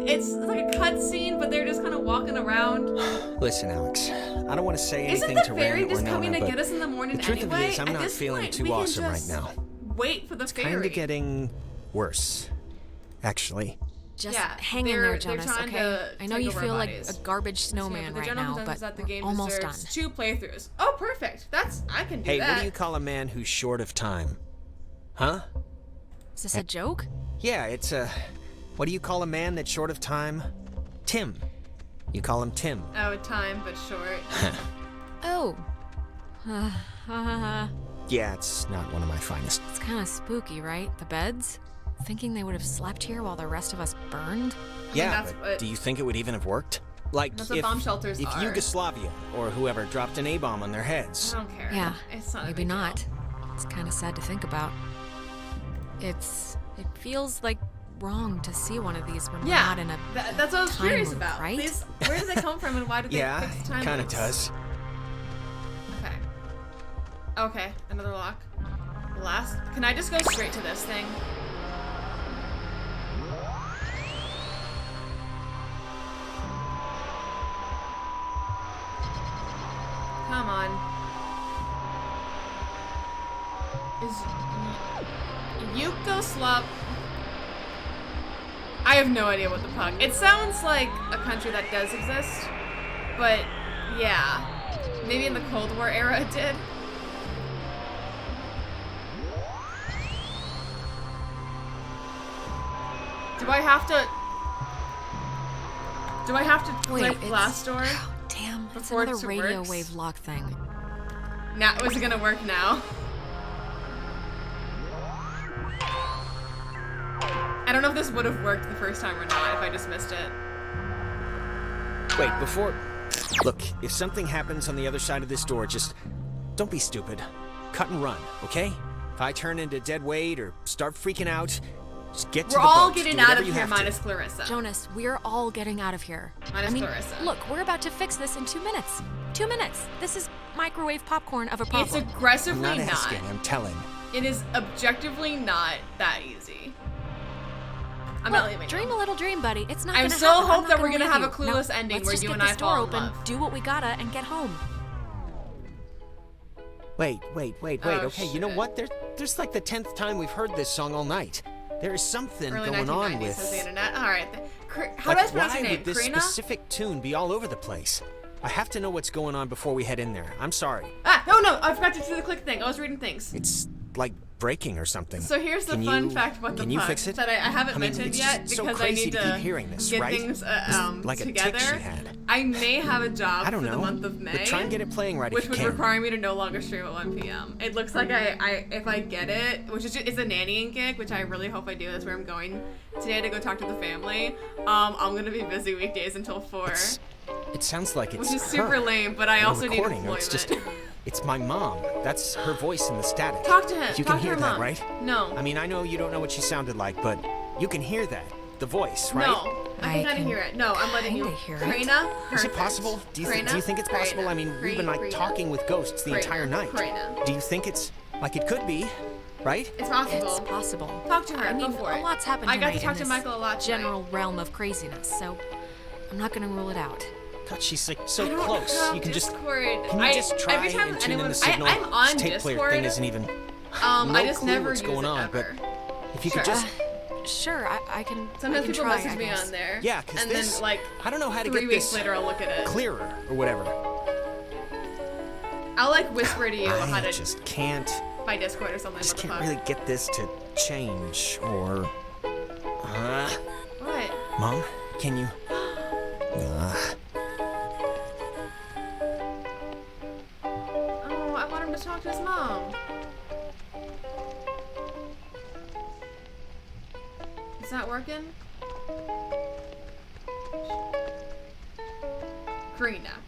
it's like a cutscene, but they're just kind of walking around. Listen, Alex, I don't want to say anything to Ren or Nona, Isn't the fairy just coming to get us in the morning anyway? The truth of it is, I'm not feeling too awesome right now. Wait for the fairy. It's kind of getting worse, actually. Just hang in there, Jonas, okay? I know you feel like a garbage snowman right now, but we're almost done. 2 playthroughs. Oh, perfect. I can do that. Hey, what do you call a man who's short of time? Huh? Is this a joke? Yeah, it's what do you call a man that's short of time? Tim. You call him Tim. Oh, time, but short. Oh. Yeah, it's not one of my finest. It's kind of spooky, right? The beds? Thinking they would have slept here while the rest of us burned? Yeah, but do you think it would even have worked? Like, that's what bomb shelters if Yugoslavia or whoever dropped an A-bomb on their heads. I don't care. Yeah, it's not maybe not. It's kind of sad to think about. It feels like wrong to see one of these when we're not in a that's what I was curious about. Right? Where do they come from and why do they fix the time kind of does. Okay, another lock. Can I just go straight to this thing? Come on. Is Yugoslav? I have no idea what the fuck. It sounds like a country that does exist, but yeah, maybe in the Cold War era it did. Do I have to click blast door? Oh, damn, it's another radio wave lock thing. Now, is it gonna work now? I don't know if this would have worked the first time or not, if I just missed it. Wait, look, if something happens on the other side of this door, just don't be stupid. Cut and run, okay? If I turn into dead weight or start freaking out, just get to the boat. We're all getting out of here, minus Clarissa. Jonas, we're all getting out of here. Minus Clarissa. Look, we're about to fix this in 2 minutes. 2 minutes. This is microwave popcorn of a problem. It's aggressively I'm not asking, I'm telling. It is objectively not that easy. I'm not leaving. Dream a little dream, buddy. It's not gonna happen. I still hope that we're gonna have a clueless ending where you and I fall in love. Do what we gotta and get home. Wait. Okay, you know what? There's like the 10th time we've heard this song all night. There is something going on with the internet. All right. How do I pronounce your name? Why would this specific tune be all over the place? I have to know what's going on before we head in there. I'm sorry. No, I forgot to do the click thing. I was reading things. It's like breaking or something. So here's the fun fact about the Can you fix it? that I haven't mentioned yet because so crazy I need to keep hearing this, get right? things like together. A tick she had. I may have a job for the month of May. But try and get it playing right which if would you can. require me to no longer stream at 1 p.m. It looks like if I get it, which is it's a nannying gig, which I really hope I do. That's where I'm going today to go talk to the family. I'm gonna be busy weekdays until 4. It sounds like it's which is super lame, but I also need employment. It's my mom. That's her voice in the static. Talk to him. You can hear that, right? No. I mean, I know you don't know what she sounded like, but you can hear that. The voice, right? No. I can kind of hear it. No, I'm letting you hear it. Is it possible? Do you think it's possible? I mean, we've been like talking with ghosts the entire night. Do you think it's like it could be? Right? It's possible. It's possible. Talk to her. I mean, go for it. A lot's happened I got to tonight talk to Michael a lot general realm of craziness, so I'm not going to rule it out. God, she's like so close. You can Discord. Can you just try every time and tune in the signal? I'm on this tape Discord. player thing isn't even. No I just clue never what's use going it on, ever. but if you could just. Sure, I can. Sometimes I can people try, message me on there. Yeah, because and this. then like I don't know how to 3 get weeks this later, I'll look at it. clearer or whatever. I'll like whisper to you how to. I just can't. By Discord or something. I just can't really get this to change or. What? Mom, can you? Oh, I want him to talk to his mom. Is that working? Green now.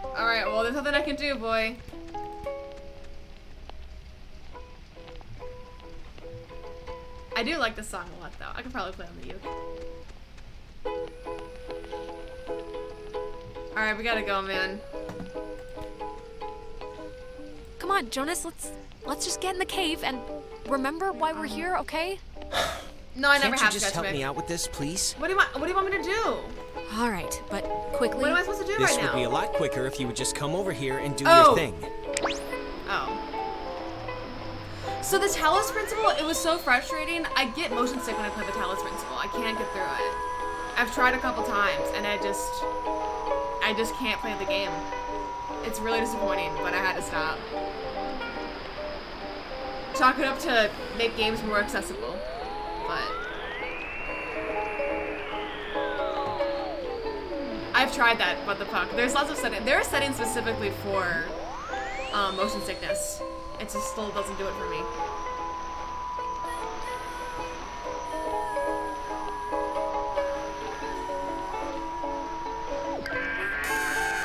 Alright, well, there's nothing I can do, boy. I do like this song a lot, though. I could probably play on the uke. Alright, we gotta go, man. Come on, Jonas, let's just get in the cave and remember why we're here, okay? No, I never have Can't you to just help me out with this, please? What do you want me to do? All right, but quickly. What am I supposed to do This right now? would be a lot quicker if you would just come over here and do your thing. Oh. So the Talos Principle, it was so frustrating. I get motion sick when I play the Talos Principle. I can't get through it. I've tried a couple times and I just can't play the game. It's really disappointing, but I had to stop. Chalk it up to make games more accessible, but I've tried that, but the fuck. There's lots of settings. There are settings specifically for motion sickness. It just still doesn't do it for me.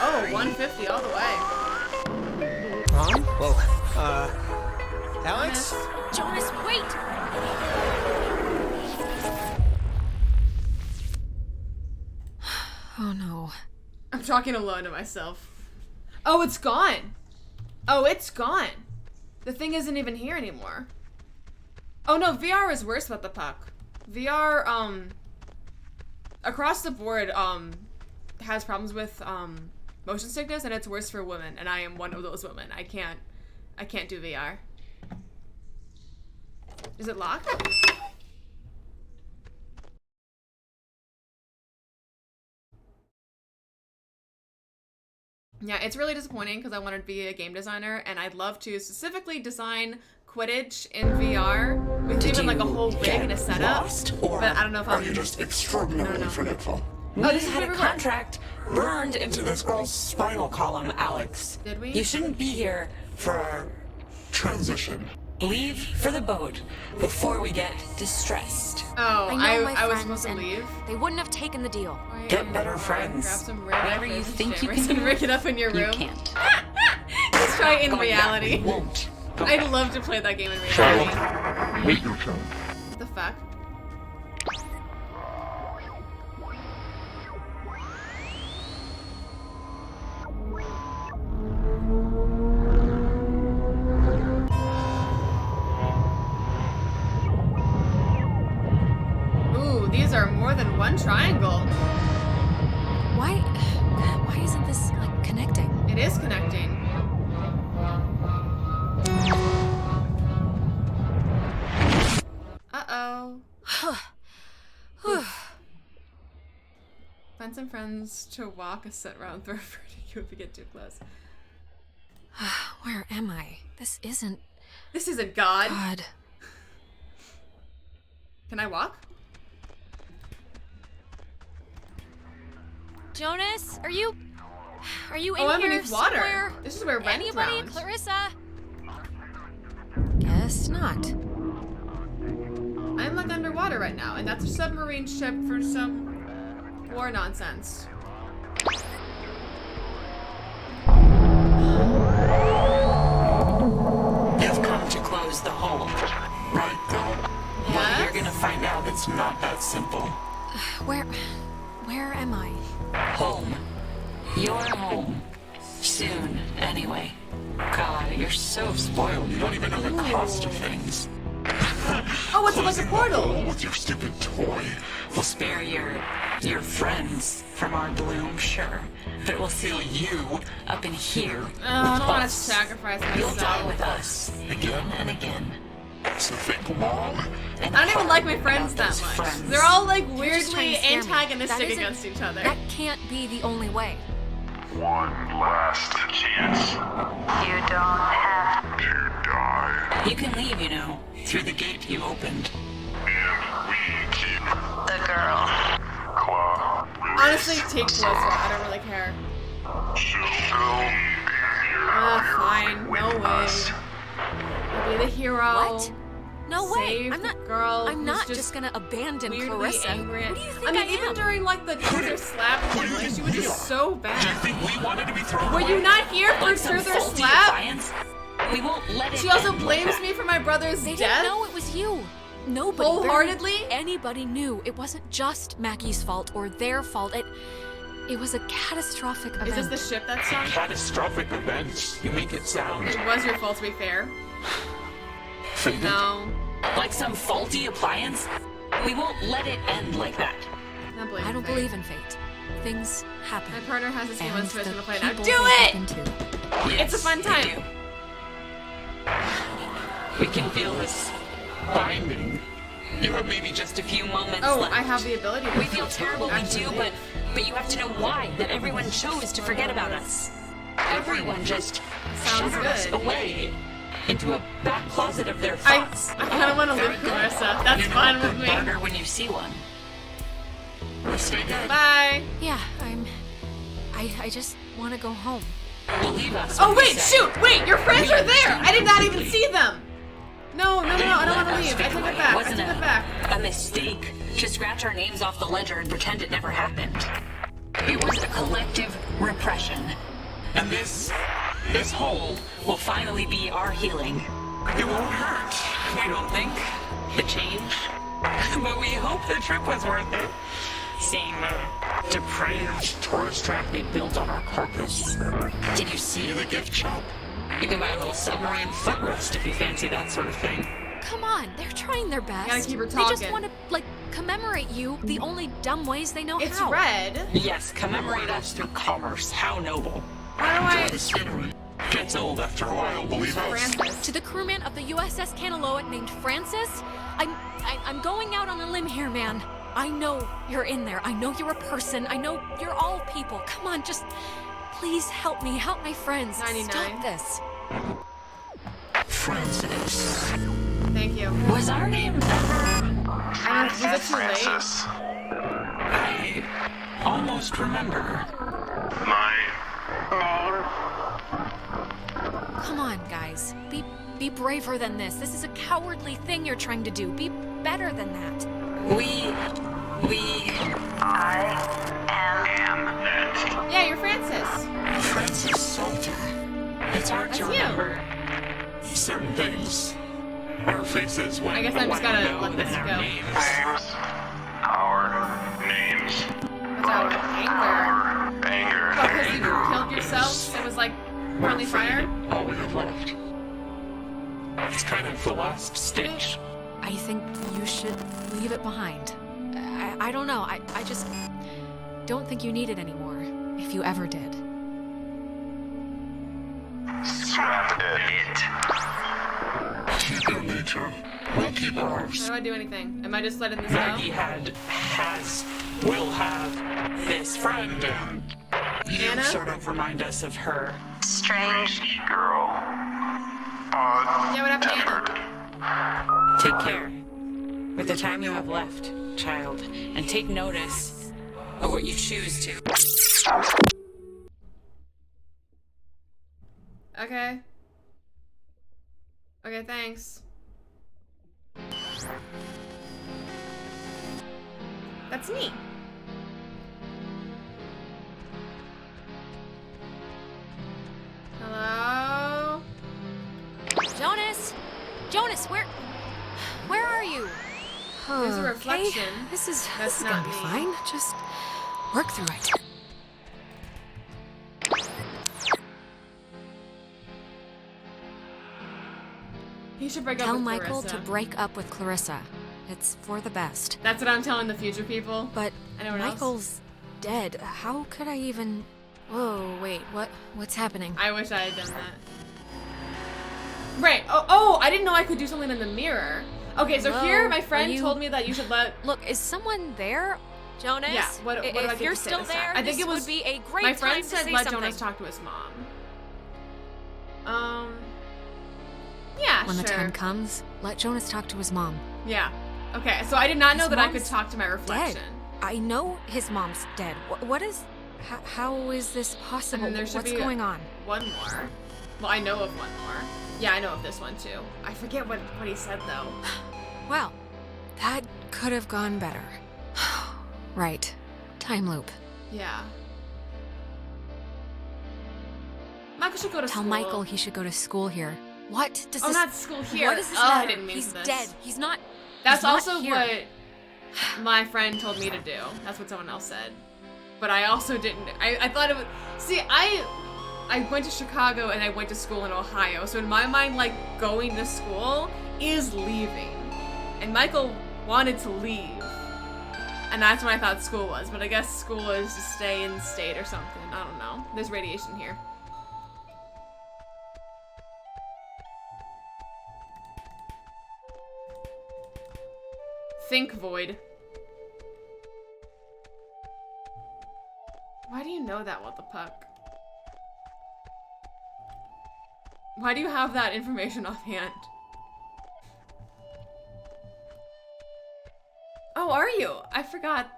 Oh, 150 all the way. Mom? Whoa. Alex? Jonas, wait! Oh no. I'm talking alone to myself. Oh, it's gone. Oh, it's gone. The thing isn't even here anymore. Oh no, VR is worse with the puck. VR, across the board, has problems with, motion sickness, and it's worse for women, and I am one of those women. I can't do VR. Is it locked? Yeah, it's really disappointing because I wanted to be a game designer, and I'd love to specifically design Quidditch in VR with even like a whole rig and a setup. But I don't know if I'm. Are you just extraordinarily forgetful? We had a contract burned into this girl's spinal column, Alex. Did we? You shouldn't be here For transition. Leave for the boat before we get distressed. Oh, I was supposed to leave. They wouldn't have taken the deal. Get better friends. Grab some Whatever you think you can do, rig it up in your room. You can't. Let's try it in reality. Won't. I'd love to play that game in reality. Wait your turn. What the fuck? Ooh, these are more than one triangle. Why isn't this like connecting? It is connecting. Uh-oh. Find some friends to walk a set round through you if you get too close. Where am I? This isn't God. God. Can I walk? Jonas, are you in here underneath water. somewhere? This is where Ren Anybody? drowned. Clarissa? Guess not. I'm like underwater right now, and that's a submarine ship for some war nonsense. You've come to close the hole. Right, girl? Yes? Well, you're gonna find out it's not that simple. Where am I? Home. You're home. Soon, anyway. God, you're so spoiled. You don't even know the cost of things. Oh, it's like a portal. With your stupid toy. We'll spare your friends from our bloom, sure. But we'll seal you up in here. Oh, I don't want to sacrifice myself. You'll die with us again and again. So think, Mom. I don't even like my friends that much. They're all like weirdly antagonistic against each other. That can't be the only way. One last chance. You don't have to die. You can leave, you know, through the gate you opened. And we keep the girl. Claw. Honestly, take closer. I don't really care. Fine. No way. I'll be the hero. What? No way. Save I'm not. Girl. I'm not just gonna abandon Clarissa. Angry. What do you think I mean, even during like the Truther slap thing, like she was just so bad. Do you think we wanted to be thrown Were you not here for Truther slap? We won't let it. She also blames me for my brother's They death. didn't know it was you. Nobody. Wholeheartedly? Anybody knew it wasn't just Maggie's fault or their fault. It was a catastrophic event. Is this the ship that sunk? Catastrophic events. You make it sound. It was your fault, to be fair. No. Like some faulty appliance? We won't let it end like that. I don't believe in fate. Things happen. My partner has this game on Switch and play now. people Do they it! happen to. It's a fun time. We can feel this binding. You have maybe just a few moments left. I have the ability to We feel terrible, we do, but you have to know why. That everyone chose to forget about us. Everyone just shuttered us away into a back closet of their thoughts. I kind of want to leave Clarissa. That's fine with me. When you see one. Bye. Yeah, I just want to go home. Believe us. Oh wait, shoot! Wait, your friends are there! I did not even see them! No, I don't want to leave. I take it back. I take it back. A mistake to scratch our names off the ledger and pretend it never happened. It was a collective repression. And this hole will finally be our healing. It won't hurt, we don't think. The change. But we hope the trip was worth it. Seeing the depraved tourist trap we built on our carcass. Did you see the gift shop? You can buy a little submarine footrest if you fancy that sort of thing. Come on, they're trying their best. Gotta keep her They talking. just want to, like, commemorate you the only dumb ways they know It's how. red. Yes, commemorate us through commerce. How noble. How do Discovery gets old after a while, believe us. Francis. To the crewman of the USS Kanaloa named Francis, I'm going out on a limb here, man. I know you're in there. I know you're a person. I know you're all people. Come on, just please help me. Help my friends. 99. Stop this. Francis. Thank you. Was our name ever... Was it too late? I almost remember. My Name? Come on, guys. Be braver than this. This is a cowardly thing you're trying to do. Be better than that. I am that. Yeah, you're Francis. Francis Salter. It's hard to That's you. remember. Certain things. Our faces when I guess I'm just gotta let this go. Names. Our names. What's our anger? Our anger. Because you killed yourself? It was like friendly fire? All we have left. It's kind of the last stitch. I think you should leave it behind. I don't know. I just don't think you need it anymore, if you ever did. Scrap it. Keep your nature. We'll keep ours. How do I do anything? Am I just letting this go? Maggie will have this friend, and you Anna? sort of remind us of her. strange. Girl. Yeah, what happened to Anna? Take care with the time you have left, child, and take notice of what you choose to. Okay. Okay, thanks. That's me. Hello? Jonas! Jonas, where are you? There's a reflection. Okay. This is That's gonna not be me. fine. Just work through it. He should break up Tell with Michael Clarissa. to break up with Clarissa. It's for the best. That's what I'm telling the future people. But Anyone Michael's else? dead. How could I even... Whoa, wait, what's happening? I wish I had done that. Right. Oh, I didn't know I could do something in the mirror. Okay, so Hello? here my friend told me that you should let... Look, is someone there? Jonas? Yeah, what do I get if you're to say still this time? there, I think this it was, would be a great my time friend to said say let something. Jonas talk to his mom. Yeah, When sure. the time comes, let Jonas talk to his mom. Yeah. Okay, so I did not know His that I could mom's talk to my reflection. Dead. I know his mom's dead. What is... How is this possible? And there should What's be going on? One more. Well, I know of one more. Yeah, I know of this one too. I forget what he said though. Well, that could have gone better. Right. Time loop. Yeah. Michael should go to school. Tell Michael he should go to school here. What does this... not school here. What does this I matter? didn't mean He's for this. dead. He's not... That's he's not also here. what my friend told me to do. That's what someone else said. But I also didn't. I thought it was... See, I went to Chicago and I went to school in Ohio. So in my mind, like, going to school is leaving. And Michael wanted to leave. And that's what I thought school was. But I guess school is to stay in state or something. I don't know. There's radiation here. Think void. Why do you know that, what the puck? Why do you have that information offhand? Oh, are you? I forgot.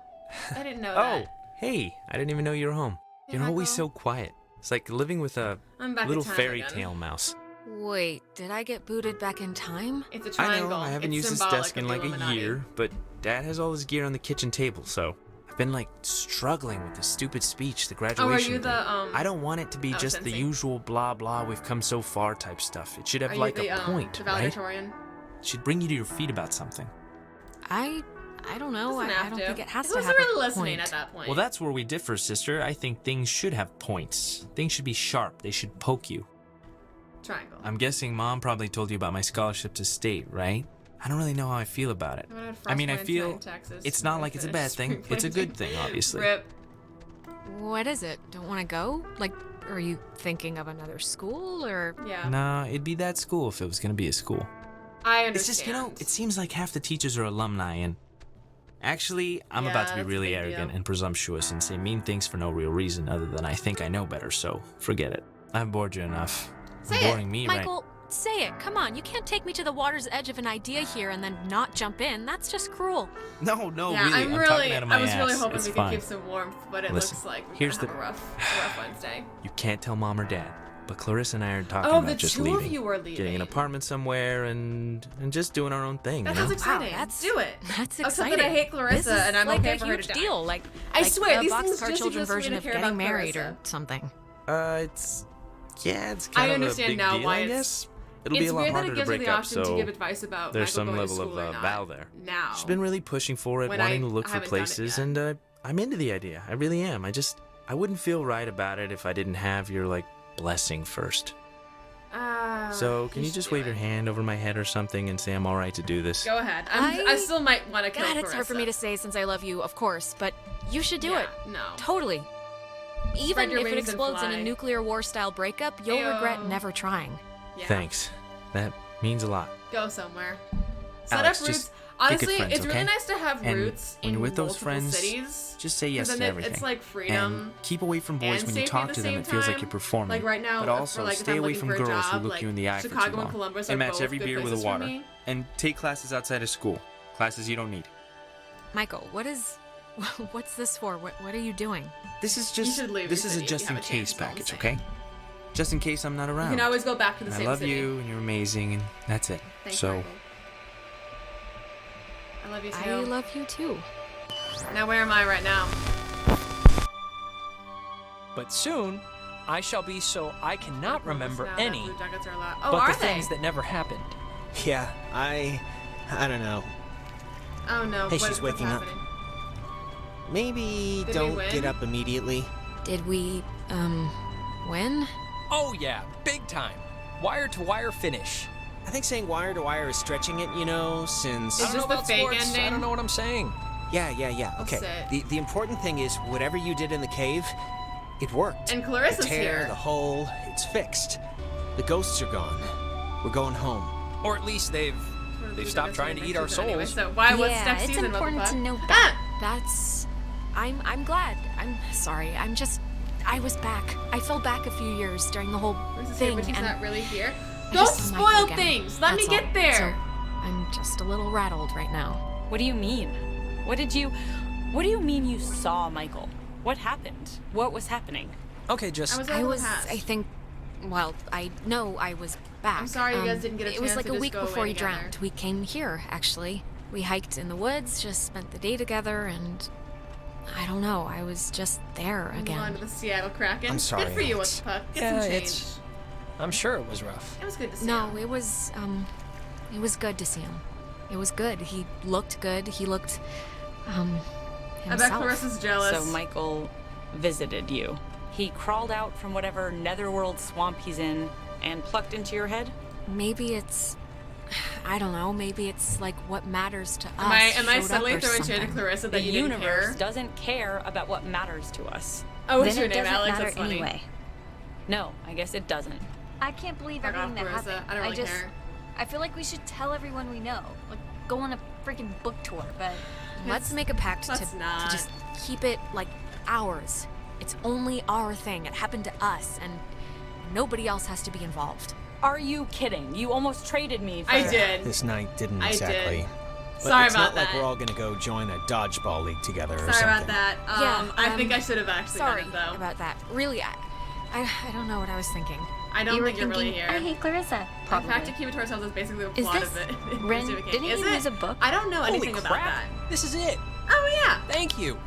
I didn't know that. Oh, hey, I didn't even know you were home. Hey, You're always Michael. so quiet. It's like living with a I'm back little in time fairy again. tale mouse. Wait, did I get booted back in time? It's a I triangle. know, I haven't It's used this symbolic desk of in the like a Illuminati. year, but Dad has all his gear on the kitchen table, so I've been like struggling with the stupid speech, the graduation Oh, are you thing. the, I don't want it to be just the Sensei. usual blah blah we've come so far type stuff. It should have Are like you the, a point, the right? valedictorian? It should bring you to your feet about something. I don't know. Doesn't I have don't to. think it has He to wasn't have really a listening point. at that point. Well, that's where we differ, sister. I think things should have points. Things should be sharp. They should poke you. Triangle. I'm guessing Mom probably told you about my scholarship to state, right? I don't really know how I feel about it. I mean, I feel it's not like it's a bad thing. It's a good thing, obviously. Rip. What is it? Don't want to go? Like, are you thinking of another school or? Yeah. Nah, it'd be that school if it was gonna be a school. I understand. It's just, you know, it seems like half the teachers are alumni, and actually, I'm Yeah, about to be that's a really big arrogant deal. and presumptuous and say mean things for no real reason other than I think I know better, so forget it. I've bored you enough. Say You're boring it, me, Michael. Say it. Come on. You can't take me to the water's edge of an idea here and then not jump in. That's just cruel. right? No, Yeah, really. I'm talking out of my I was really ass. hoping It's we fine. could keep some warmth, but it Listen, looks like we're here's gonna have a rough Wednesday. You can't tell Mom or Dad, but Clarissa and I are talking Oh, about the just two leaving. of you are leaving. Getting an apartment somewhere and just doing our own thing, That you know? sounds exciting. that's- Do it. That's Except exciting. that I hate Clarissa, This is and I'm like okay a for her huge to die. deal. Like I swear, the these things boxcar just children exist for me version to of care getting about married or Clarissa. something. It's kind I of understand a big now deal, why I it's- guess. It'll be it's a lot weird that harder it to gives her break the up, option to so give advice about there's Michael some going to level of school or not vow there. now. She's been really pushing for it, When wanting I to look for haven't done it places, yet. and I'm into the idea. I really am. I wouldn't feel right about it if I didn't have your like blessing first. So can you just wave your hand over my head or something and say I'm all right to do this? Go ahead. I still might want to kill God, Clarissa. it's hard for me to say since I love you, of course, but you should do it. No. Totally. Even your if it wings and explodes in a fly. nuclear war style breakup, you'll regret Ayo. never trying. Yeah. Thanks. That means a lot. Go somewhere. Set Alex, up roots. just be good Honestly, friends, it's really okay? nice to have And roots when in you're with those multiple friends, cities. just say yes 'cause to then everything. It's like freedom. And keep away from boys and when you safety talk at the to them. same It feels like time. you're performing. Like right now, but also for like if stay I'm away looking from for a girls job, who look like you in the eye Chicago for too and long. Columbus and are match both every good beer with a places for water. me. And take classes outside of school. Classes you don't need. Michael, what's this for? What are you doing? This is You just should leave this your is a city if you just in have a case chance, is all I'm package, saying. okay? Just in case I'm not around. You can always go back to the And same I love city. you and you're amazing and that's it. Thanks, so Michael. I love you too. I love you too. Now where am I right now? But soon, I shall be so I cannot remember Now that any blue jackets are allowed. Oh, but are the they? things that never happened. Yeah, I don't know. Oh no. Hey, what- she's what's waking up. happening? Maybe Did we don't win? get up immediately. Did we, win? Oh yeah, big time. Wire to wire finish. I think saying wire to wire is stretching it, you know, since... Is this the fake ending? I don't know what I'm saying. Yeah. Okay. The important thing is, whatever you did in the cave, it worked. And Clarissa's the tear, here. The hole, it's fixed. The ghosts are gone. We're going home. Or at least they've stopped trying to eat our souls. Anyway, so why was next it's season? important to know that. That's... I'm glad. I'm sorry. I was back. I fell back a few years during the whole thing, He's and not really here. I Don't just saw Michael spoil again. things. Let me That's get all. there. So, I'm just a little rattled right now. What do you mean? What do you mean you saw Michael? What happened? What was happening? Okay, just... I think, well, I know I was back. I'm sorry you guys didn't get a It was chance like to a just week go before away he together. drowned. We came here, actually. We hiked in the woods, just spent the day together, and I don't know, I was just there again. On to the Seattle Kraken. I'm sorry, Good for you, Alex. What's Puck. Get Yeah, some change. I'm sure it was rough. It was good to see No, him. it was good to see him. It was good. He looked good. He looked, himself. I bet Clarissa's jealous. So Michael visited you. He crawled out from whatever netherworld swamp he's in and plucked into your head? Maybe it's... I don't know. Maybe it's like what matters to us. Am I showed suddenly up or throwing shade at something. Clarissa that The you didn't universe care? doesn't care about what matters to us. Oh, what's Then your it name, doesn't Alex? matter That's funny. anyway. No, I guess it doesn't. I can't believe Fuck everything off, that Clarissa. happened. I don't really just, care. I feel like we should tell everyone we know. Like, go on a freaking book tour, but... Let's It's- make a pact let's to not. just keep it, like, ours. It's only our thing. It happened to us, and nobody else has to be involved. Are you kidding? You almost traded me for... I did. This night didn't I exactly. did. But Sorry it's about not like that. we're all gonna go join a dodgeball league together or Sorry something. about that. I think I should have actually Sorry done it, though. about that. Really, I don't know what I was thinking. I don't You were think you're really thinking, here. I hate Clarissa. In fact, to keep it to ourselves is basically the Is plot this of it. Ren? Stephen King. Didn't Is you it? lose a book? I don't know Holy anything crap. about that. This is it. Oh, yeah. Thank you.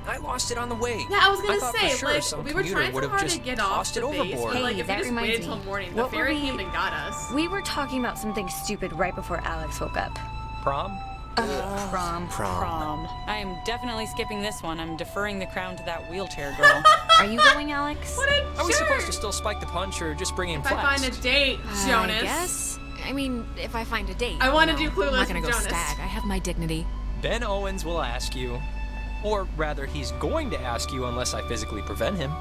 I lost it on the way. Yeah, I was gonna thought say, for sure like, some we were commuter trying would so have hard to just get off tossed the it base, overboard. but like, if we that just reminds waited me. till morning, the What were ferry we- came and got us. We were talking about something stupid right before Alex woke up. Prom? Prom. I am definitely skipping this one. I'm deferring the crown to that wheelchair girl. Are you going, Alex? What a Are we jerk. supposed to still spike the punch or just bring in If I flats? find a date, Jonas. I guess. I mean, if I find a date. I wanna you know, do Clueless I'm not gonna with go Jonas. stag. I have my dignity. Ben Owens will ask you. Or rather, he's going to ask you unless I physically prevent him.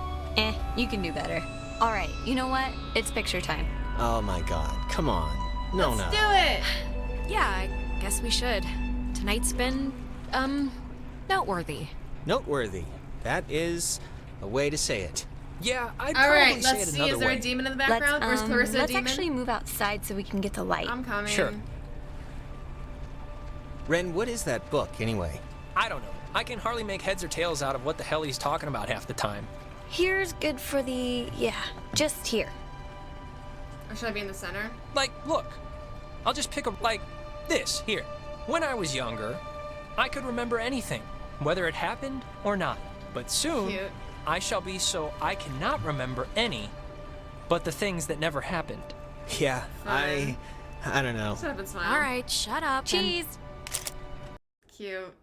You can do better. All right, you know what? It's picture time. Oh my god, come on. No, Let's no. do it. Yeah, I guess we should. Tonight's been, noteworthy. Noteworthy. That is a way to say it. Yeah, I'd All probably right, say let's it see. another Is there way. a demon in the background, or is Clarissa a let's demon? actually move outside so we can get the light. I'm coming. Sure. Ren, what is that book, anyway? I don't know. I can hardly make heads or tails out of what the hell he's talking about half the time. Here's good for the, just here. Or should I be in the center? Like, look. I'll just pick a, like, this, here. When I was younger, I could remember anything, whether it happened or not. But soon, Cute. I shall be so I cannot remember any, but the things that never happened. Yeah, Fine. I don't know. Shut up and smile. All right, shut up. Cheese. Cute.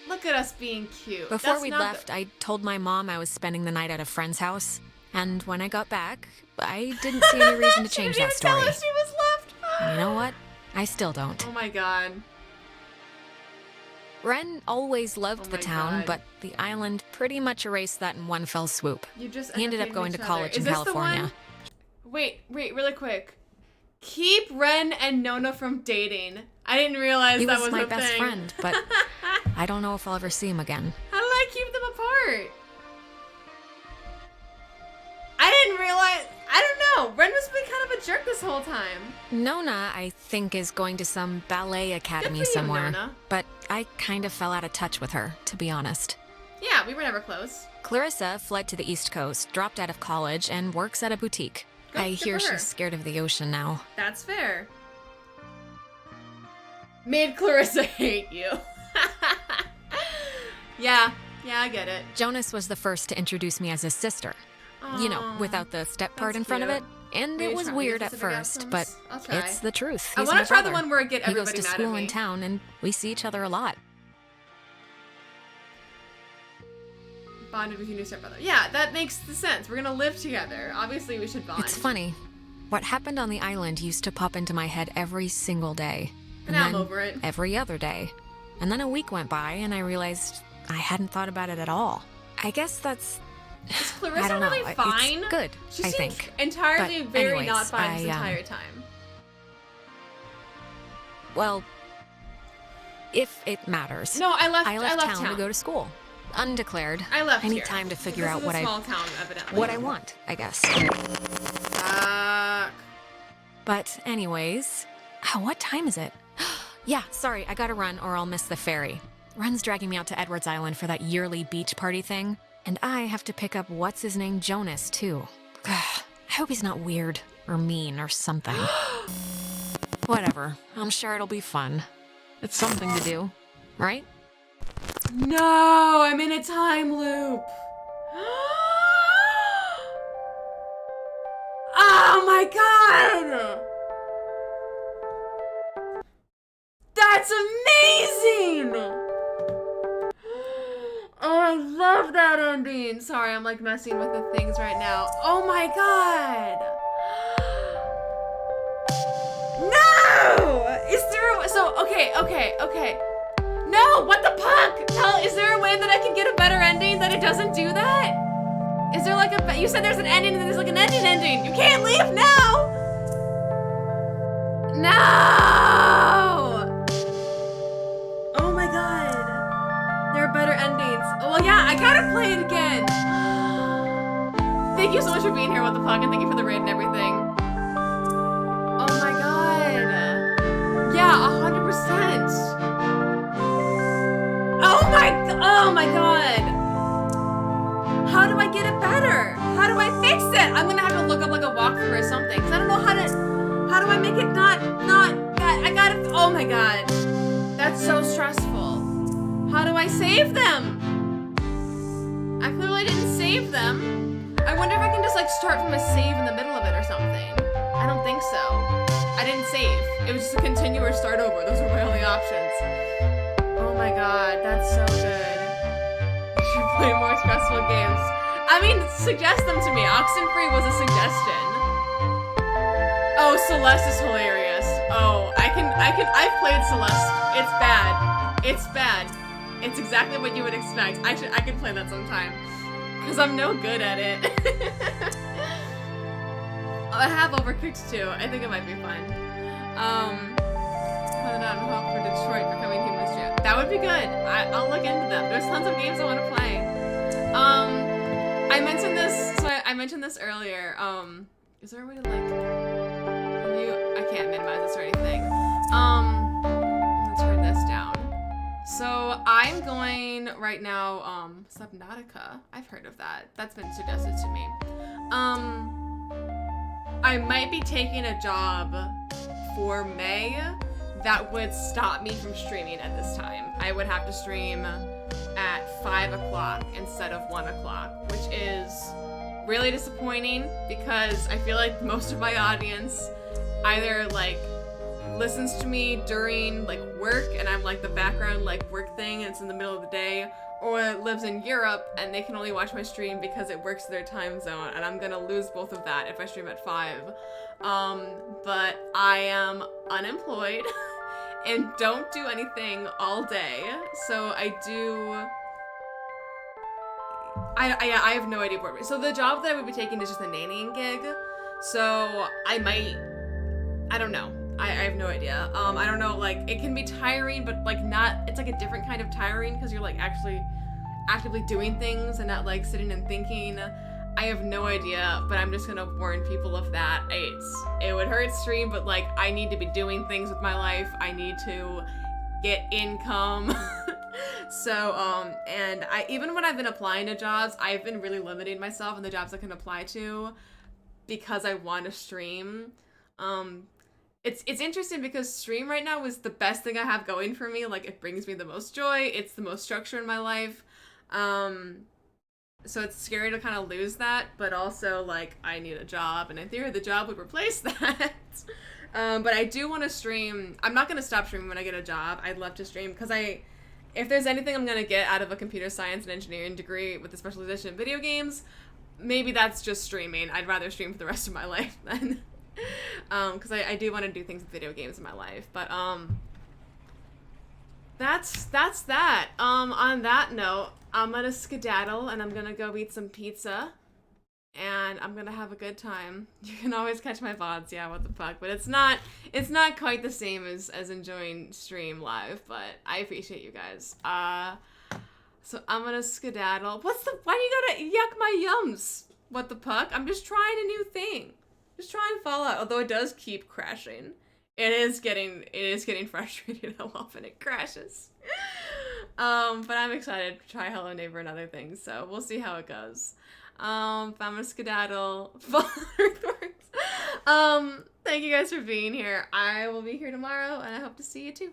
Look at us being cute. Before That's we not left, I told my mom I was spending the night at a friend's house. And when I got back, I didn't see any reason to change She that didn't even story. tell us she was left. And you know what? I still don't. Oh my god. Ren always loved Oh the my town, God. but the island pretty much erased that in one fell swoop. You just He ended up entertained going to each other. college Is in this California. The one? Wait, really quick. Keep Ren and Nona from dating. I dididn't realize He that was was my a best thing. friend, but I don't know if I'll ever see him again. How did I keep them apart? I didn't realize. I don't know. Ren was being kind of a jerk this whole time. Nona, I think, is going to some ballet academy for you, somewhere. Nona. But I kind of fell out of touch with her, to be honest. Yeah, we were never close. Clarissa fled to the East Coast, dropped out of college, and works at a boutique. Good- I good hear for her. she's scared of the ocean now. That's fair. Made Clarissa hate you. Yeah, I get it. Jonas was the first to introduce me as his sister. You know, Aw, without the step part that's in front of cute. it. And Will it you was try- weird use at the big first, but accents? I'll try. it's the truth. I He's wanna my try the brother. one where I get He goes everybody to mad at school me. in town, and we see each other a lot. bonded with your new stepbrother. Yeah, that makes sense. We're gonna live together. Obviously, we should bond. It's funny. What happened on the island used to pop into my head every single day. And now I'm over it. Every other day. And then a week went by and I realized I hadn't thought about it at all. I guess that's... Is Clarissa really fine? It's good, she I seemed think. entirely But very anyways, not fine this entire time. Well, if it matters. No, I left town to go to school. Undeclared. I left I need here. time to figure This out is what a small town, evidently. what I want, I guess. But anyways, what time is it? Yeah, sorry, I gotta run or I'll miss the ferry. Ren's dragging me out to Edwards Island for that yearly beach party thing. And I have to pick up what's-his-name Jonas, too. I hope he's not weird or mean or something. Whatever, I'm sure it'll be fun. It's something to do, right? No, I'm in a time loop. Oh my god! That's amazing! Oh, I love that ending. Sorry, I'm like messing with the things right now. Oh my god! No! Is there a... So, okay. No, what the fuck? Is there a way that I can get a better ending that it doesn't do that? Is there like a... You said there's an ending and there's like an ending. You can't leave now! No! Oh my god. There are better endings. Oh, well, yeah, I gotta play it again. Thank you so much for being here, what the fuck, and thank you for the raid and everything. Oh my god. Yeah, 100%. Oh my god. How do I get it better? How do I fix it? I'm gonna have to look up like a walkthrough or something, because I don't know how do I make it not, I gotta, oh my god. That's so stressful. How do I save them? I clearly didn't save them. I wonder if I can just like start from a save in the middle of it or something. I don't think so. I didn't save. It was just a continue or start over. Those were my only options. Oh my god, that's so good. I should play more stressful games. I mean, suggest them to me. Oxenfree was a suggestion. Oh, Celeste is hilarious. Oh, I've played Celeste. It's bad. It's bad. It's exactly what you would expect. I could play that sometime. Because I'm no good at it. I have Overcooked too. I think it might be fun. Hold on, hope for Detroit becoming Human's Jam. That would be good. I'll look into them. There's tons of games I want to play. I mentioned this, so I mentioned this earlier. Is there a way to like... I can't minimize this or anything. Let's turn this down. So I'm going right now, Subnautica. I've heard of that. That's been suggested to me. I might be taking a job for May that would stop me from streaming at this time. I would have to stream at 5 o'clock instead of 1 o'clock, which is really disappointing because I feel like most of my audience either like listens to me during like work and I'm like the background like work thing and it's in the middle of the day, or lives in Europe and they can only watch my stream because it works their time zone, and I'm gonna lose both of that if I stream at 5. But I am unemployed and don't do anything all day, so I have no idea what. So the job that I would be taking is just a nannying gig, so I don't know. I have no idea. I don't know, like, it can be tiring, but, like, not, it's, like, a different kind of tiring, because you're, like, actually actively doing things and not, like, sitting and thinking. I have no idea, but I'm just gonna warn people of that. It would hurt stream, but, like, I need to be doing things with my life. I need to get income. So, and even when I've been applying to jobs, I've been really limiting myself in the jobs I can apply to because I want to stream. It's interesting because stream right now is the best thing I have going for me. Like, it brings me the most joy. It's the most structure in my life. So it's scary to kind of lose that, but also, like, I need a job, and in theory, the job would replace that. But I do want to stream. I'm not going to stop streaming when I get a job. I'd love to stream because if there's anything I'm gonna get out of a computer science and engineering degree with a specialization in video games, maybe that's just streaming. I'd rather stream for the rest of my life than, because I do want to do things with video games in my life. But that's that. On that note, I'm gonna skedaddle and I'm gonna go eat some pizza. And I'm gonna have a good time. You can always catch my VODs, yeah, what the fuck. But it's not quite the same as enjoying stream live, but I appreciate you guys. So I'm gonna skedaddle. Why do you gotta yuck my yums? What the fuck? I'm just trying a new thing. Just trying Fallout, although it does keep crashing. It is getting frustrated how often it crashes. But I'm excited to try Hello Neighbor and other things, so we'll see how it goes. I'm gonna skedaddle. Thank you guys for being here. I will be here tomorrow, and I hope to see you too.